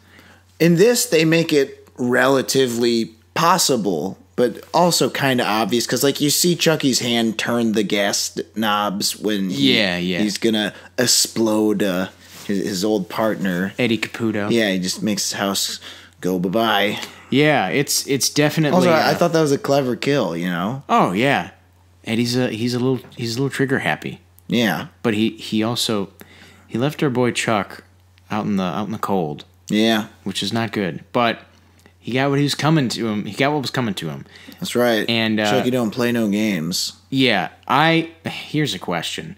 In this, they make it relatively possible, but also kind of obvious because, like, you see Chucky's hand turn the gas knobs when he's gonna explode his old partner Eddie Caputo. Yeah, he just makes his house go bye bye. Yeah, it's definitely. Also, I thought that was a clever kill. You know? Oh yeah, Eddie's a little trigger happy. Yeah, but he also left our boy Chuck out in the cold. Yeah, which is not good, but. He got what he was coming to him. He got what was coming to him. That's right. And Chucky don't play no games. Yeah, here's a question.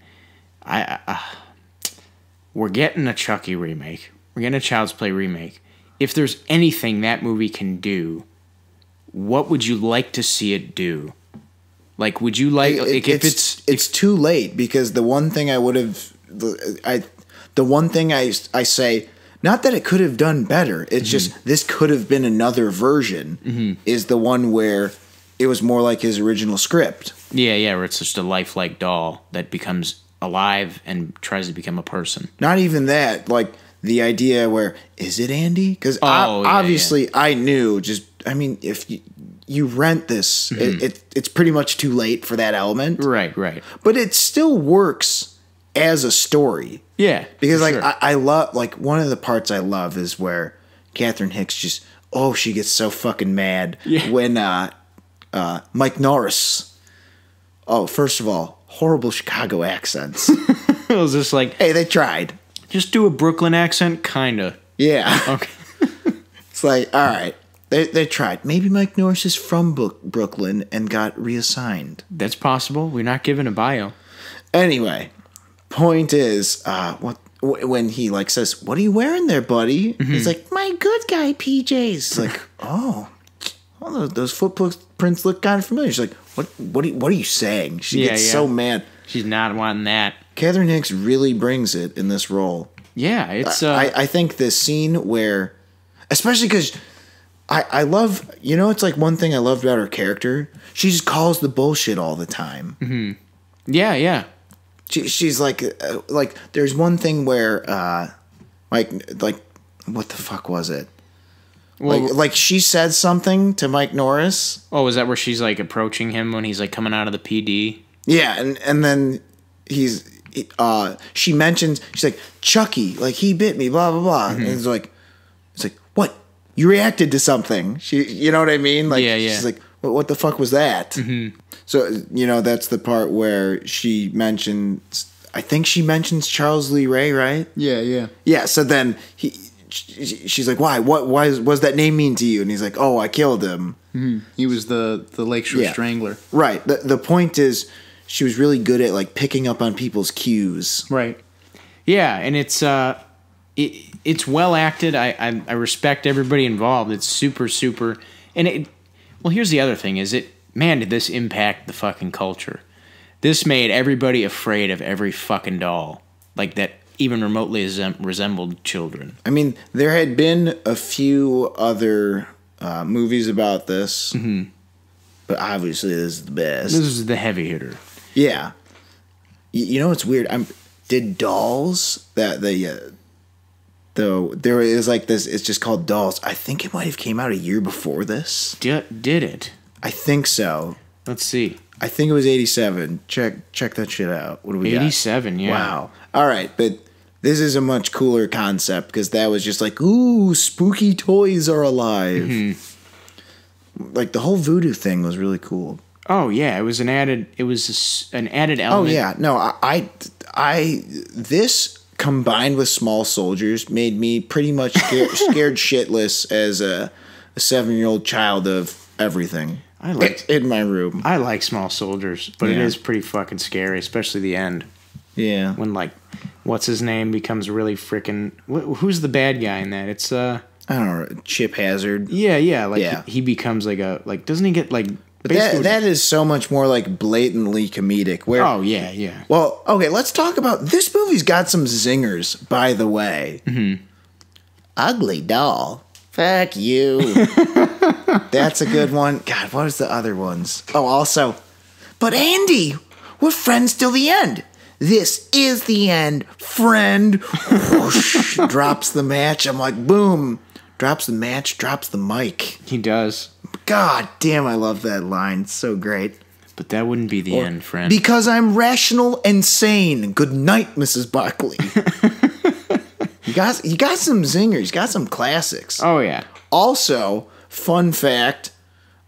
We're getting a Chucky remake. We're getting a Child's Play remake. If there's anything that movie can do, what would you like to see it do? Like, would you like if it's too late because the one thing I would have the one thing I say. Not that it could have done better. It's just this could have been another version. Is the one where it was more like his original script. Yeah, where it's just a lifelike doll that becomes alive and tries to become a person. Not even that. Like the idea where is it Andy? Because obviously I knew. I mean, if you rent this, it's pretty much too late for that element. Right. But it still works as a story. Yeah. Because like sure. I love like one of the parts I love is where Catherine Hicks just she gets so fucking mad when Mike Norris. Oh, first of all, horrible Chicago accents. It was just like, hey, they tried. Just do a Brooklyn accent, kinda. Yeah. Okay. It's like, all right. They tried. Maybe Mike Norris is from Brooklyn and got reassigned. That's possible. We're not given a bio. Anyway, point is, when he like says, "What are you wearing there, buddy?" He's like, "My good guy PJs." It's like, those footprints look kind of familiar. She's like, "What are you saying?" She gets so mad. She's not wanting that. Catherine Hicks really brings it in this role. Yeah, it's. I think the scene where, especially because I love, it's like one thing I loved about her character. She just calls the bullshit all the time. Yeah. She's like there's one thing where like what the fuck was it? Well, like she said something to Mike Norris. Oh, is that where she's like approaching him when he's like coming out of the PD? Yeah, and then she mentions, she's like, Chucky, like he bit me, blah blah blah. And it's like what? You reacted to something. You know what I mean? Like she's like, what the fuck was that? So, that's the part where she mentions, I think she mentions Charles Lee Ray, right? Yeah. Yeah, so then she's like, why? What does that name mean to you? And he's like, oh, I killed him. He was the Lakeshore Strangler. Right. The point is, she was really good at, like, picking up on people's cues. Right. Yeah, and it's well acted. I respect everybody involved. It's super, super... And here's the other thing, man, did this impact the fucking culture. This made everybody afraid of every fucking doll. Like, that even remotely resembled children. I mean, there had been a few other movies about this. But obviously this is the best. This is the heavy hitter. Yeah. You know what's weird? Did Dolls, there is like this, it's just called Dolls. I think it might have came out a year before this. Did it? I think so. Let's see. I think it was 87. Check that shit out. What do we 87, got? yeah. Wow. All right, but this is a much cooler concept because that was just like, ooh, spooky toys are alive. Like the whole voodoo thing was really cool. Oh yeah, it was an added. It was an added element. Oh yeah, no, this combined with Small Soldiers made me pretty much scared shitless as a 7-year-old child of everything. I like in my room. I like Small Soldiers, but it is pretty fucking scary, especially the end. Yeah, when like, what's his name becomes really freaking. Who's the bad guy in that? It's I don't know, Chip Hazard. Yeah, like he becomes like a doesn't he get like. But that is so much more like blatantly comedic. Where yeah. Well, okay, let's talk about this movie's got some zingers, by the way. Mm-hmm. Ugly doll. Fuck you. That's a good one. God, what is the other ones? Oh, also, but Andy, we're friends till the end. This is the end, friend. Whoosh, drops the match. I'm like, boom. Drops the match, drops the mic. He does. God damn, I love that line. It's so great. But that wouldn't be the end, friend. Because I'm rational and sane. Good night, Mrs. Buckley. You got some zingers. You got some classics. Oh, yeah. Also, fun fact,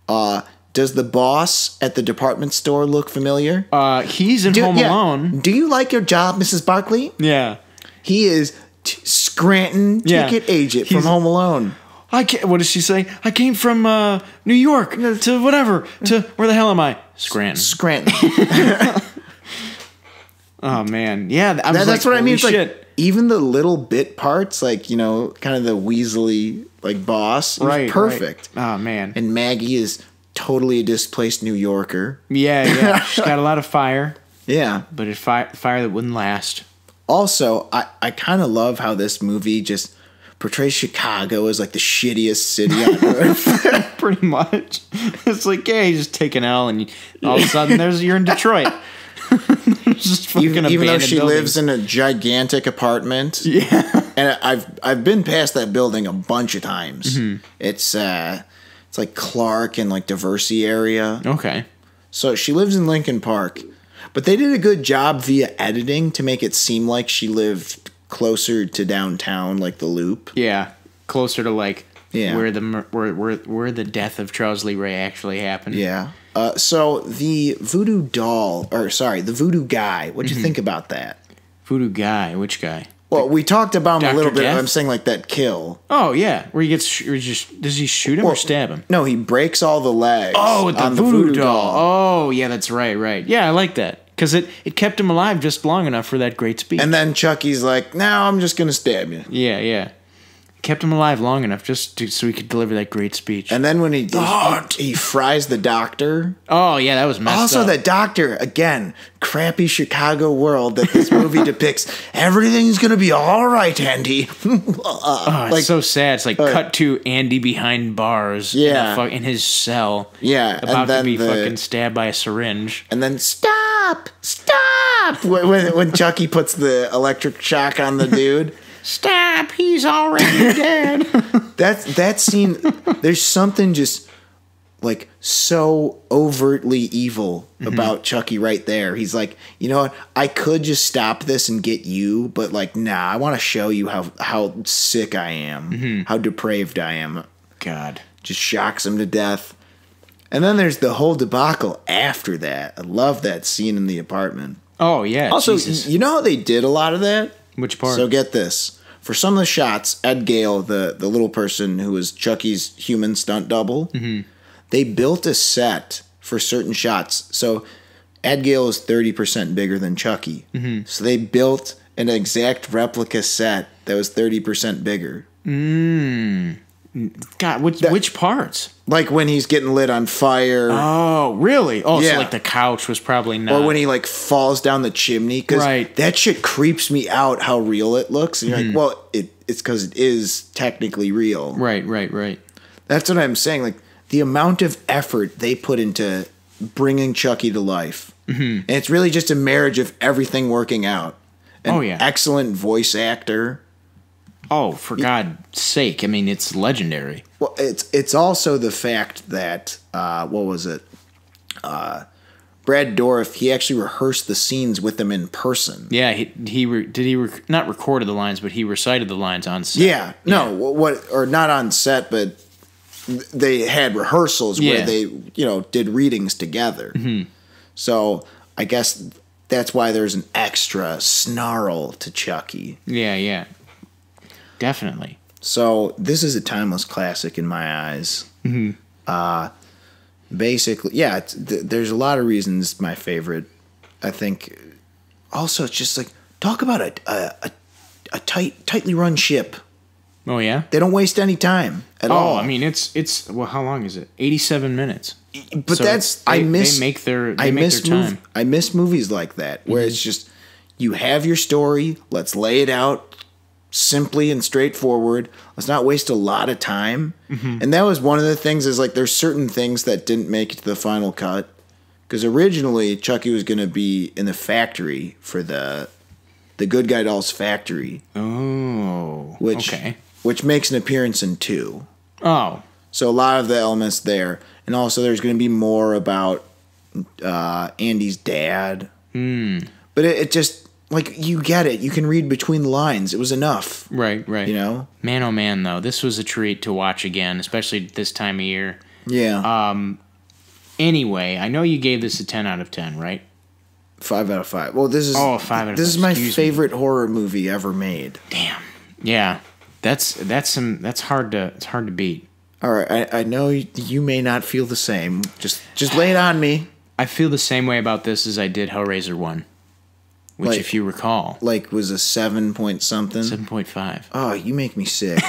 does the boss at the department store look familiar? He's in Home Alone. Do you like your job, Mrs. Buckley? Yeah. He is Scranton ticket agent from Home Alone. What does she say? I came from New York to whatever. To where the hell am I? Scranton. Oh, man. Yeah. That's what I mean. It's like, even the little bit parts, like, you know, kind of the Weasley, like, boss, is perfect. Right. Oh, man. And Maggie is totally a displaced New Yorker. Yeah. She's got a lot of fire. Yeah. But it's fire that wouldn't last. Also, I kind of love how this movie just portrays Chicago as, like, the shittiest city on earth. Pretty much. It's like, yeah, you just take an L and all of a sudden you're in Detroit. Just even though she lives in a gigantic apartment. Yeah. And I've been past that building a bunch of times. Mm-hmm. It's like Clark and like Diversey area. Okay. So she lives in Lincoln Park. But they did a good job via editing to make it seem like she lived closer to downtown, like the Loop. Yeah. Closer to like where the death of Charles Lee Ray actually happened. Yeah. So the voodoo guy, what'd you think about that? Voodoo guy? Which guy? Well, we talked about him a little bit. Death? I'm saying like that kill. Oh, yeah. Where he gets, does he shoot him or stab him? No, he breaks all the legs. Oh, with the voodoo doll. Oh, yeah, that's right. Yeah, I like that. Because it kept him alive just long enough for that great speech. And then Chucky's like, now I'm just going to stab you. Yeah. Kept him alive long enough so he could deliver that great speech. And then when he fries the doctor. Oh, yeah, that was messed up. Also, the doctor, again, crappy Chicago world that this movie depicts. Everything's going to be all right, Andy. It's so sad. It's like cut to Andy behind bars in his cell. Yeah. About to be fucking stabbed by a syringe. And then stop. when Chucky puts the electric shock on the dude. Stop! He's already dead. That scene. There's something just like so overtly evil about Chucky right there. He's like, you know what? I could just stop this and get you, but like, nah. I want to show you how sick I am, how depraved I am. God, just shocks him to death. And then there's the whole debacle after that. I love that scene in the apartment. Oh yeah. Also, Jesus. You know how they did a lot of that? Which part? So get this. For some of the shots, Ed Gale, the little person who was Chucky's human stunt double, they built a set for certain shots. So Ed Gale is 30% bigger than Chucky. So they built an exact replica set that was 30% bigger. God, which parts? Like when he's getting lit on fire. Oh, really? Oh, yeah. So like the couch was probably not. Or when he like falls down the chimney. Because that shit creeps me out how real it looks. And you're like, well, it's because it is technically real. Right. That's what I'm saying. Like the amount of effort they put into bringing Chucky to life. And it's really just a marriage of everything working out. An excellent voice actor. Oh, for God's sake. I mean, it's legendary. Well, it's also the fact that, what was it? Brad Dourif, he actually rehearsed the scenes with them in person. Yeah, he not recorded the lines, but he recited the lines on set. Yeah, no, or not on set, but they had rehearsals where they, did readings together. So I guess that's why there's an extra snarl to Chucky. Yeah. Definitely. So this is a timeless classic in my eyes. Basically, there's a lot of reasons it's my favorite. I think also it's just like, talk about a tightly run ship. Oh, yeah? They don't waste any time at all. Oh, I mean, it's well, how long is it? 87 minutes. But So they make their time. I miss movies like that, where it's just, you have your story, let's lay it out simply and straightforward. Let's not waste a lot of time. And that was one of the things, is like, there's certain things that didn't make it to the final cut. Because originally, Chucky was going to be in the factory for the Good Guy Doll's factory. Oh, okay. Which makes an appearance in 2. Oh. So a lot of the elements there. And also there's going to be more about Andy's dad. But it just, like, you get it. You can read between the lines. It was enough. Right. Man, oh man, though. This was a treat to watch again, especially this time of year. Yeah. Anyway, I know you gave this a 10 out of 10, right? 5 out of 5. Well, this is 5 out of 5. This is my favorite horror movie ever made. Damn. Yeah. That's hard to beat. All right, I know you may not feel the same. Just lay it on me. I feel the same way about this as I did Hellraiser 1, which, if you recall, was a 7 point something. 7.5. Oh, you make me sick.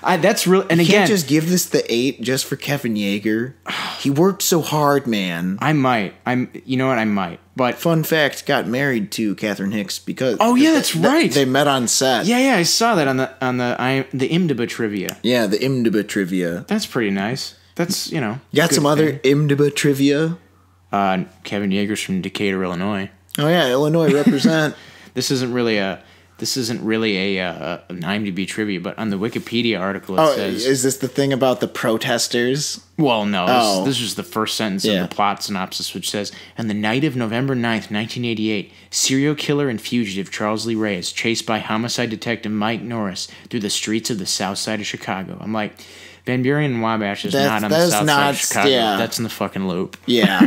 That's real. And you again, can't just give this the 8 just for Kevin Yeager. He worked so hard, man. I might. You know what? I might. But fun fact: got married to Catherine Hicks because. Oh yeah, that's right. They met on set. Yeah, I saw that on the IMDb trivia. Yeah, the IMDb trivia. That's pretty nice. That's You got some other IMDb trivia. Kevin Yeager's from Decatur, Illinois. Oh yeah, Illinois represent. This isn't really an IMDb trivia, but on the Wikipedia article it says... is this the thing about the protesters? Well, no. This is the first sentence of the plot synopsis, which says, on the night of November 9th, 1988, serial killer and fugitive Charles Lee Ray is chased by homicide detective Mike Norris through the streets of the south side of Chicago. I'm like, Van Buren and Wabash is not on the south side of Chicago. Yeah. That's in the fucking loop. Yeah.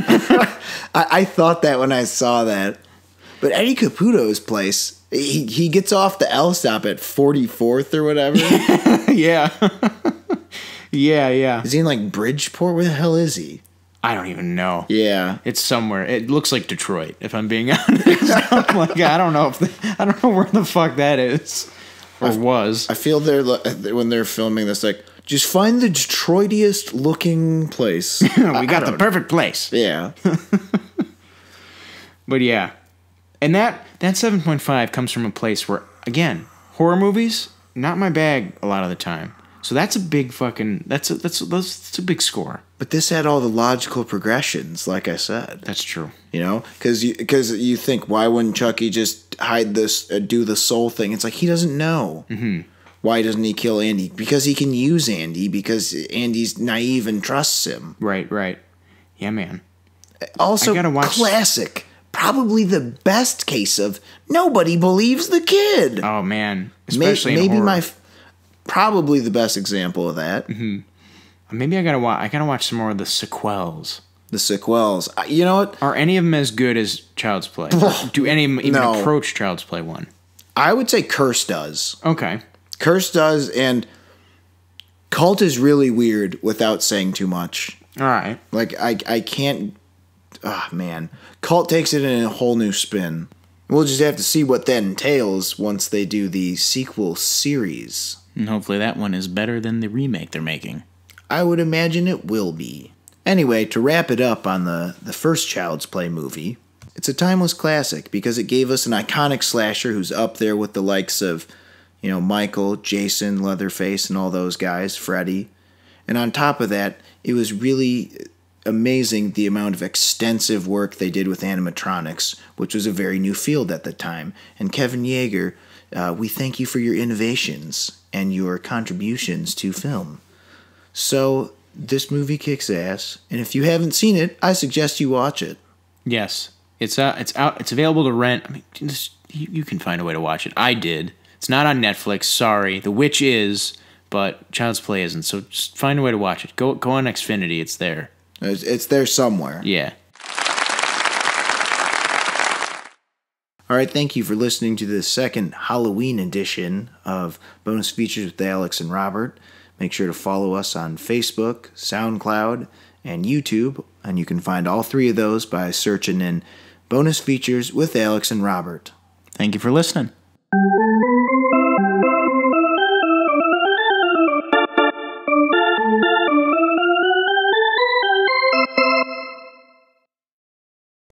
I thought that when I saw that. But Eddie Caputo's place... He gets off the L stop at 44th or whatever. Yeah. Yeah. Is he in like Bridgeport? Where the hell is he? I don't even know. Yeah. It's somewhere. It looks like Detroit, if I'm being honest. I'm like, I don't know where the fuck that is. Or was. I feel when they're filming this, like, just find the Detroitiest looking place. We got the perfect place. Yeah. But yeah. And that 7.5 comes from a place where, again, horror movies, not my bag a lot of the time. So that's a big fucking, that's a big score. But this had all the logical progressions, like I said. That's true. Because you think, why wouldn't Chucky just hide this, do the soul thing? It's like, he doesn't know. Mm-hmm. Why doesn't he kill Andy? Because he can use Andy, because Andy's naive and trusts him. Right. Yeah, man. Also, classic. Probably the best case of nobody believes the kid. Oh man, especially in horror. Probably the best example of that. Mm-hmm. Maybe I gotta watch some more of the sequels. The sequels. You know what? Are any of them as good as Child's Play? Do any of them even approach Child's Play 1? I would say Curse does. Okay. Curse does, and Cult is really weird without saying too much. All right. Like I can't. Ah, man. Cult takes it in a whole new spin. We'll just have to see what that entails once they do the sequel series. And hopefully that one is better than the remake they're making. I would imagine it will be. Anyway, to wrap it up on the first Child's Play movie, it's a timeless classic because it gave us an iconic slasher who's up there with the likes of, Michael, Jason, Leatherface, and all those guys, Freddy. And on top of that, it was really amazing the amount of extensive work they did with animatronics, which was a very new field at the time. And Kevin Yeager, we thank you for your innovations and your contributions to film. So this movie kicks ass, and if you haven't seen it, I suggest you watch it. Yes, it's out. It's available to rent. I mean, you can find a way to watch it. I did. It's not on Netflix. Sorry, The Witch is, but Child's Play isn't. So just find a way to watch it. Go on Xfinity. It's there. It's there somewhere. Yeah. All right, thank you for listening to the second Halloween edition of Bonus Features with Alex and Robert. Make sure to follow us on Facebook, SoundCloud, and YouTube, and you can find all three of those by searching in Bonus Features with Alex and Robert. Thank you for listening.